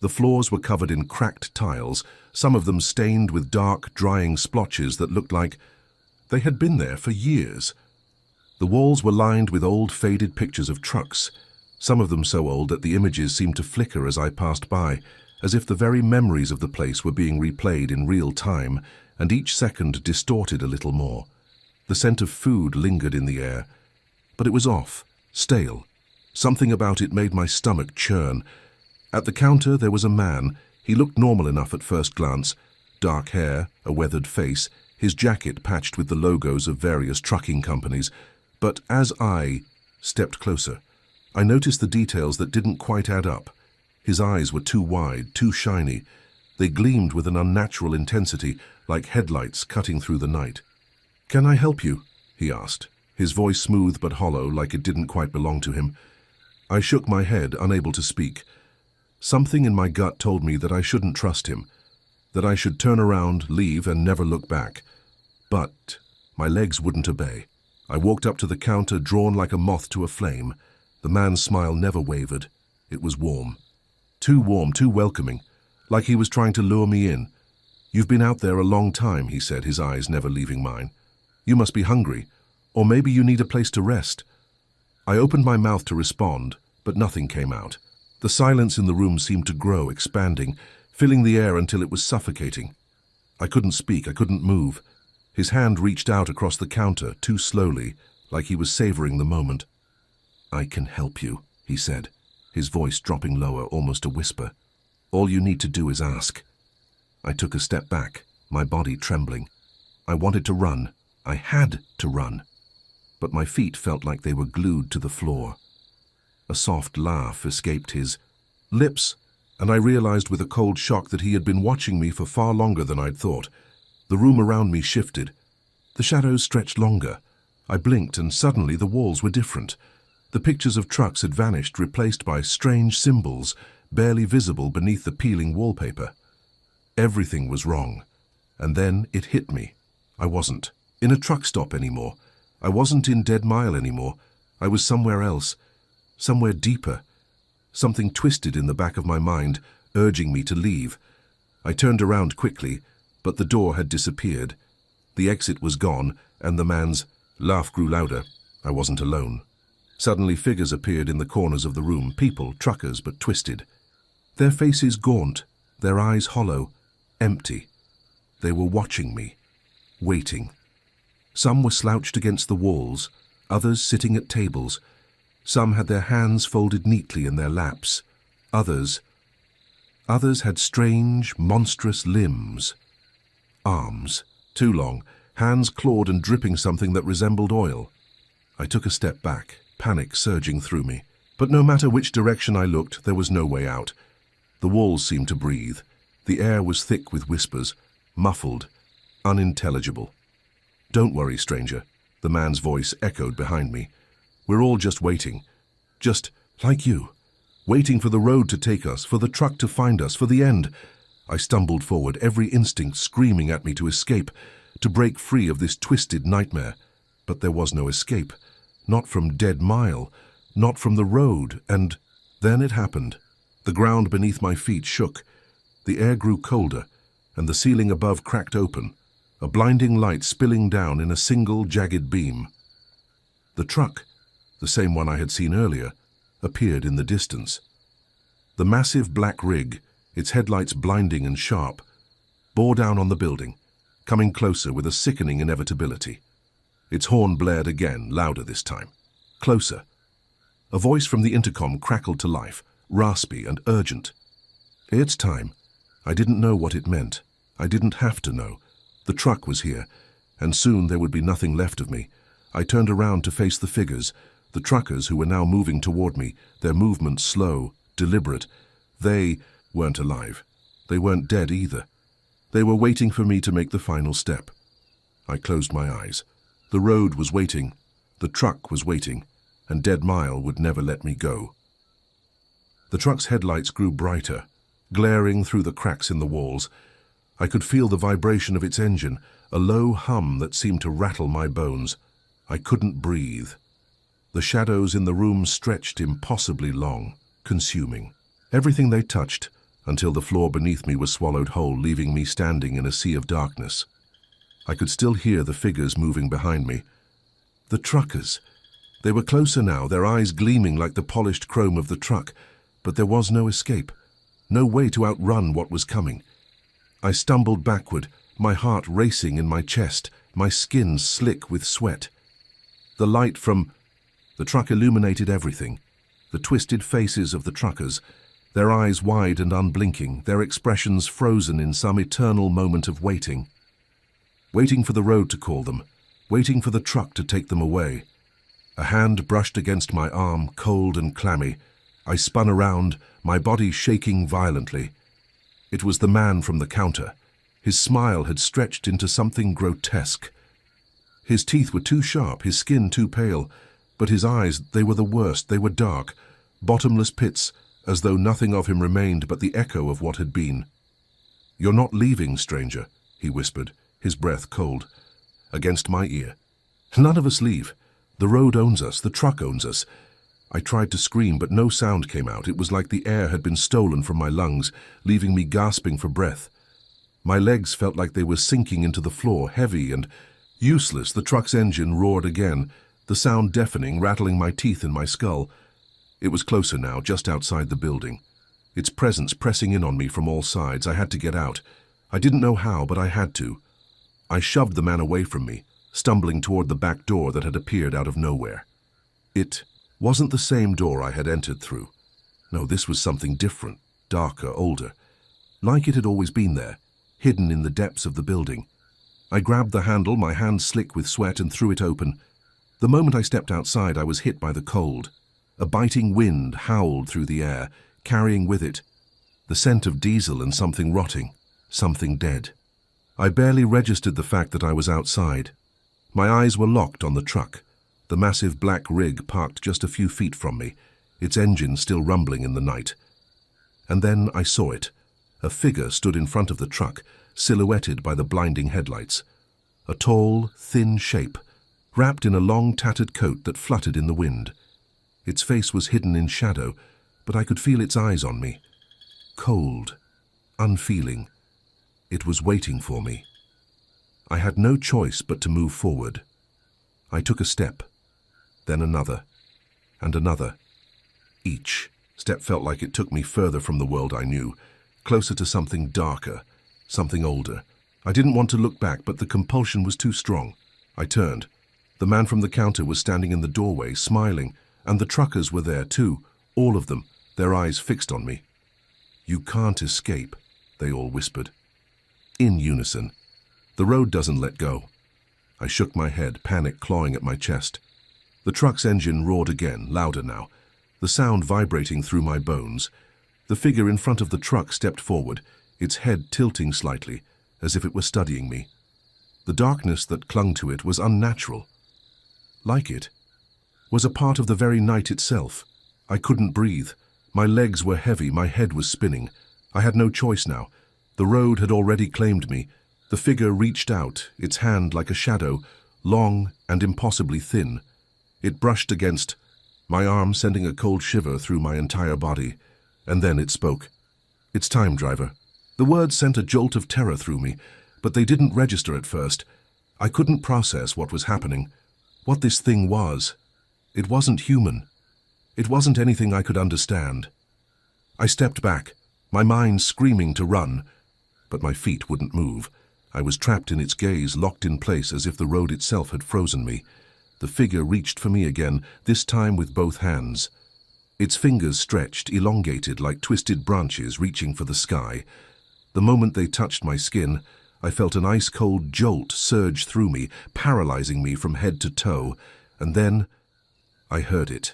Speaker 1: The floors were covered in cracked tiles, some of them stained with dark, drying splotches that looked like they had been there for years. The walls were lined with old, faded pictures of trucks, some of them so old that the images seemed to flicker as I passed by, as if the very memories of the place were being replayed in real time, and each second distorted a little more. The scent of food lingered in the air, but it was off, stale. Something about it made my stomach churn. At the counter there was a man. He looked normal enough at first glance. Dark hair, a weathered face, his jacket patched with the logos of various trucking companies. But as I stepped closer, I noticed the details that didn't quite add up. His eyes were too wide, too shiny. They gleamed with an unnatural intensity, like headlights cutting through the night. "Can I help you?" he asked, his voice smooth but hollow, like it didn't quite belong to him. I shook my head, unable to speak. Something in my gut told me that I shouldn't trust him, that I should turn around, leave, and never look back. But my legs wouldn't obey. I walked up to the counter, drawn like a moth to a flame. The man's smile never wavered. It was warm, too welcoming, like he was trying to lure me in. "You've been out there a long time," he said, his eyes never leaving mine. "You must be hungry, or maybe you need a place to rest." I opened my mouth to respond, but nothing came out. The silence in the room seemed to grow, expanding, filling the air until it was suffocating. I couldn't speak, I couldn't move. His hand reached out across the counter, too slowly, like he was savoring the moment. "I can help you," he said, his voice dropping lower, almost a whisper. "All you need to do is ask." I took a step back, my body trembling. I wanted to run. I had to run. But my feet felt like they were glued to the floor. A soft laugh escaped his lips, and I realized with a cold shock that he had been watching me for far longer than I'd thought. The room around me shifted. The shadows stretched longer. I blinked, and suddenly the walls were different. The pictures of trucks had vanished, replaced by strange symbols, barely visible beneath the peeling wallpaper. Everything was wrong. And then it hit me. I wasn't in a truck stop anymore. I wasn't in Dead Mile anymore. I was somewhere else, somewhere deeper. Something twisted in the back of my mind, urging me to leave. I turned around quickly, but the door had disappeared. The exit was gone, and the man's laugh grew louder. I wasn't alone. Suddenly figures appeared in the corners of the room, people, truckers, but twisted. Their faces gaunt, their eyes hollow, empty. They were watching me, waiting. Some were slouched against the walls, others sitting at tables. Some had their hands folded neatly in their laps. Others had strange, monstrous limbs. Arms, too long, hands clawed and dripping something that resembled oil. I took a step back, panic surging through me. But no matter which direction I looked, there was no way out. The walls seemed to breathe. The air was thick with whispers, muffled, unintelligible. "Don't worry, stranger," the man's voice echoed behind me. "We're all just waiting. Just like you. Waiting for the road to take us, for the truck to find us, for the end." I stumbled forward, every instinct screaming at me to escape, to break free of this twisted nightmare. But there was no escape. Not from Dead Mile, not from the road, and then it happened. The ground beneath my feet shook. The air grew colder, and the ceiling above cracked open, a blinding light spilling down in a single jagged beam. The truck, the same one I had seen earlier, appeared in the distance. The massive black rig, its headlights blinding and sharp, bore down on the building, coming closer with a sickening inevitability. Its horn blared again, louder this time. Closer. A voice from the intercom crackled to life, raspy and urgent. It's time. I didn't know what it meant. I didn't have to know. The truck was here, and soon there would be nothing left of me. I turned around to face the figures, the truckers who were now moving toward me, their movements slow, deliberate. They weren't alive. They weren't dead either. They were waiting for me to make the final step. I closed my eyes. The road was waiting. The truck was waiting, and Dead Mile would never let me go. The truck's headlights grew brighter, glaring through the cracks in the walls. I could feel the vibration of its engine, a low hum that seemed to rattle my bones. I couldn't breathe. The shadows in the room stretched impossibly long, consuming everything they touched, until the floor beneath me was swallowed whole, leaving me standing in a sea of darkness. I could still hear the figures moving behind me. The truckers. They were closer now, their eyes gleaming like the polished chrome of the truck, but there was no escape, no way to outrun what was coming. I stumbled backward, my heart racing in my chest, my skin slick with sweat. The light from the truck illuminated everything. The twisted faces of the truckers, their eyes wide and unblinking, their expressions frozen in some eternal moment of waiting. Waiting for the road to call them, waiting for the truck to take them away. A hand brushed against my arm, cold and clammy. I spun around, my body shaking violently. It was the man from the counter. His smile had stretched into something grotesque. His teeth were too sharp, his skin too pale, but his eyes, they were the worst, they were dark, bottomless pits, as though nothing of him remained but the echo of what had been. "You're not leaving, stranger," he whispered, his breath cold, against my ear. "None of us leave. The road owns us, the truck owns us." I tried to scream, but no sound came out. It was like the air had been stolen from my lungs, leaving me gasping for breath. My legs felt like they were sinking into the floor, heavy and useless. The truck's engine roared again, the sound deafening, rattling my teeth in my skull. It was closer now, just outside the building. Its presence pressing in on me from all sides. I had to get out. I didn't know how, but I had to. I shoved the man away from me, stumbling toward the back door that had appeared out of nowhere. It wasn't the same door I had entered through. No, this was something different, darker, older. Like it had always been there, hidden in the depths of the building. I grabbed the handle, my hands slick with sweat, and threw it open. The moment I stepped outside, I was hit by the cold. A biting wind howled through the air, carrying with it the scent of diesel and something rotting, something dead. I barely registered the fact that I was outside. My eyes were locked on the truck, the massive black rig parked just a few feet from me, its engine still rumbling in the night. And then I saw it. A figure stood in front of the truck, silhouetted by the blinding headlights. A tall, thin shape, wrapped in a long tattered coat that fluttered in the wind. Its face was hidden in shadow, but I could feel its eyes on me. Cold, unfeeling. It was waiting for me. I had no choice but to move forward. I took a step, then another, and another. Each step felt like it took me further from the world I knew, closer to something darker, something older. I didn't want to look back, but the compulsion was too strong. I turned. The man from the counter was standing in the doorway, smiling, and the truckers were there too, all of them, their eyes fixed on me. "You can't escape," they all whispered. In unison. "The road doesn't let go." I shook my head, panic clawing at my chest. The truck's engine roared again, louder now, the sound vibrating through my bones. The figure in front of the truck stepped forward, its head tilting slightly, as if it were studying me. The darkness that clung to it was unnatural. Like it was a part of the very night itself. I couldn't breathe. My legs were heavy, my head was spinning. I had no choice now. The road had already claimed me. The figure reached out, its hand like a shadow, long and impossibly thin. It brushed against my arm, sending a cold shiver through my entire body. And then it spoke. "It's time, driver." The words sent a jolt of terror through me, but they didn't register at first. I couldn't process what was happening, what this thing was. It wasn't human. It wasn't anything I could understand. I stepped back, my mind screaming to run, but my feet wouldn't move. I was trapped in its gaze, locked in place as if the road itself had frozen me. The figure reached for me again, this time with both hands. Its fingers stretched, elongated like twisted branches reaching for the sky. The moment they touched my skin, I felt an ice-cold jolt surge through me, paralyzing me from head to toe, and then I heard it.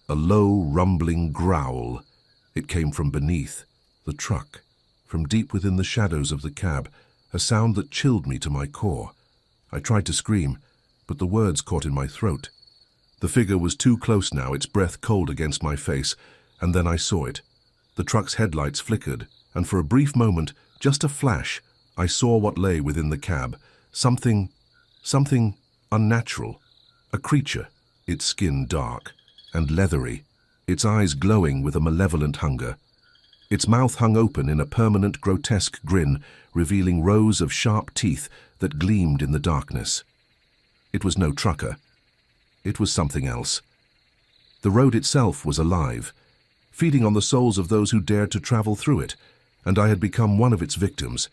Speaker 1: A low, rumbling growl. It came from beneath, the truck, from deep within the shadows of the cab, a sound that chilled me to my core. I tried to scream, but the words caught in my throat. The figure was too close now, its breath cold against my face, and then I saw it. The truck's headlights flickered, and for a brief moment, just a flash, I saw what lay within the cab. Something unnatural. A creature, its skin dark and leathery, its eyes glowing with a malevolent hunger. Its mouth hung open in a permanent, grotesque grin, revealing rows of sharp teeth that gleamed in the darkness. It was no trucker. It was something else. The road itself was alive, feeding on the souls of those who dared to travel through it, and I had become one of its victims.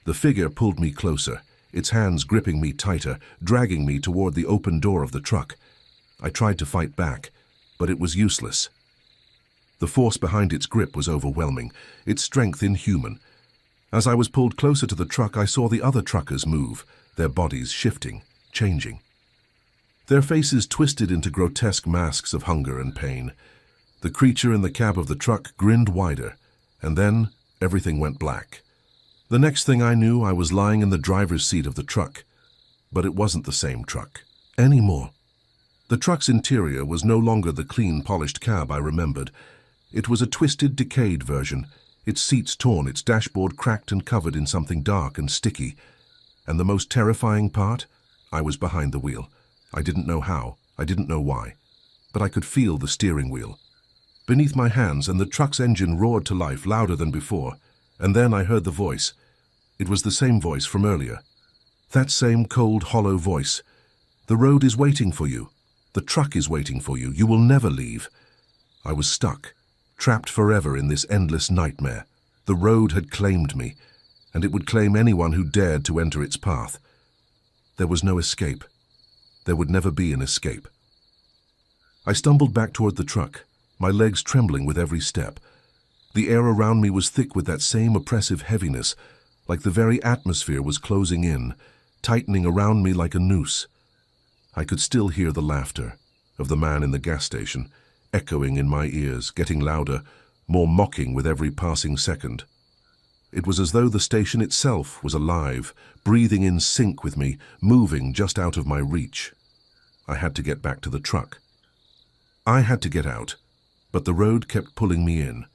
Speaker 1: The figure pulled me closer, its hands gripping me tighter, dragging me toward the open door of the truck. I tried to fight back, but it was useless. The force behind its grip was overwhelming, its strength inhuman. As I was pulled closer to the truck, I saw the other truckers move, their bodies shifting, changing. Their faces twisted into grotesque masks of hunger and pain. The creature in the cab of the truck grinned wider, and then everything went black. The next thing I knew, I was lying in the driver's seat of the truck. But it wasn't the same truck anymore. The truck's interior was no longer the clean, polished cab I remembered. It was a twisted, decayed version, its seats torn, its dashboard cracked and covered in something dark and sticky. And the most terrifying part? I was behind the wheel. I didn't know how, I didn't know why, but I could feel the steering wheel beneath my hands, and the truck's engine roared to life, louder than before. And then I heard the voice. It was the same voice from earlier. That same cold, hollow voice. The road is waiting for you. The truck is waiting for you. You will never leave. I was stuck, trapped forever in this endless nightmare. The road had claimed me, and it would claim anyone who dared to enter its path. There was no escape. There would never be an escape. I stumbled back toward the truck, my legs trembling with every step. The air around me was thick with that same oppressive heaviness, like the very atmosphere was closing in, tightening around me like a noose. I could still hear the laughter of the man in the gas station, echoing in my ears, getting louder, more mocking with every passing second. It was as though the station itself was alive, breathing in sync with me, moving just out of my reach. I had to get back to the truck. I had to get out, but the road kept pulling me in.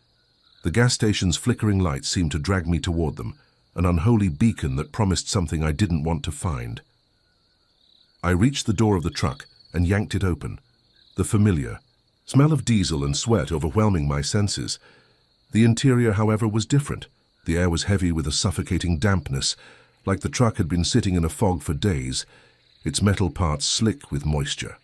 Speaker 1: The gas station's flickering lights seemed to drag me toward them, an unholy beacon that promised something I didn't want to find. I reached the door of the truck and yanked it open. The familiar smell of diesel and sweat overwhelming my senses. The interior, however, was different. The air was heavy with a suffocating dampness, like the truck had been sitting in a fog for days, its metal parts slick with moisture.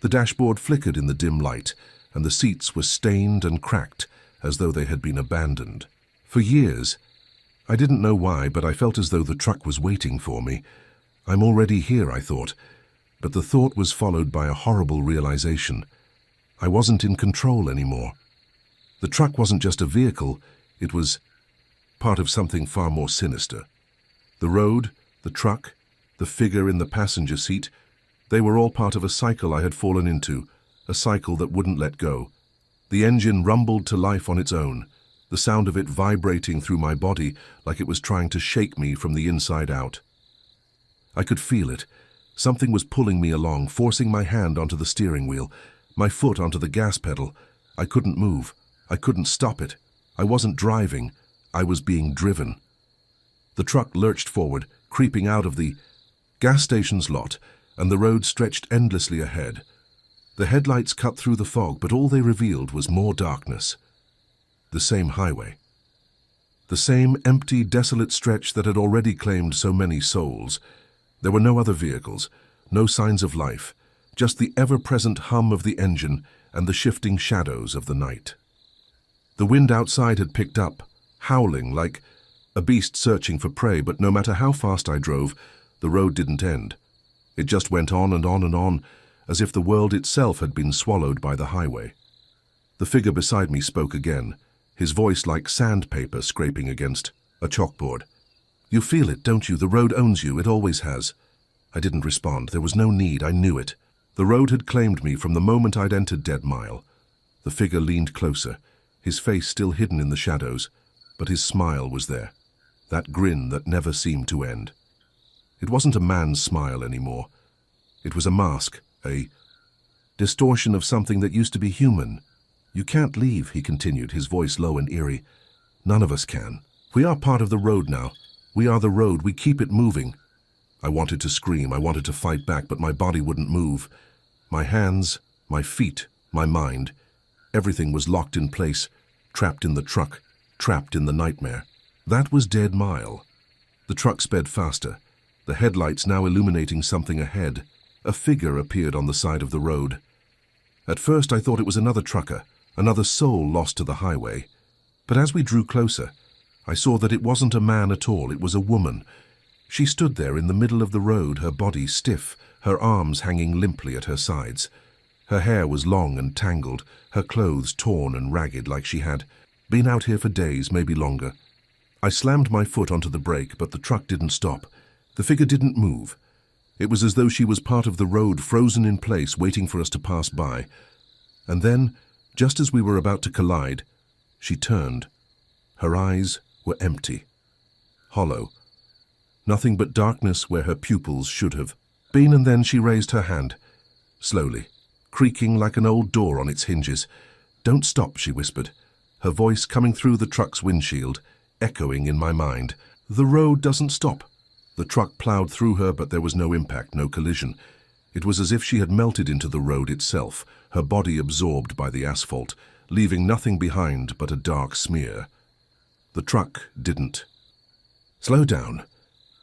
Speaker 1: The dashboard flickered in the dim light, and the seats were stained and cracked, as though they had been abandoned. For years, I didn't know why, but I felt as though the truck was waiting for me. I'm already here, I thought, but the thought was followed by a horrible realization. I wasn't in control anymore. The truck wasn't just a vehicle, it was part of something far more sinister. The road, the truck, the figure in the passenger seat, they were all part of a cycle I had fallen into, a cycle that wouldn't let go. The engine rumbled to life on its own, the sound of it vibrating through my body like it was trying to shake me from the inside out. I could feel it. Something was pulling me along, forcing my hand onto the steering wheel, my foot onto the gas pedal. I couldn't move. I couldn't stop it. I wasn't driving. I was being driven. The truck lurched forward, creeping out of the gas station's lot, and the road stretched endlessly ahead. The headlights cut through the fog, but all they revealed was more darkness. The same highway. The same empty, desolate stretch that had already claimed so many souls. There were no other vehicles, no signs of life, just the ever-present hum of the engine and the shifting shadows of the night. The wind outside had picked up, howling like a beast searching for prey, but no matter how fast I drove, the road didn't end. It just went on and on and on, as if the world itself had been swallowed by the highway. The figure beside me spoke again, his voice like sandpaper scraping against a chalkboard. "You feel it, don't you? The road owns you, it always has." I didn't respond. There was no need, I knew it. The road had claimed me from the moment I'd entered Dead Mile. The figure leaned closer, his face still hidden in the shadows, but his smile was there, that grin that never seemed to end. It wasn't a man's smile anymore. It was a mask, a distortion of something that used to be human. "You can't leave," he continued, his voice low and eerie. "None of us can. We are part of the road now. We are the road. We keep it moving." I wanted to scream, I wanted to fight back, but my body wouldn't move. My hands, my feet, my mind, everything was locked in place, trapped in the truck, trapped in the nightmare. That was Dead Mile. The truck sped faster, the headlights now illuminating something ahead. A figure appeared on the side of the road. At first I thought it was another trucker, another soul lost to the highway. But as we drew closer, I saw that it wasn't a man at all, it was a woman. She stood there in the middle of the road, her body stiff, her arms hanging limply at her sides. Her hair was long and tangled, her clothes torn and ragged like she had been out here for days, maybe longer. I slammed my foot onto the brake, but the truck didn't stop. The figure didn't move. It was as though she was part of the road, frozen in place, waiting for us to pass by. And then, just as we were about to collide, she turned. Her eyes were empty, hollow. Nothing but darkness where her pupils should have been, and then she raised her hand, slowly, creaking like an old door on its hinges. "Don't stop," she whispered, her voice coming through the truck's windshield, echoing in my mind. The road doesn't stop. The truck plowed through her, but there was no impact, no collision. It was as if she had melted into the road itself, her body absorbed by the asphalt, leaving nothing behind but a dark smear. The truck didn't. "Slow down."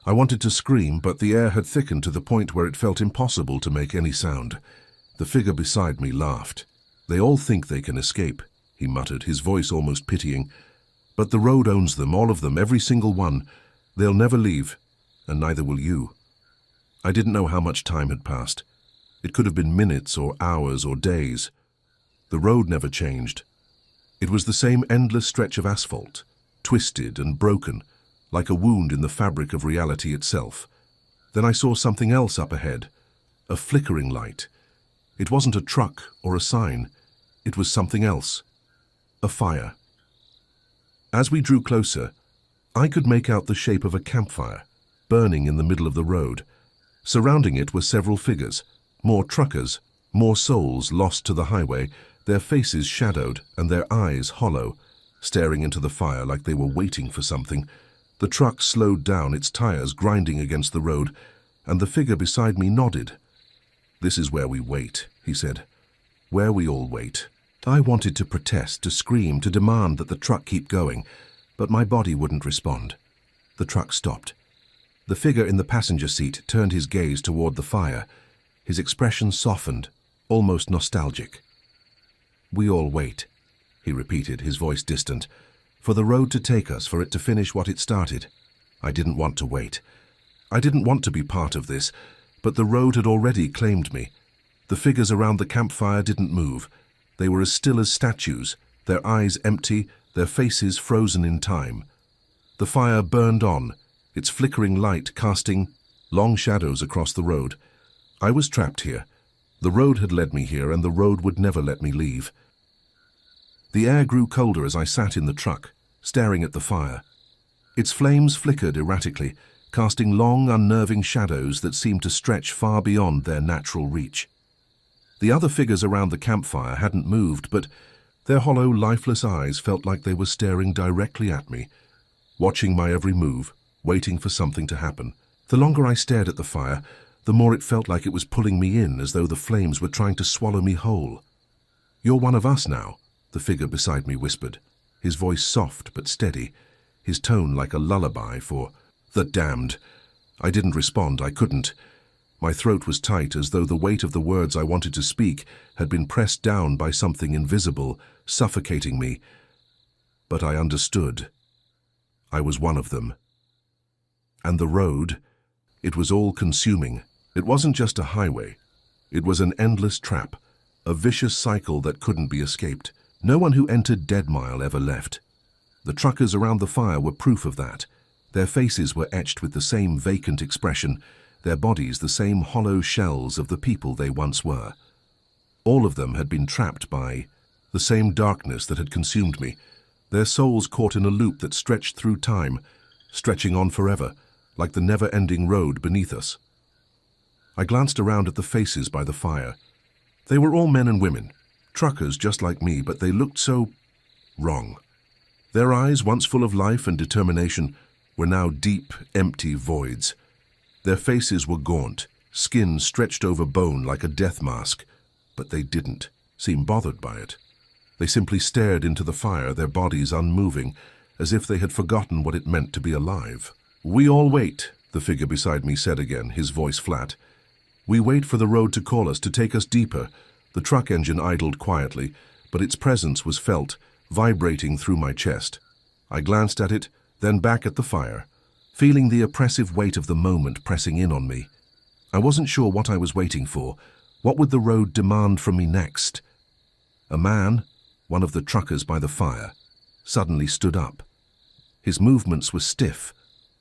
Speaker 1: I wanted to scream, but the air had thickened to the point where it felt impossible to make any sound. The figure beside me laughed. "They all think they can escape," he muttered, his voice almost pitying. "But the road owns them, all of them, every single one. They'll never leave, and neither will you." I didn't know how much time had passed. It could have been minutes or hours or days. The road never changed. It was the same endless stretch of asphalt, twisted and broken, like a wound in the fabric of reality itself. Then I saw something else up ahead, a flickering light. It wasn't a truck or a sign. It was something else, a fire. As we drew closer, I could make out the shape of a campfire, burning in the middle of the road. Surrounding it were several figures, more truckers, more souls lost to the highway, their faces shadowed and their eyes hollow, staring into the fire like they were waiting for something. The truck slowed down, its tires grinding against the road, and the figure beside me nodded. "This is where we wait," he said. "Where we all wait." I wanted to protest, to scream, to demand that the truck keep going, but my body wouldn't respond. The truck stopped. The figure in the passenger seat turned his gaze toward the fire. His expression softened, almost nostalgic. "We all wait," he repeated, his voice distant, "for the road to take us, for it to finish what it started." I didn't want to wait. I didn't want to be part of this, but the road had already claimed me. The figures around the campfire didn't move. They were as still as statues, their eyes empty, their faces frozen in time. The fire burned on, its flickering light casting long shadows across the road. I was trapped here. The road had led me here, and the road would never let me leave. The air grew colder as I sat in the truck, staring at the fire. Its flames flickered erratically, casting long, unnerving shadows that seemed to stretch far beyond their natural reach. The other figures around the campfire hadn't moved, but their hollow, lifeless eyes felt like they were staring directly at me, watching my every move, waiting for something to happen. The longer I stared at the fire, the more it felt like it was pulling me in, as though the flames were trying to swallow me whole. "You're one of us now," the figure beside me whispered, his voice soft but steady, his tone like a lullaby for the damned. I didn't respond, I couldn't. My throat was tight, as though the weight of the words I wanted to speak had been pressed down by something invisible, suffocating me. But I understood. I was one of them. And the road, it was all-consuming. It wasn't just a highway. It was an endless trap, a vicious cycle that couldn't be escaped. No one who entered Dead Mile ever left. The truckers around the fire were proof of that. Their faces were etched with the same vacant expression, their bodies the same hollow shells of the people they once were. All of them had been trapped by the same darkness that had consumed me, their souls caught in a loop that stretched through time, stretching on forever, like the never-ending road beneath us. I glanced around at the faces by the fire. They were all men and women, truckers just like me, but they looked so wrong. Their eyes, once full of life and determination, were now deep, empty voids. Their faces were gaunt, skin stretched over bone like a death mask, but they didn't seem bothered by it. They simply stared into the fire, their bodies unmoving, as if they had forgotten what it meant to be alive. "We all wait," the figure beside me said again, his voice flat. "We wait for the road to call us, to take us deeper." The truck engine idled quietly, but its presence was felt, vibrating through my chest. I glanced at it, then back at the fire, feeling the oppressive weight of the moment pressing in on me. I wasn't sure what I was waiting for. What would the road demand from me next? A man, one of the truckers by the fire, suddenly stood up. His movements were stiff,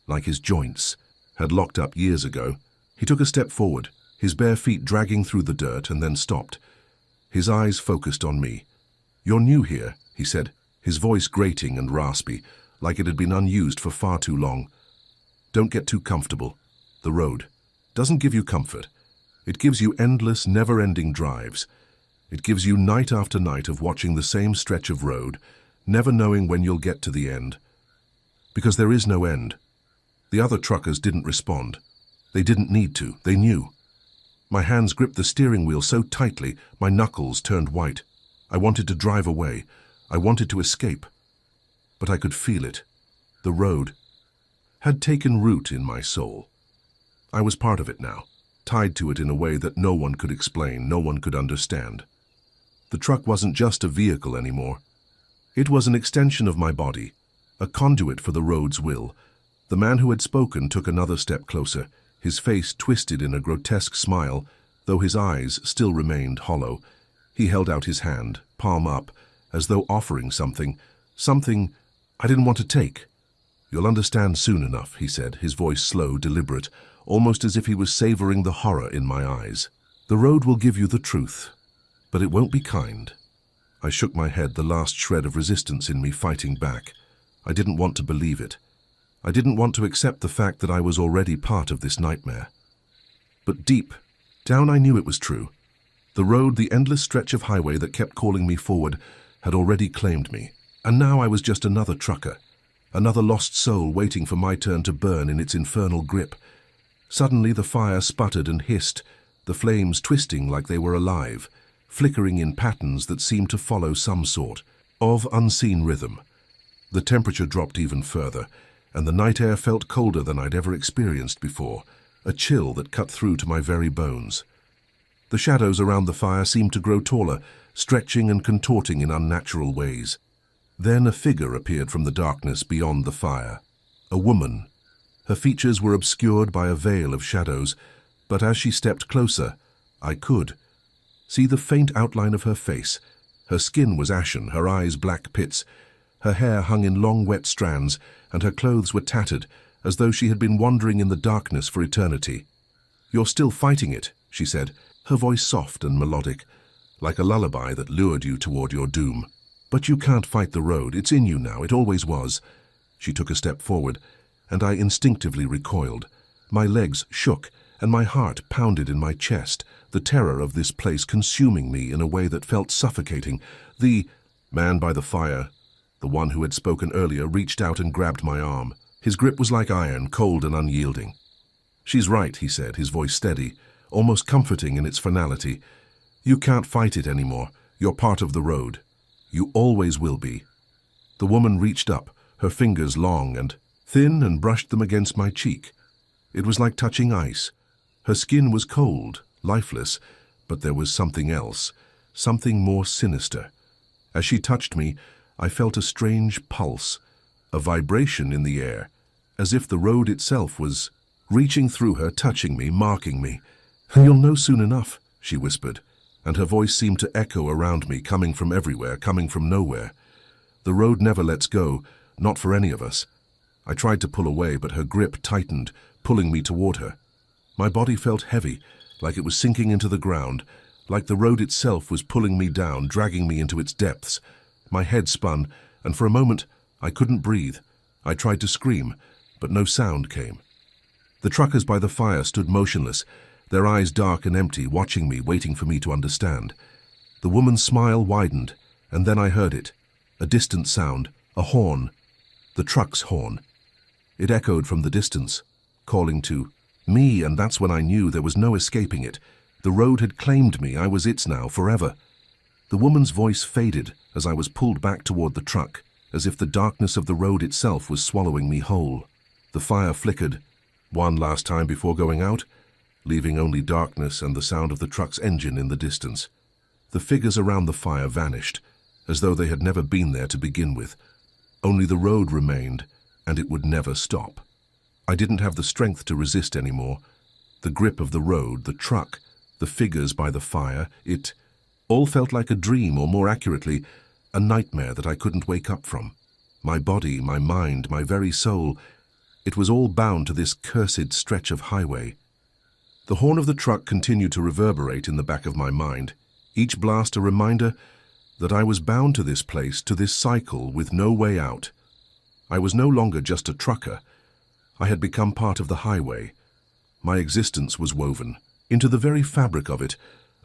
Speaker 1: like his joints had locked up years ago. He took a step forward, his bare feet dragging through the dirt, and then stopped. His eyes focused on me. "You're new here," he said, his voice grating and raspy, like it had been unused for far too long. "Don't get too comfortable. The road doesn't give you comfort. It gives you endless, never-ending drives. It gives you night after night of watching the same stretch of road, never knowing when you'll get to the end. Because there is no end." The other truckers didn't respond. They didn't need to. They knew. My hands gripped the steering wheel so tightly, my knuckles turned white. I wanted to drive away. I wanted to escape. But I could feel it. The road had taken root in my soul. I was part of it now, tied to it in a way that no one could explain, no one could understand. The truck wasn't just a vehicle anymore. It was an extension of my body, a conduit for the road's will. The man who had spoken took another step closer, his face twisted in a grotesque smile, though his eyes still remained hollow. He held out his hand, palm up, as though offering something I didn't want to take. "You'll understand soon enough," he said, his voice slow, deliberate, almost as if he was savoring the horror in my eyes. "The road will give you the truth, but it won't be kind." I shook my head, the last shred of resistance in me fighting back. I didn't want to believe it. I didn't want to accept the fact that I was already part of this nightmare. But deep down I knew it was true. The road, the endless stretch of highway that kept calling me forward, had already claimed me. And now I was just another trucker, another lost soul waiting for my turn to burn in its infernal grip. Suddenly the fire sputtered and hissed, the flames twisting like they were alive, flickering in patterns that seemed to follow some sort of unseen rhythm. The temperature dropped even further, and the night air felt colder than I'd ever experienced before, a chill that cut through to my very bones. The shadows around the fire seemed to grow taller, stretching and contorting in unnatural ways. Then a figure appeared from the darkness beyond the fire. A woman. Her features were obscured by a veil of shadows, but as she stepped closer, I could see the faint outline of her face. Her skin was ashen, her eyes black pits. Her hair hung in long wet strands, and her clothes were tattered, as though she had been wandering in the darkness for eternity. "You're still fighting it," she said, her voice soft and melodic, like a lullaby that lured you toward your doom. "But you can't fight the road. It's in you now. It always was." She took a step forward, and I instinctively recoiled. My legs shook, and my heart pounded in my chest, the terror of this place consuming me in a way that felt suffocating. The man by the fire, the one who had spoken earlier, reached out and grabbed my arm. His grip was like iron, cold and unyielding. "She's right," he said, his voice steady, almost comforting in its finality. "You can't fight it anymore. You're part of the road. You always will be." The woman reached up, her fingers long and thin, and brushed them against my cheek. It was like touching ice. Her skin was cold, lifeless, but there was something else, something more sinister. As she touched me, I felt a strange pulse, a vibration in the air, as if the road itself was reaching through her, touching me, marking me. "You'll know soon enough," she whispered, and her voice seemed to echo around me, coming from everywhere, coming from nowhere. The road never lets go, not for any of us. I tried to pull away, but her grip tightened, pulling me toward her. My body felt heavy, like it was sinking into the ground, like the road itself was pulling me down, dragging me into its depths. My head spun, and for a moment I couldn't breathe. I tried to scream, but no sound came. The truckers by the fire stood motionless, their eyes dark and empty, watching me, waiting for me to understand. The woman's smile widened, and then I heard it. A distant sound, a horn. The truck's horn. It echoed from the distance, calling to me, and that's when I knew there was no escaping it. The road had claimed me. I was its now, forever. The woman's voice faded as I was pulled back toward the truck, as if the darkness of the road itself was swallowing me whole. The fire flickered, one last time before going out, leaving only darkness and the sound of the truck's engine in the distance. The figures around the fire vanished, as though they had never been there to begin with. Only the road remained, and it would never stop. I didn't have the strength to resist anymore. The grip of the road, the truck, the figures by the fire, it all felt like a dream, or more accurately, a nightmare that I couldn't wake up from. My body, my mind, my very soul, it was all bound to this cursed stretch of highway. The horn of the truck continued to reverberate in the back of my mind, each blast a reminder that I was bound to this place, to this cycle, with no way out. I was no longer just a trucker. I had become part of the highway. My existence was woven into the very fabric of it,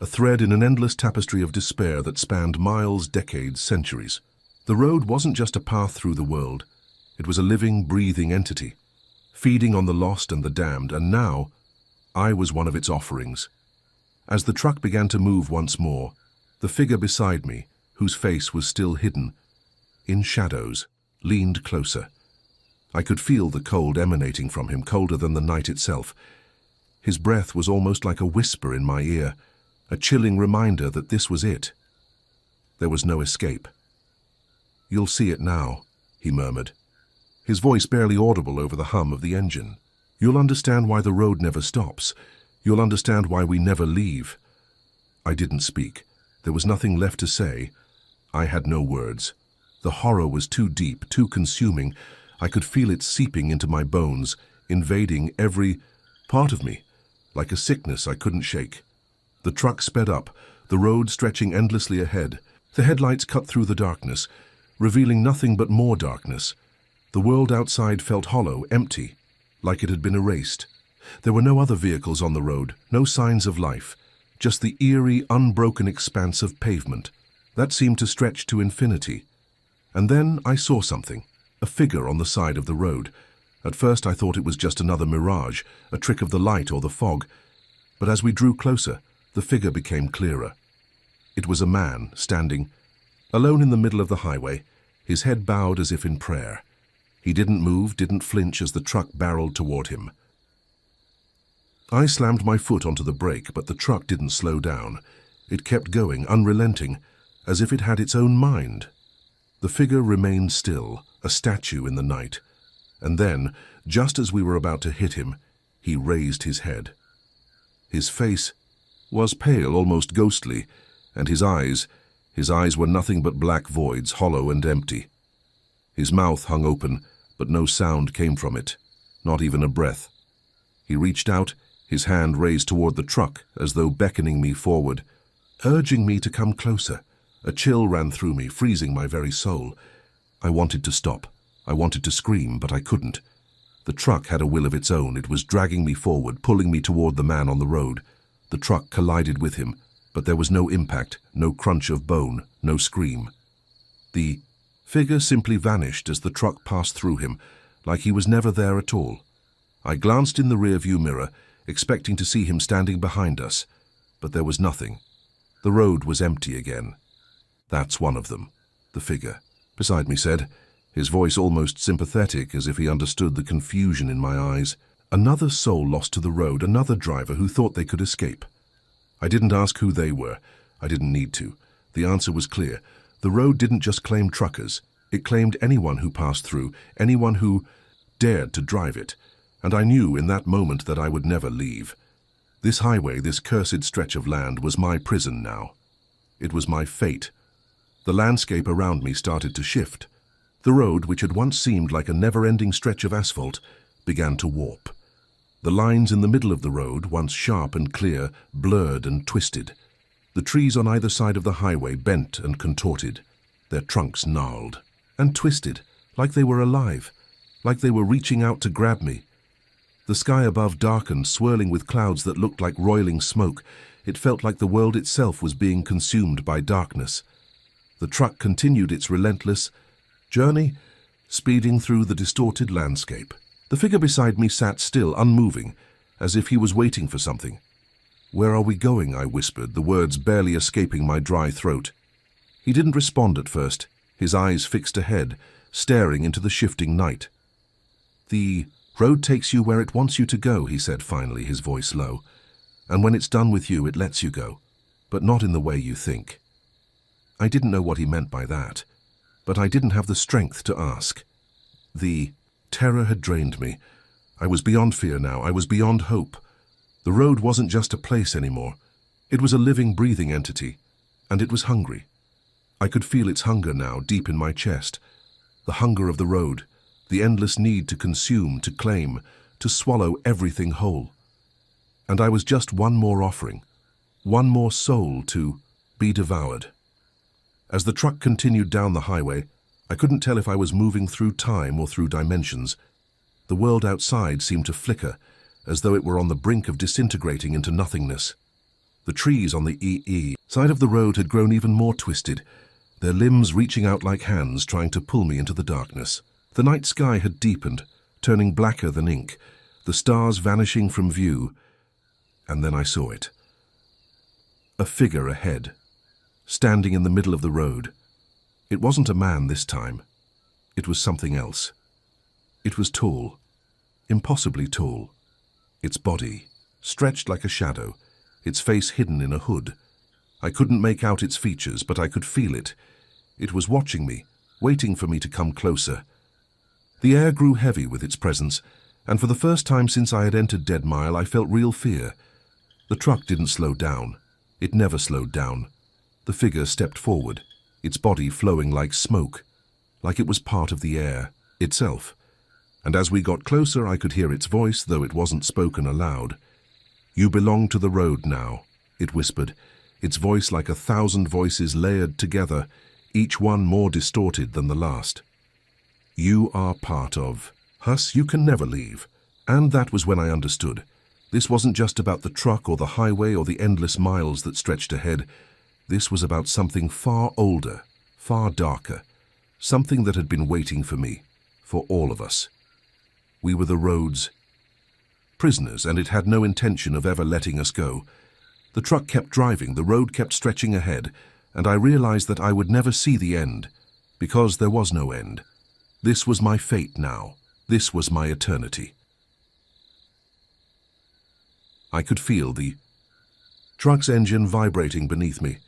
Speaker 1: a thread in an endless tapestry of despair that spanned miles, decades, centuries. The road wasn't just a path through the world. It was a living, breathing entity, feeding on the lost and the damned, and now I was one of its offerings. As the truck began to move once more, the figure beside me, whose face was still hidden in shadows, leaned closer. I could feel the cold emanating from him, colder than the night itself. His breath was almost like a whisper in my ear, a chilling reminder that this was it. There was no escape. "You'll see it now," he murmured, his voice barely audible over the hum of the engine. "You'll understand why the road never stops. You'll understand why we never leave." I didn't speak. There was nothing left to say. I had no words. The horror was too deep, too consuming. I could feel it seeping into my bones, invading every part of me, like a sickness I couldn't shake. The truck sped up, the road stretching endlessly ahead. The headlights cut through the darkness, revealing nothing but more darkness. The world outside felt hollow, empty, like it had been erased. There were no other vehicles on the road, no signs of life, just the eerie, unbroken expanse of pavement. That seemed to stretch to infinity. And then I saw something, a figure on the side of the road. At first I thought it was just another mirage, a trick of the light or the fog. But as we drew closer, the figure became clearer. It was a man, standing alone in the middle of the highway, his head bowed as if in prayer. He didn't move, didn't flinch as the truck barreled toward him. I slammed my foot onto the brake, but the truck didn't slow down. It kept going, unrelenting, as if it had its own mind. The figure remained still, a statue in the night. And then, just as we were about to hit him, he raised his head. His face was pale, almost ghostly, and his eyes were nothing but black voids, hollow and empty. His mouth hung open, but no sound came from it, not even a breath. He reached out, his hand raised toward the truck, as though beckoning me forward, urging me to come closer. A chill ran through me, freezing my very soul. I wanted to stop. I wanted to scream, but I couldn't. The truck had a will of its own. It was dragging me forward, pulling me toward the man on the road. The truck collided with him, but there was no impact, no crunch of bone, no scream. The figure simply vanished as the truck passed through him, like he was never there at all. I glanced in the rearview mirror, expecting to see him standing behind us, but there was nothing. The road was empty again. "That's one of them," the figure beside me said, his voice almost sympathetic, as if he understood the confusion in my eyes. Another soul lost to the road, another driver who thought they could escape. I didn't ask who they were. I didn't need to. The answer was clear. The road didn't just claim truckers. It claimed anyone who passed through, anyone who dared to drive it. And I knew in that moment that I would never leave. This highway, this cursed stretch of land, was my prison now. It was my fate. The landscape around me started to shift. The road, which had once seemed like a never-ending stretch of asphalt, began to warp. The lines in the middle of the road, once sharp and clear, blurred and twisted. The trees on either side of the highway bent and contorted, their trunks gnarled and twisted, like they were alive, like they were reaching out to grab me. The sky above darkened, swirling with clouds that looked like roiling smoke. It felt like the world itself was being consumed by darkness. The truck continued its relentless journey, speeding through the distorted landscape. The figure beside me sat still, unmoving, as if he was waiting for something. "Where are we going?" I whispered, the words barely escaping my dry throat. He didn't respond at first, his eyes fixed ahead, staring into the shifting night. "The road takes you where it wants you to go," he said finally, his voice low. "And when it's done with you, it lets you go, but not in the way you think." I didn't know what he meant by that, but I didn't have the strength to ask. The terror had drained me. I was beyond fear now. I was beyond hope. The road wasn't just a place anymore. It was a living, breathing entity, and it was hungry. I could feel its hunger now, deep in my chest. The hunger of the road, the endless need to consume, to claim, to swallow everything whole. And I was just one more offering, one more soul to be devoured. As the truck continued down the highway, I couldn't tell if I was moving through time or through dimensions. The world outside seemed to flicker, as though it were on the brink of disintegrating into nothingness. The trees on the side of the road had grown even more twisted, their limbs reaching out like hands trying to pull me into the darkness. The night sky had deepened, turning blacker than ink, the stars vanishing from view, and then I saw it. A figure ahead, standing in the middle of the road. It wasn't a man this time. It was something else. It was tall, impossibly tall. Its body, stretched like a shadow, its face hidden in a hood. I couldn't make out its features, but I could feel it. It was watching me, waiting for me to come closer. The air grew heavy with its presence, and for the first time since I had entered Dead Mile, I felt real fear. The truck didn't slow down. It never slowed down. The figure stepped forward, its body flowing like smoke, like it was part of the air itself. And as we got closer, I could hear its voice, though it wasn't spoken aloud. "You belong to the road now," it whispered, its voice like 1,000 voices layered together, each one more distorted than the last. "You are part of us. You can never leave." And that was when I understood. This wasn't just about the truck or the highway or the endless miles that stretched ahead. This was about something far older, far darker, something that had been waiting for me, for all of us. We were the road's prisoners, and it had no intention of ever letting us go. The truck kept driving, the road kept stretching ahead, and I realized that I would never see the end, because there was no end. This was my fate now. This was my eternity. I could feel the truck's engine vibrating beneath me,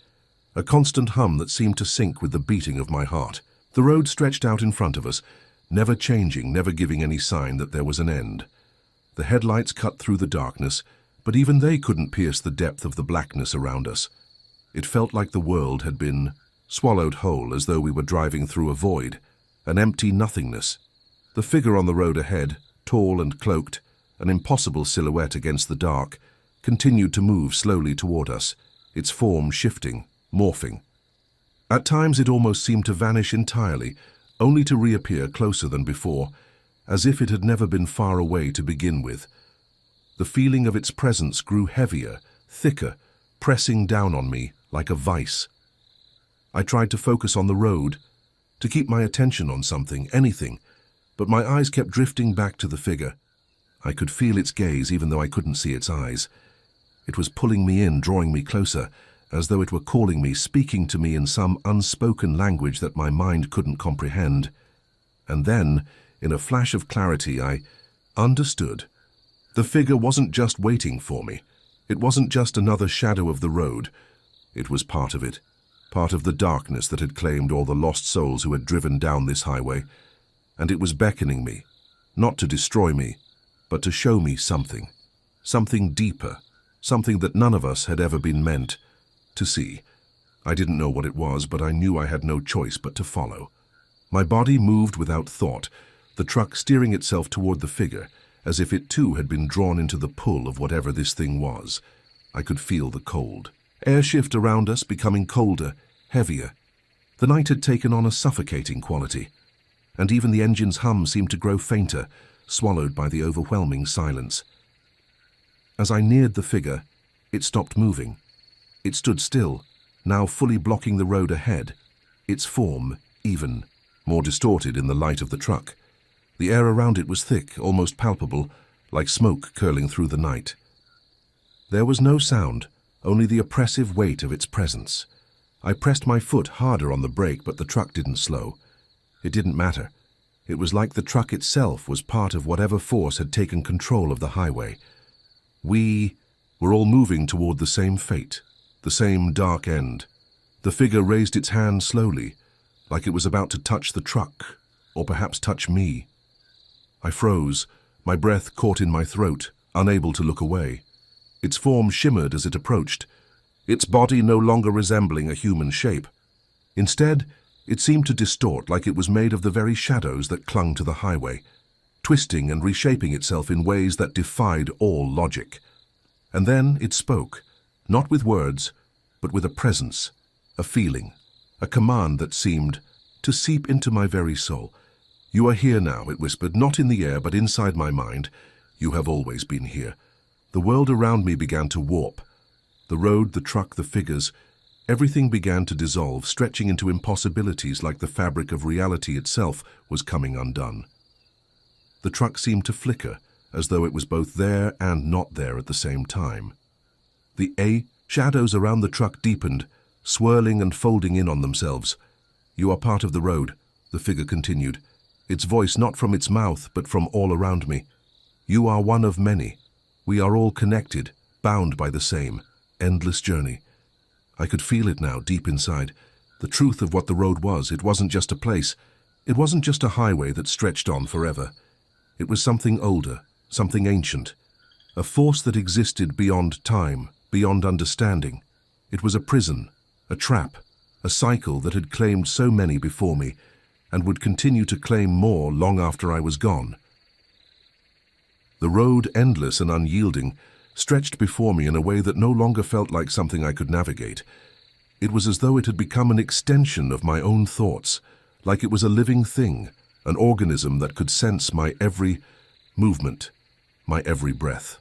Speaker 1: a constant hum that seemed to sync with the beating of my heart. The road stretched out in front of us, never changing, never giving any sign that there was an end. The headlights cut through the darkness, but even they couldn't pierce the depth of the blackness around us. It felt like the world had been swallowed whole, as though we were driving through a void, an empty nothingness. The figure on the road ahead, tall and cloaked, an impossible silhouette against the dark, continued to move slowly toward us, its form shifting, morphing. At times it almost seemed to vanish entirely, only to reappear closer than before, as if it had never been far away to begin with. The feeling of its presence grew heavier, thicker, pressing down on me like a vice. I tried to focus on the road, to keep my attention on something, anything, but my eyes kept drifting back to the figure. I could feel its gaze even though I couldn't see its eyes. It was pulling me in, drawing me closer, as though it were calling me, speaking to me in some unspoken language that my mind couldn't comprehend. And then, in a flash of clarity, I understood. The figure wasn't just waiting for me. It wasn't just another shadow of the road. It was part of it, part of the darkness that had claimed all the lost souls who had driven down this highway. And it was beckoning me, not to destroy me, but to show me something, something deeper, something that none of us had ever been meant to see. I didn't know what it was, but I knew I had no choice but to follow. My body moved without thought, the truck steering itself toward the figure, as if it too had been drawn into the pull of whatever this thing was. I could feel the cold. Air shift around us, becoming colder, heavier. The night had taken on a suffocating quality, and even the engine's hum seemed to grow fainter, swallowed by the overwhelming silence. As I neared the figure, it stopped moving. It stood still, now fully blocking the road ahead, its form even, more distorted in the light of the truck. The air around it was thick, almost palpable, like smoke curling through the night. There was no sound, only the oppressive weight of its presence. I pressed my foot harder on the brake, but the truck didn't slow. It didn't matter. It was like the truck itself was part of whatever force had taken control of the highway. We were all moving toward the same fate, the same dark end. The figure raised its hand slowly, like it was about to touch the truck, or perhaps touch me. I froze, my breath caught in my throat, unable to look away. Its form shimmered as it approached, its body no longer resembling a human shape. Instead, it seemed to distort, like it was made of the very shadows that clung to the highway, twisting and reshaping itself in ways that defied all logic. And then it spoke, not with words, but with a presence, a feeling, a command that seemed to seep into my very soul. "You are here now," it whispered, "not in the air, but inside my mind. You have always been here." The world around me began to warp. The road, the truck, the figures, everything began to dissolve, stretching into impossibilities, like the fabric of reality itself was coming undone. The truck seemed to flicker, as though it was both there and not there at the same time. The shadows around the truck deepened, swirling and folding in on themselves. "You are part of the road," the figure continued, its voice not from its mouth, but from all around me. "You are one of many. We are all connected, bound by the same endless journey." I could feel it now, deep inside. The truth of what the road was. It wasn't just a place. It wasn't just a highway that stretched on forever. It was something older, something ancient. A force that existed beyond time, beyond understanding. It was a prison, a trap, a cycle that had claimed so many before me, and would continue to claim more long after I was gone. The road, endless and unyielding, stretched before me in a way that no longer felt like something I could navigate. It was as though it had become an extension of my own thoughts, like it was a living thing, an organism that could sense my every movement, my every breath.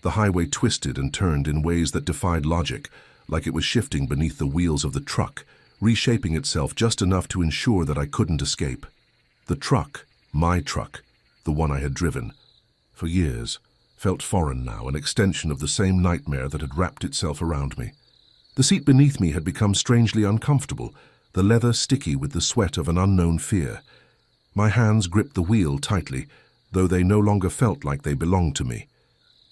Speaker 1: The highway twisted and turned in ways that defied logic, like it was shifting beneath the wheels of the truck, reshaping itself just enough to ensure that I couldn't escape. The truck, my truck, the one I had driven for years, felt foreign now, an extension of the same nightmare that had wrapped itself around me. The seat beneath me had become strangely uncomfortable, the leather sticky with the sweat of an unknown fear. My hands gripped the wheel tightly, though they no longer felt like they belonged to me.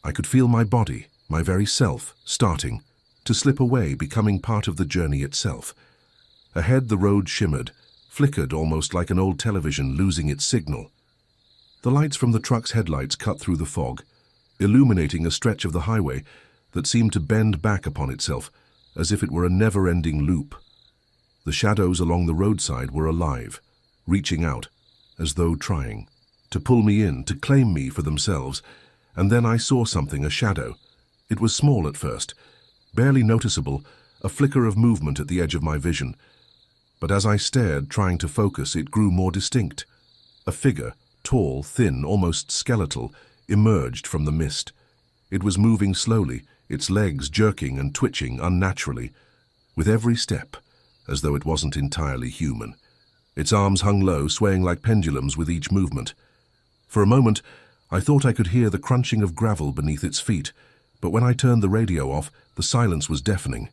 Speaker 1: I could feel my body, my very self, starting to slip away, becoming part of the journey itself. Ahead the road shimmered, flickered almost like an old television losing its signal. The lights from the truck's headlights cut through the fog, illuminating a stretch of the highway that seemed to bend back upon itself, as if it were a never-ending loop. The shadows along the roadside were alive, reaching out, as though trying to pull me in, to claim me for themselves. And then I saw something, a shadow. It was small at first, barely noticeable, a flicker of movement at the edge of my vision. But as I stared, trying to focus, it grew more distinct. A figure, tall, thin, almost skeletal, emerged from the mist. It was moving slowly, its legs jerking and twitching unnaturally, with every step, as though it wasn't entirely human. Its arms hung low, swaying like pendulums with each movement. For a moment, I thought I could hear the crunching of gravel beneath its feet, but when I turned the radio off, the silence was deafening.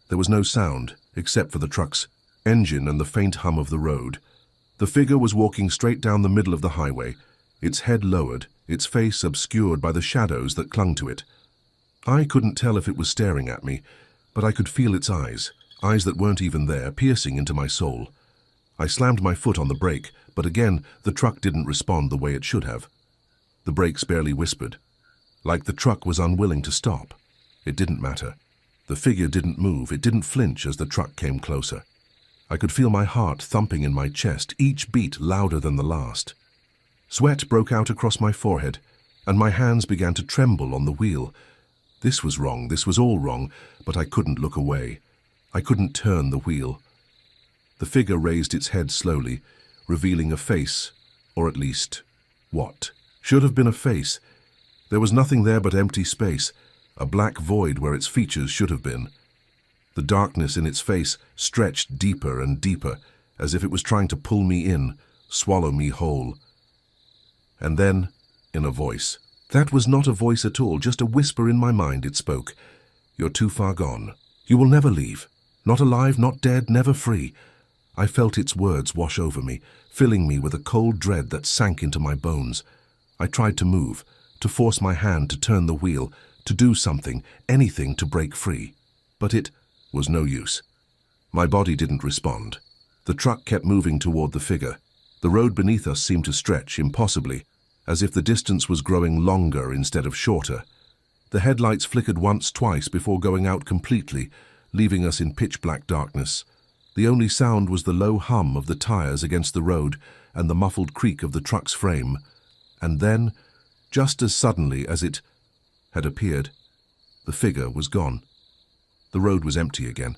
Speaker 1: There was no sound, except for the truck's engine and the faint hum of the road. The figure was walking straight down the middle of the highway, its head lowered, its face obscured by the shadows that clung to it. I couldn't tell if it was staring at me, but I could feel its eyes that weren't even there, piercing into my soul. I slammed my foot on the brake, but again, the truck didn't respond the way it should have. The brakes barely whispered. like the truck was unwilling to stop. It didn't matter. The figure didn't move, it didn't flinch as the truck came closer. I could feel my heart thumping in my chest, each beat louder than the last. Sweat broke out across my forehead, and my hands began to tremble on the wheel. This was wrong, this was all wrong, but I couldn't look away. I couldn't turn the wheel. The figure raised its head slowly, revealing a face, or at least, what should have been a face. There was nothing there but empty space, a black void where its features should have been. The darkness in its face stretched deeper and deeper, as if it was trying to pull me in, swallow me whole. And then, in a voice. That was not a voice at all, just a whisper in my mind, it spoke. "You're too far gone. You will never leave. Not alive, not dead, never free." I felt its words wash over me, filling me with a cold dread that sank into my bones. I tried to move, to force my hand to turn the wheel, to do something, anything to break free. But it was no use. My body didn't respond. The truck kept moving toward the figure. The road beneath us seemed to stretch impossibly, as if the distance was growing longer instead of shorter. The headlights flickered once, twice before going out completely, leaving us in pitch-black darkness. The only sound was the low hum of the tires against the road and the muffled creak of the truck's frame. And then, just as suddenly as it had appeared, the figure was gone. The road was empty again,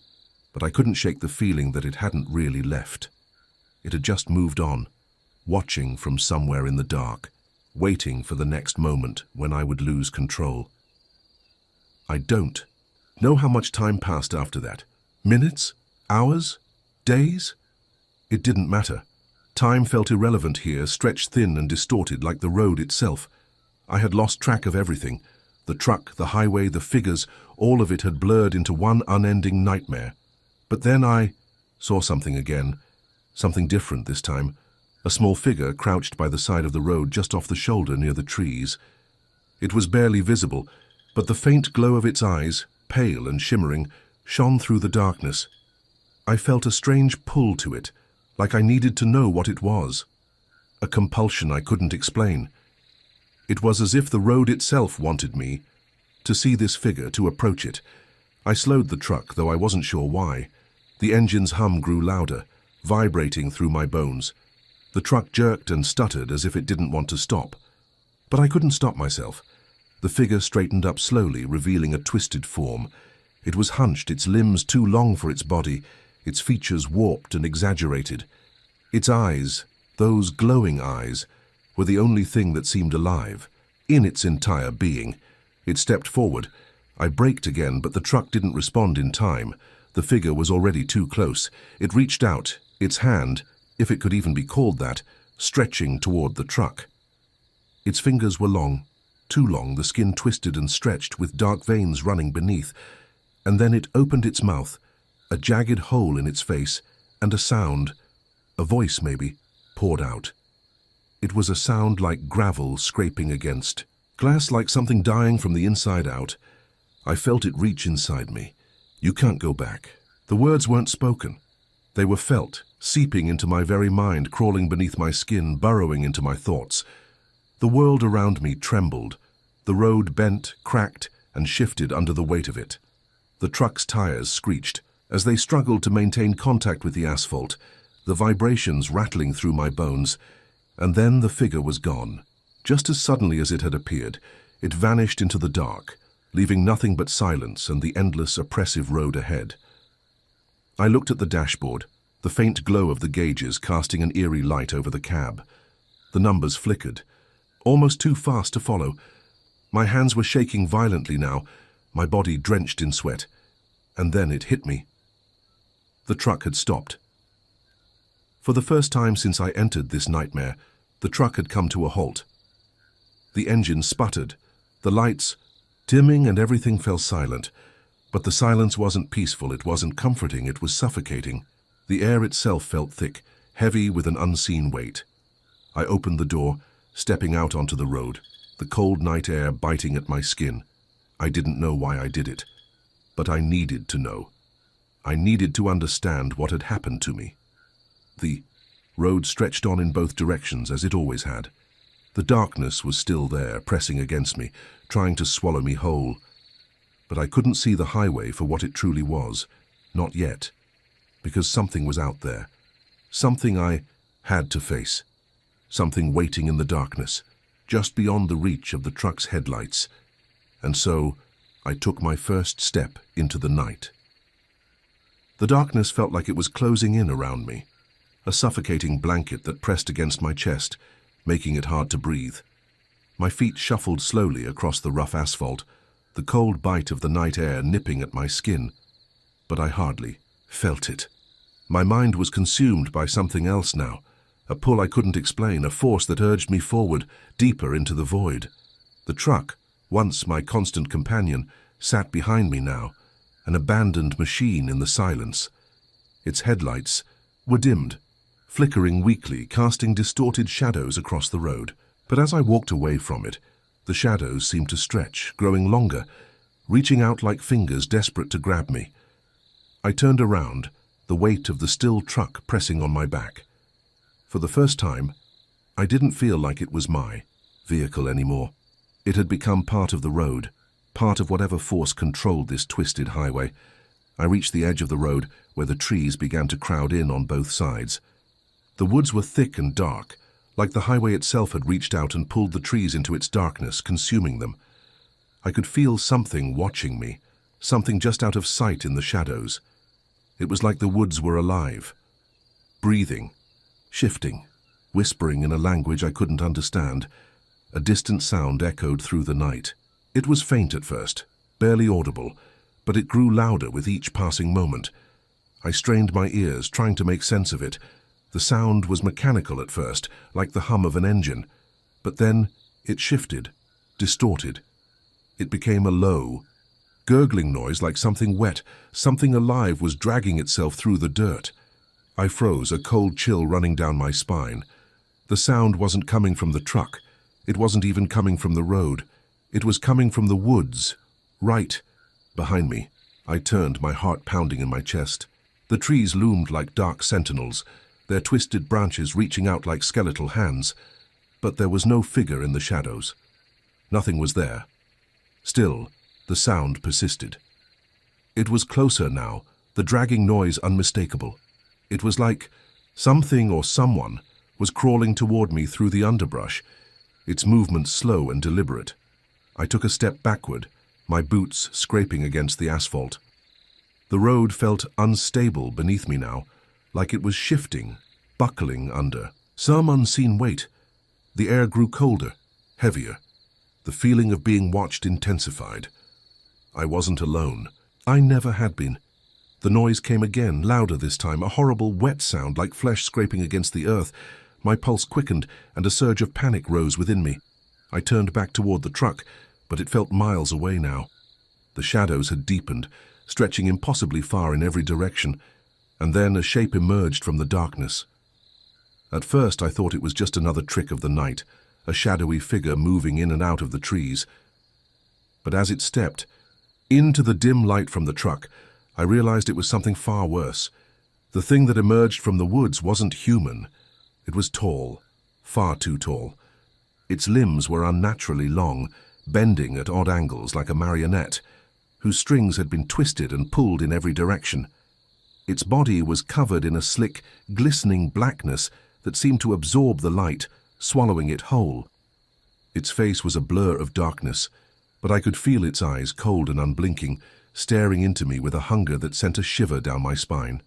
Speaker 1: but I couldn't shake the feeling that it hadn't really left. It had just moved on, watching from somewhere in the dark, waiting for the next moment when I would lose control. I don't know how much time passed after that. Minutes? Hours? Days? It didn't matter. Time felt irrelevant here, stretched thin and distorted like the road itself. I had lost track of everything. The truck, the highway, the figures, all of it had blurred into one unending nightmare. But then I saw something again, something different this time. A small figure crouched by the side of the road just off the shoulder near the trees. It was barely visible, but the faint glow of its eyes, pale and shimmering, shone through the darkness. I felt a strange pull to it, like I needed to know what it was. A compulsion I couldn't explain. It was as if the road itself wanted me to see this figure, to approach it. I slowed the truck, though I wasn't sure why. The engine's hum grew louder, vibrating through my bones. The truck jerked and stuttered as if it didn't want to stop. But I couldn't stop myself. The figure straightened up slowly, revealing a twisted form. It was hunched, its limbs too long for its body, its features warped and exaggerated. Its eyes, those glowing eyes, were the only thing that seemed alive, in its entire being. It stepped forward. I braked again, but the truck didn't respond in time. The figure was already too close. It reached out, its hand, if it could even be called that, stretching toward the truck. Its fingers were long, too long, the skin twisted and stretched with dark veins running beneath. And then it opened its mouth, a jagged hole in its face, and a sound, a voice maybe, poured out. It was a sound like gravel scraping against glass, like something dying from the inside out. I felt it reach inside me. "You can't go back." The words weren't spoken. They were felt, seeping into my very mind, crawling beneath my skin, burrowing into my thoughts. The world around me trembled. The road bent, cracked, and shifted under the weight of it. The truck's tires screeched as they struggled to maintain contact with the asphalt, the vibrations rattling through my bones. And then the figure was gone. Just as suddenly as it had appeared, it vanished into the dark, leaving nothing but silence and the endless, oppressive road ahead. I looked at the dashboard, the faint glow of the gauges casting an eerie light over the cab. The numbers flickered, almost too fast to follow. My hands were shaking violently now, my body drenched in sweat. And then it hit me. The truck had stopped. For the first time since I entered this nightmare, the truck had come to a halt. The engine sputtered, the lights dimming, and everything fell silent. But the silence wasn't peaceful, it wasn't comforting, it was suffocating. The air itself felt thick, heavy with an unseen weight. I opened the door, stepping out onto the road, the cold night air biting at my skin. I didn't know why I did it, but I needed to know. I needed to understand what had happened to me. The road stretched on in both directions as it always had. The darkness was still there, pressing against me, trying to swallow me whole. But I couldn't see the highway for what it truly was. Not yet. Because something was out there. Something I had to face. Something waiting in the darkness, just beyond the reach of the truck's headlights. And so, I took my first step into the night. The darkness felt like it was closing in around me, a suffocating blanket that pressed against my chest, making it hard to breathe. My feet shuffled slowly across the rough asphalt, the cold bite of the night air nipping at my skin. But I hardly felt it. My mind was consumed by something else now, a pull I couldn't explain, a force that urged me forward, deeper into the void. The truck, once my constant companion, sat behind me now, an abandoned machine in the silence. Its headlights were dimmed, flickering weakly, casting distorted shadows across the road. But as I walked away from it, the shadows seemed to stretch, growing longer, reaching out like fingers desperate to grab me. I turned around, the weight of the still truck pressing on my back. For the first time, I didn't feel like it was my vehicle anymore. It had become part of the road, part of whatever force controlled this twisted highway. I reached the edge of the road where the trees began to crowd in on both sides. The woods were thick and dark, like the highway itself had reached out and pulled the trees into its darkness, consuming them. I could feel something watching me, something just out of sight in the shadows. It was like the woods were alive, breathing, shifting, whispering in a language I couldn't understand. A distant sound echoed through the night. It was faint at first, barely audible, but it grew louder with each passing moment. I strained my ears, trying to make sense of it. The sound was mechanical at first, like the hum of an engine, but then it shifted, distorted. It became a low, gurgling noise like something wet, something alive was dragging itself through the dirt. I froze, a cold chill running down my spine. The sound wasn't coming from the truck. It wasn't even coming from the road. It was coming from the woods, right behind me. I turned, my heart pounding in my chest. The trees loomed like dark sentinels, their twisted branches reaching out like skeletal hands. But there was no figure in the shadows. Nothing was there. Still, the sound persisted. It was closer now, the dragging noise unmistakable. It was like something or someone was crawling toward me through the underbrush, its movements slow and deliberate. I took a step backward, my boots scraping against the asphalt. The road felt unstable beneath me now, like it was shifting, buckling under some unseen weight. The air grew colder, heavier. The feeling of being watched intensified. I wasn't alone. I never had been. The noise came again, louder this time, a horrible wet sound like flesh scraping against the earth. My pulse quickened, and a surge of panic rose within me. I turned back toward the truck, but it felt miles away now. The shadows had deepened, stretching impossibly far in every direction, and then a shape emerged from the darkness. At first I thought it was just another trick of the night, a shadowy figure moving in and out of the trees. But as it stepped into the dim light from the truck, I realized it was something far worse. The thing that emerged from the woods wasn't human. It was tall, far too tall. Its limbs were unnaturally long, bending at odd angles like a marionette, whose strings had been twisted and pulled in every direction. Its body was covered in a slick, glistening blackness that seemed to absorb the light, swallowing it whole. Its face was a blur of darkness, but I could feel its eyes, cold and unblinking, staring into me with a hunger that sent a shiver down my spine.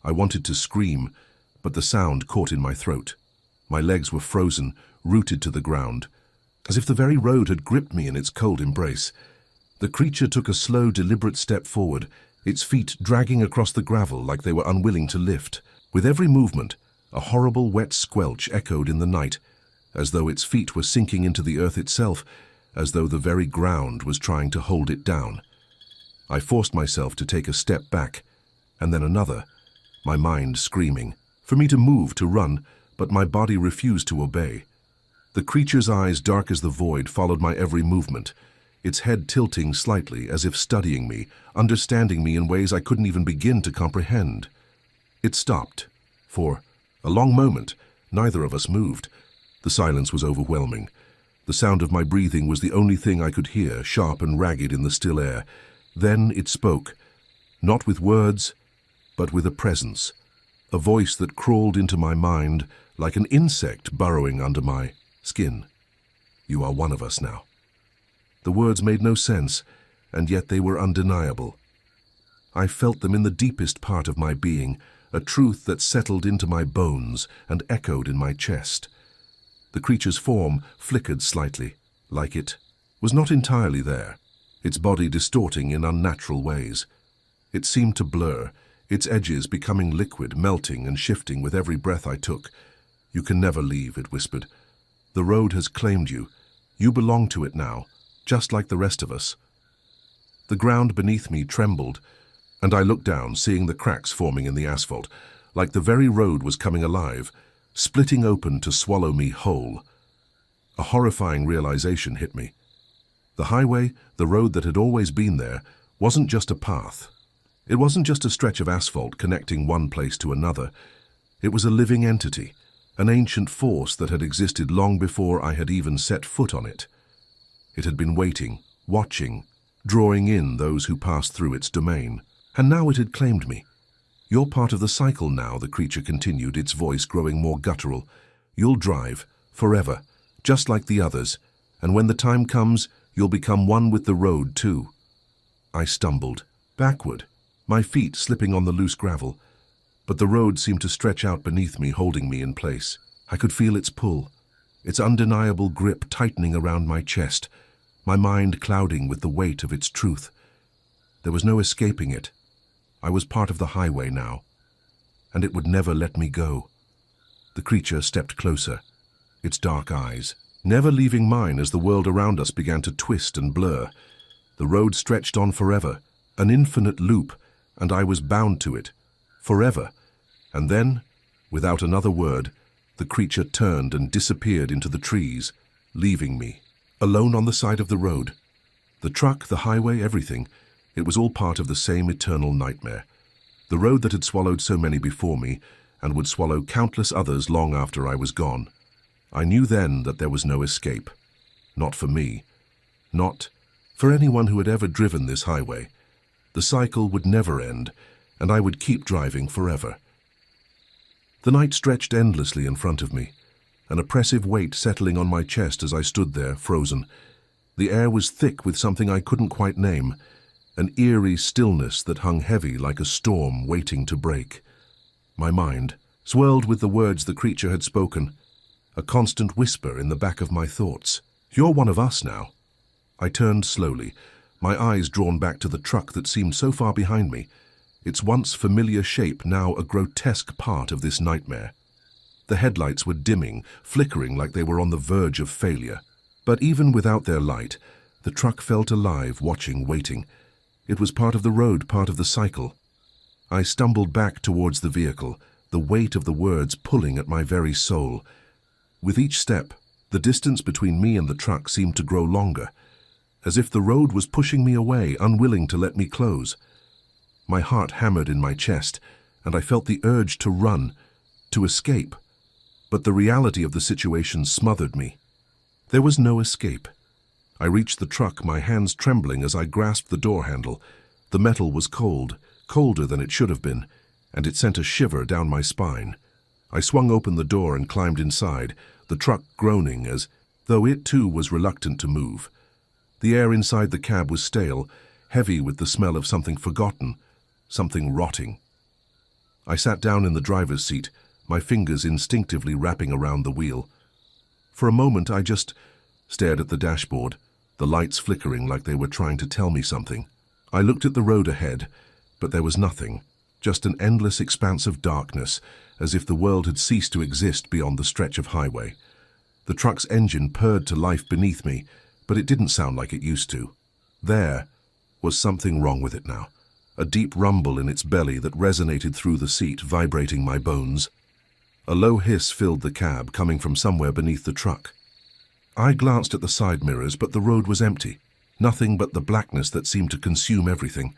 Speaker 1: I wanted to scream, but the sound caught in my throat. My legs were frozen, rooted to the ground, as if the very road had gripped me in its cold embrace. The creature took a slow, deliberate step forward, its feet dragging across the gravel like they were unwilling to lift. With every movement, a horrible wet squelch echoed in the night, as though its feet were sinking into the earth itself, as though the very ground was trying to hold it down. I forced myself to take a step back, and then another, my mind screaming for me to move, to run, but my body refused to obey. The creature's eyes, dark as the void, followed my every movement, its head tilting slightly as if studying me, understanding me in ways I couldn't even begin to comprehend. It stopped. For a long moment, neither of us moved. The silence was overwhelming. The sound of my breathing was the only thing I could hear, sharp and ragged in the still air. Then it spoke, not with words, but with a presence, a voice that crawled into my mind like an insect burrowing under my skin. You are one of us now. The words made no sense, and yet they were undeniable. I felt them in the deepest part of my being, a truth that settled into my bones and echoed in my chest. The creature's form flickered slightly, like it was not entirely there, its body distorting in unnatural ways. It seemed to blur, its edges becoming liquid, melting and shifting with every breath I took. You can never leave, it whispered. The road has claimed you. You belong to it now, just like the rest of us. The ground beneath me trembled, and I looked down, seeing the cracks forming in the asphalt, like the very road was coming alive, splitting open to swallow me whole. A horrifying realization hit me. The highway, the road that had always been there, wasn't just a path. It wasn't just a stretch of asphalt connecting one place to another. It was a living entity, an ancient force that had existed long before I had even set foot on it. It had been waiting, watching, drawing in those who passed through its domain. And now it had claimed me. You're part of the cycle now, the creature continued, its voice growing more guttural. You'll drive, forever, just like the others, and when the time comes, you'll become one with the road too. I stumbled, backward, my feet slipping on the loose gravel, but the road seemed to stretch out beneath me, holding me in place. I could feel its pull, its undeniable grip tightening around my chest, my mind clouding with the weight of its truth. There was no escaping it. I was part of the highway now, and it would never let me go. The creature stepped closer, its dark eyes never leaving mine as the world around us began to twist and blur. The road stretched on forever, an infinite loop, and I was bound to it, forever. And then, without another word, the creature turned and disappeared into the trees, leaving me, alone on the side of the road. The truck, the highway, everything, it was all part of the same eternal nightmare. The road that had swallowed so many before me, and would swallow countless others long after I was gone. I knew then that there was no escape. Not for me. Not for anyone who had ever driven this highway. The cycle would never end, and I would keep driving forever. The night stretched endlessly in front of me, an oppressive weight settling on my chest as I stood there, frozen. The air was thick with something I couldn't quite name, an eerie stillness that hung heavy like a storm waiting to break. My mind swirled with the words the creature had spoken, a constant whisper in the back of my thoughts. You're one of us now. I turned slowly, my eyes drawn back to the truck that seemed so far behind me, its once familiar shape now a grotesque part of this nightmare. The headlights were dimming, flickering like they were on the verge of failure. But even without their light, the truck felt alive, watching, waiting. It was part of the road, part of the cycle. I stumbled back towards the vehicle, the weight of the words pulling at my very soul. With each step, the distance between me and the truck seemed to grow longer, as if the road was pushing me away, unwilling to let me close. My heart hammered in my chest, and I felt the urge to run, to escape. But the reality of the situation smothered me. There was no escape. I reached the truck, my hands trembling as I grasped the door handle. The metal was cold, colder than it should have been, and it sent a shiver down my spine. I swung open the door and climbed inside, the truck groaning as though it too was reluctant to move. The air inside the cab was stale, heavy with the smell of something forgotten, something rotting. I sat down in the driver's seat, my fingers instinctively wrapping around the wheel. For a moment I just stared at the dashboard, the lights flickering like they were trying to tell me something. I looked at the road ahead, but there was nothing, just an endless expanse of darkness, as if the world had ceased to exist beyond the stretch of highway. The truck's engine purred to life beneath me, but it didn't sound like it used to. There was something wrong with it now, a deep rumble in its belly that resonated through the seat, vibrating my bones. A low hiss filled the cab, coming from somewhere beneath the truck. I glanced at the side mirrors, but the road was empty. Nothing but the blackness that seemed to consume everything.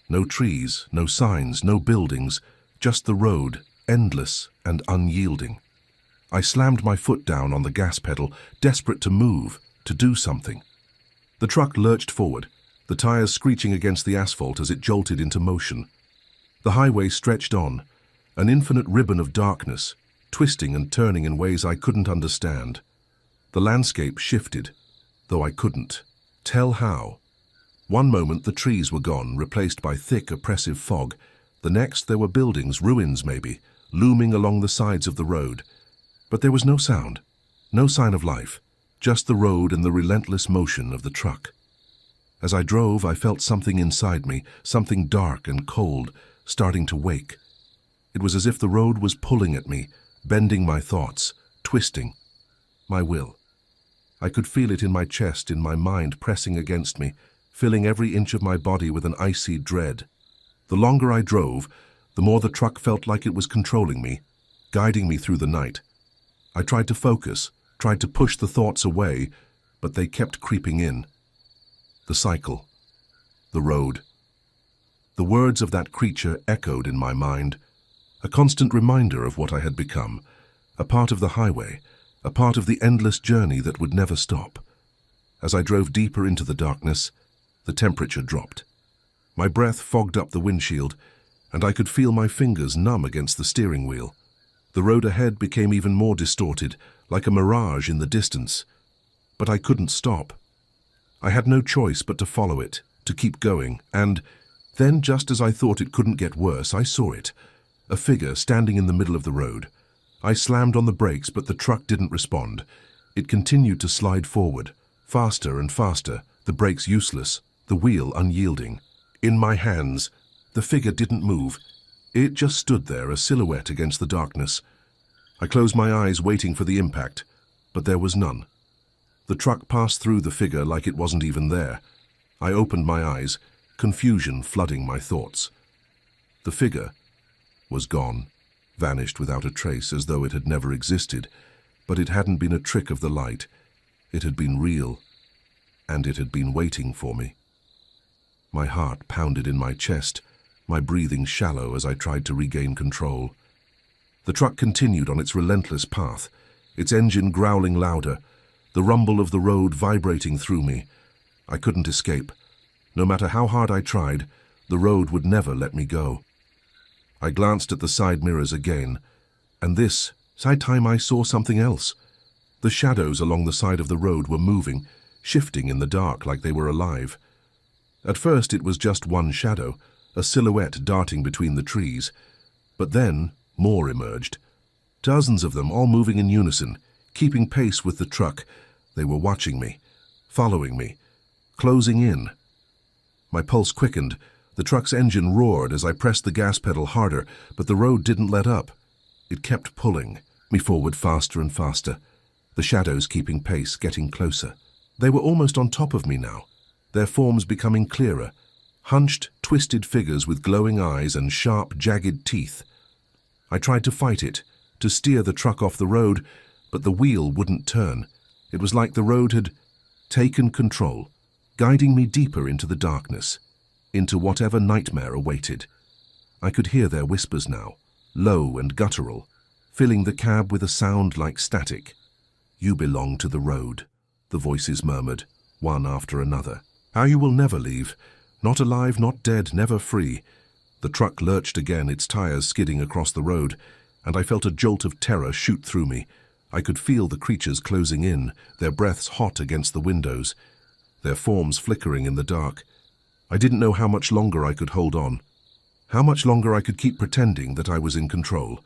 Speaker 1: No trees, no signs, no buildings, just the road, endless and unyielding. I slammed my foot down on the gas pedal, desperate to move, to do something. The truck lurched forward, the tires screeching against the asphalt as it jolted into motion. The highway stretched on, an infinite ribbon of darkness, twisting and turning in ways I couldn't understand. The landscape shifted, though I couldn't tell how. One moment the trees were gone, replaced by thick, oppressive fog. The next there were buildings, ruins maybe, looming along the sides of the road. But there was no sound, no sign of life, just the road and the relentless motion of the truck. As I drove, I felt something inside me, something dark and cold, starting to wake. It was as if the road was pulling at me, bending my thoughts, twisting my will. I could feel it in my chest, in my mind pressing against me, filling every inch of my body with an icy dread. The longer I drove, the more the truck felt like it was controlling me, guiding me through the night. I tried to focus, tried to push the thoughts away, but they kept creeping in. The cycle, the road. The words of that creature echoed in my mind, a constant reminder of what I had become, a part of the highway, a part of the endless journey that would never stop. As I drove deeper into the darkness, the temperature dropped. My breath fogged up the windshield, and I could feel my fingers numb against the steering wheel. The road ahead became even more distorted, like a mirage in the distance. But I couldn't stop. I had no choice but to follow it, to keep going, and then, just as I thought it couldn't get worse, I saw it. A figure standing in the middle of the road. I slammed on the brakes, but the truck didn't respond. It continued to slide forward, faster and faster, the brakes useless, the wheel unyielding. In my hands, the figure didn't move. It just stood there, a silhouette against the darkness. I closed my eyes, waiting for the impact, but there was none. The truck passed through the figure like it wasn't even there. I opened my eyes, confusion flooding my thoughts. The figure was gone, vanished without a trace, as though it had never existed. But it hadn't been a trick of the light. It had been real, and it had been waiting for me. My heart pounded in my chest, my breathing shallow as I tried to regain control. The truck continued on its relentless path, its engine growling louder, the rumble of the road vibrating through me. I couldn't escape. No matter how hard I tried, the road would never let me go. I glanced at the side mirrors again, and this time I saw something else. The shadows along the side of the road were moving, shifting in the dark like they were alive. At first it was just one shadow, a silhouette darting between the trees. But then more emerged. Dozens of them, all moving in unison, keeping pace with the truck. They were watching me, following me, closing in. My pulse quickened. The truck's engine roared as I pressed the gas pedal harder, but the road didn't let up. It kept pulling me forward faster and faster, the shadows keeping pace, getting closer. They were almost on top of me now, their forms becoming clearer, hunched, twisted figures with glowing eyes and sharp, jagged teeth. I tried to fight it, to steer the truck off the road, but the wheel wouldn't turn. It was like the road had taken control, guiding me deeper into the darkness, into whatever nightmare awaited. I could hear their whispers now, low and guttural, filling the cab with a sound like static. "You belong to the road," the voices murmured, one after another. "How you will never leave. Not alive, not dead, never free." The truck lurched again, its tires skidding across the road, and I felt a jolt of terror shoot through me. I could feel the creatures closing in, their breaths hot against the windows, their forms flickering in the dark. I didn't know how much longer I could hold on, how much longer I could keep pretending that I was in control.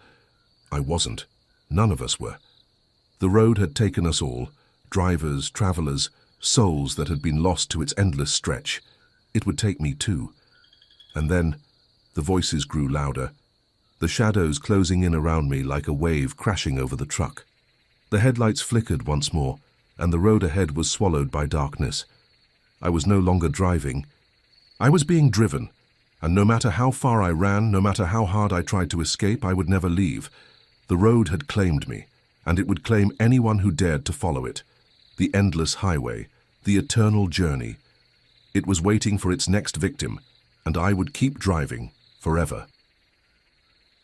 Speaker 1: I wasn't. None of us were. The road had taken us all, drivers, travelers, souls that had been lost to its endless stretch. It would take me too. And then the voices grew louder, the shadows closing in around me like a wave crashing over the truck. The headlights flickered once more, and the road ahead was swallowed by darkness. I was no longer driving. I was being driven, and no matter how far I ran, no matter how hard I tried to escape, I would never leave. The road had claimed me, and it would claim anyone who dared to follow it. The endless highway, the eternal journey. It was waiting for its next victim, and I would keep driving forever.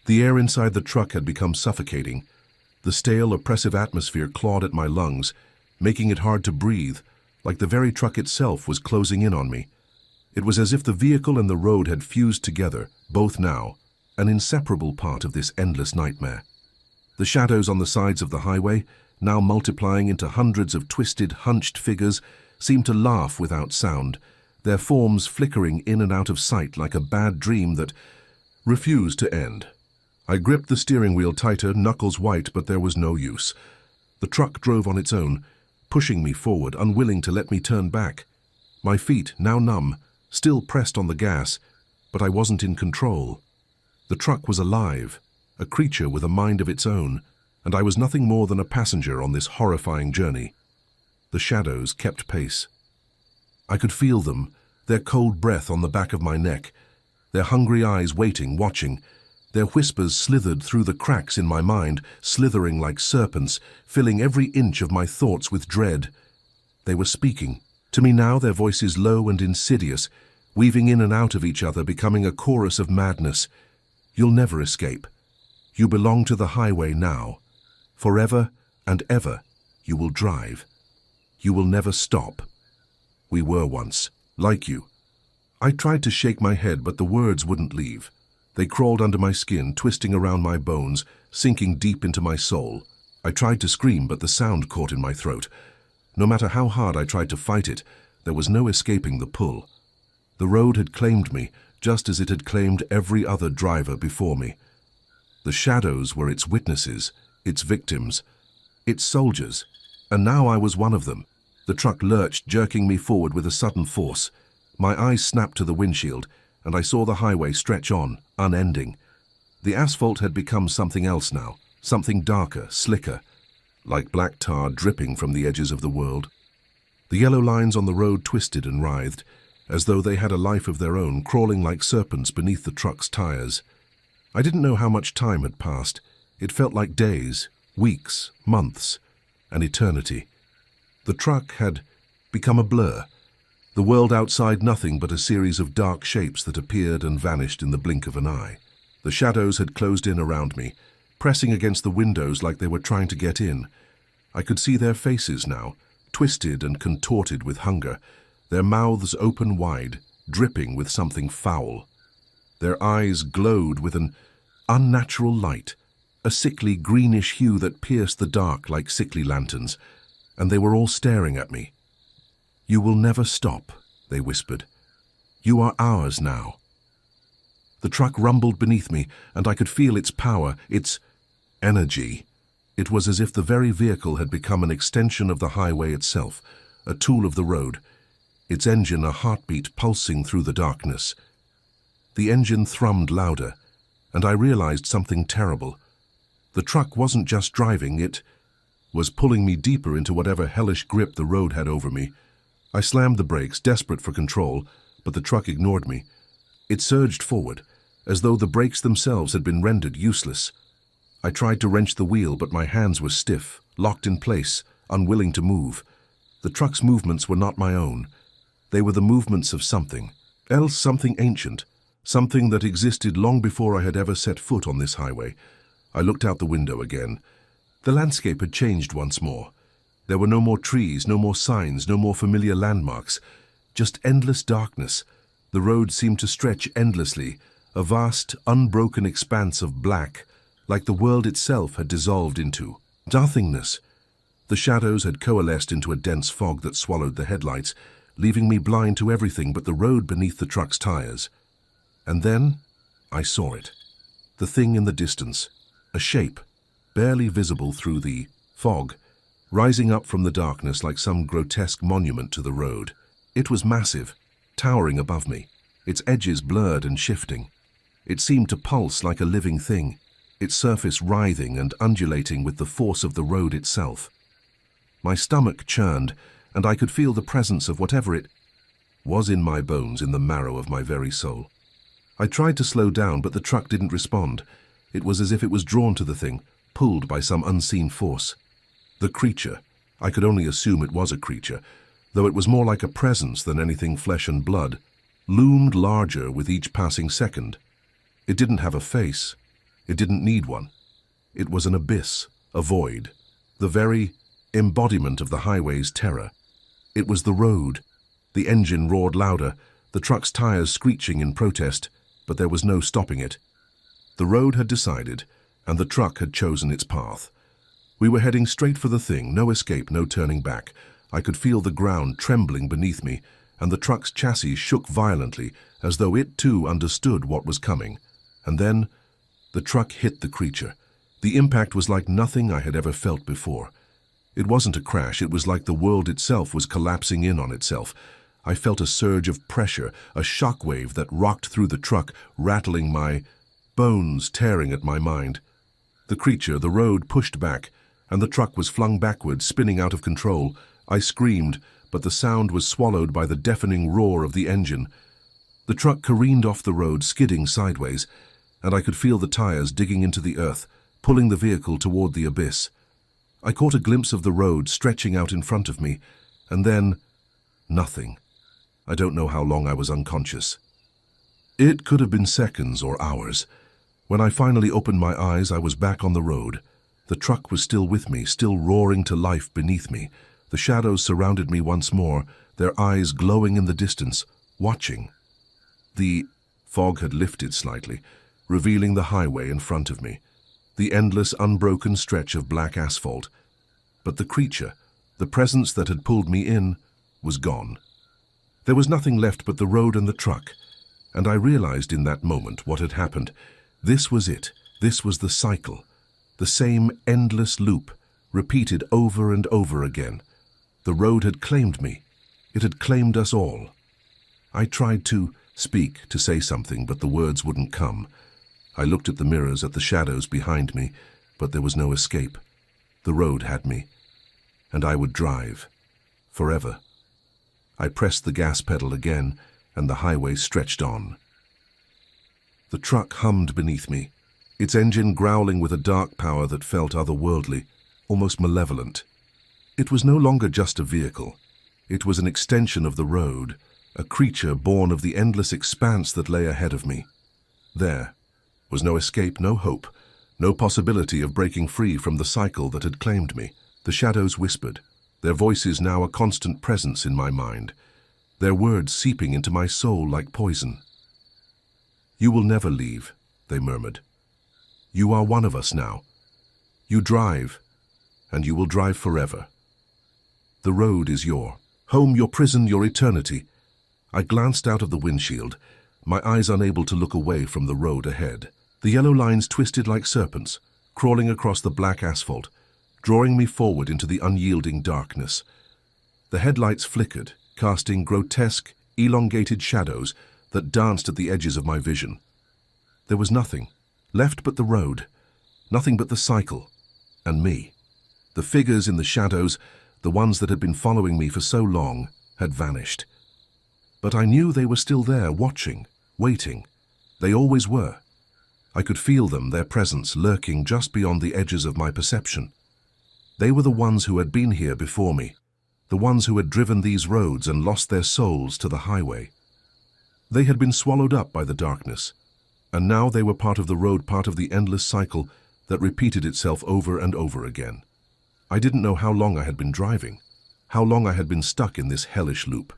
Speaker 1: The air inside the truck had become suffocating. The stale, oppressive atmosphere clawed at my lungs, making it hard to breathe, like the very truck itself was closing in on me. It was as if the vehicle and the road had fused together, both now, an inseparable part of this endless nightmare. The shadows on the sides of the highway, now multiplying into hundreds of twisted, hunched figures, seemed to laugh without sound, their forms flickering in and out of sight like a bad dream that refused to end. I gripped the steering wheel tighter, knuckles white, but there was no use. The truck drove on its own, pushing me forward, unwilling to let me turn back. My feet, now numb, still pressed on the gas, but I wasn't in control. The truck was alive, a creature with a mind of its own, and I was nothing more than a passenger on this horrifying journey. The shadows kept pace. I could feel them, their cold breath on the back of my neck, their hungry eyes waiting, watching. Their whispers slithered through the cracks in my mind, slithering like serpents, filling every inch of my thoughts with dread. They were speaking. To me now, their voices low and insidious, weaving in and out of each other, becoming a chorus of madness. You'll never escape. You belong to the highway now. Forever and ever, you will drive. You will never stop. We were once, like you. I tried to shake my head, but the words wouldn't leave. They crawled under my skin, twisting around my bones, sinking deep into my soul. I tried to scream, but the sound caught in my throat. No matter how hard I tried to fight it, there was no escaping the pull. The road had claimed me, just as it had claimed every other driver before me. The shadows were its witnesses, its victims, its soldiers, and now I was one of them. The truck lurched, jerking me forward with a sudden force. My eyes snapped to the windshield, and I saw the highway stretch on, unending. The asphalt had become something else now, something darker, slicker, like black tar dripping from the edges of the world. The yellow lines on the road twisted and writhed, as though they had a life of their own, crawling like serpents beneath the truck's tires. I didn't know how much time had passed. It felt like days, weeks, months, an eternity. The truck had become a blur. The world outside nothing but a series of dark shapes that appeared and vanished in the blink of an eye. The shadows had closed in around me, pressing against the windows like they were trying to get in. I could see their faces now, twisted and contorted with hunger, their mouths open wide, dripping with something foul. Their eyes glowed with an unnatural light, a sickly greenish hue that pierced the dark like sickly lanterns, and they were all staring at me. "You will never stop," they whispered. "You are ours now." The truck rumbled beneath me, and I could feel its power, its energy. It was as if the very vehicle had become an extension of the highway itself, a tool of the road, its engine a heartbeat pulsing through the darkness. The engine thrummed louder, and I realized something terrible. The truck wasn't just driving, it was pulling me deeper into whatever hellish grip the road had over me. I slammed the brakes, desperate for control, but the truck ignored me. It surged forward, as though the brakes themselves had been rendered useless. I tried to wrench the wheel, but my hands were stiff, locked in place, unwilling to move. The truck's movements were not my own. They were the movements of something else, something ancient, something that existed long before I had ever set foot on this highway. I looked out the window again. The landscape had changed once more. There were no more trees, no more signs, no more familiar landmarks, just endless darkness. The road seemed to stretch endlessly, a vast, unbroken expanse of black, like the world itself had dissolved into nothingness. The shadows had coalesced into a dense fog that swallowed the headlights, leaving me blind to everything but the road beneath the truck's tires. And then I saw it. The thing in the distance, a shape, barely visible through the fog, rising up from the darkness like some grotesque monument to the road. It was massive, towering above me, its edges blurred and shifting. It seemed to pulse like a living thing, its surface writhing and undulating with the force of the road itself. My stomach churned, and I could feel the presence of whatever it was in my bones, in the marrow of my very soul. I tried to slow down, but the truck didn't respond. It was as if it was drawn to the thing, pulled by some unseen force. The creature, I could only assume it was a creature, though it was more like a presence than anything flesh and blood, loomed larger with each passing second. It didn't have a face. It didn't need one. It was an abyss, a void, the very embodiment of the highway's terror. It was the road. The engine roared louder, the truck's tires screeching in protest, but there was no stopping it. The road had decided, and the truck had chosen its path. We were heading straight for the thing, no escape, no turning back. I could feel the ground trembling beneath me, and the truck's chassis shook violently, as though it too understood what was coming. And then, the truck hit the creature. The impact was like nothing I had ever felt before. It wasn't a crash, it was like the world itself was collapsing in on itself. I felt a surge of pressure, a shockwave that rocked through the truck, rattling my bones, tearing at my mind. The creature, the road, pushed back, and the truck was flung backward, spinning out of control. I screamed, but the sound was swallowed by the deafening roar of the engine. The truck careened off the road, skidding sideways, and I could feel the tires digging into the earth, pulling the vehicle toward the abyss. I caught a glimpse of the road stretching out in front of me, and then nothing. I don't know how long I was unconscious. It could have been seconds or hours. When I finally opened my eyes, I was back on the road. The truck was still with me, still roaring to life beneath me. The shadows surrounded me once more, their eyes glowing in the distance, watching. The fog had lifted slightly, revealing the highway in front of me, the endless, unbroken stretch of black asphalt. But the creature, the presence that had pulled me in, was gone. There was nothing left but the road and the truck, and I realized in that moment what had happened. This was it. This was the cycle. The same endless loop, repeated over and over again. The road had claimed me. It had claimed us all. I tried to speak, to say something, but the words wouldn't come. I looked at the mirrors, at the shadows behind me, but there was no escape. The road had me, and I would drive, forever. I pressed the gas pedal again, and the highway stretched on. The truck hummed beneath me, its engine growling with a dark power that felt otherworldly, almost malevolent. It was no longer just a vehicle. It was an extension of the road, a creature born of the endless expanse that lay ahead of me. There was no escape, no hope, no possibility of breaking free from the cycle that had claimed me. The shadows whispered, their voices now a constant presence in my mind, their words seeping into my soul like poison. "You will never leave," they murmured. "You are one of us now. You drive, and you will drive forever. The road is your home, your prison, your eternity." I glanced out of the windshield, my eyes unable to look away from the road ahead. The yellow lines twisted like serpents, crawling across the black asphalt, drawing me forward into the unyielding darkness. The headlights flickered, casting grotesque, elongated shadows that danced at the edges of my vision. There was nothing left but the road, nothing but the cycle, and me. The figures in the shadows, the ones that had been following me for so long, had vanished. But I knew they were still there, watching, waiting. They always were. I could feel them, their presence lurking just beyond the edges of my perception. They were the ones who had been here before me, the ones who had driven these roads and lost their souls to the highway. They had been swallowed up by the darkness, and now they were part of the road, part of the endless cycle that repeated itself over and over again. I didn't know how long I had been driving, how long I had been stuck in this hellish loop.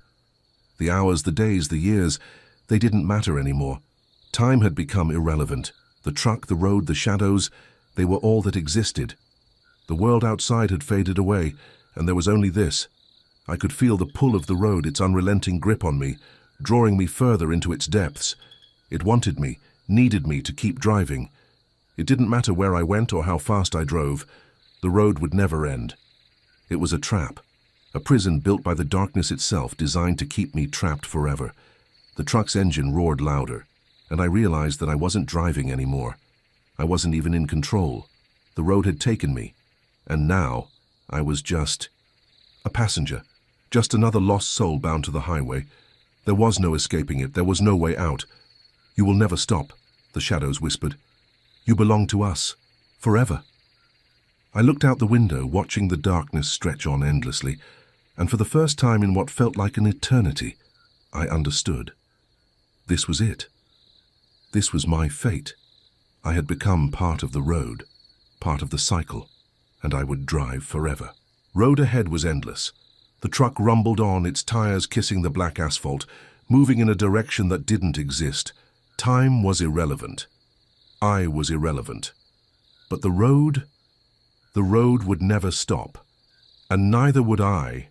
Speaker 1: The hours, the days, the years, they didn't matter anymore. Time had become irrelevant. The truck, the road, the shadows, they were all that existed. The world outside had faded away, and there was only this. I could feel the pull of the road, its unrelenting grip on me, drawing me further into its depths. It wanted me, needed me to keep driving. It didn't matter where I went or how fast I drove. The road would never end. It was a trap, a prison built by the darkness itself, designed to keep me trapped forever. The truck's engine roared louder, and I realized that I wasn't driving anymore. I wasn't even in control. The road had taken me, and now I was just a passenger, just another lost soul bound to the highway. There was no escaping it. There was no way out. "You will never stop," the shadows whispered. "You belong to us, forever." I looked out the window, watching the darkness stretch on endlessly, and for the first time in what felt like an eternity, I understood. This was it. This was my fate. I had become part of the road, part of the cycle. and I would drive forever. Road ahead was endless. The truck rumbled on, its tires kissing the black asphalt, moving in a direction that didn't exist. Time was irrelevant. I was irrelevant. But the road would never stop. And neither would I.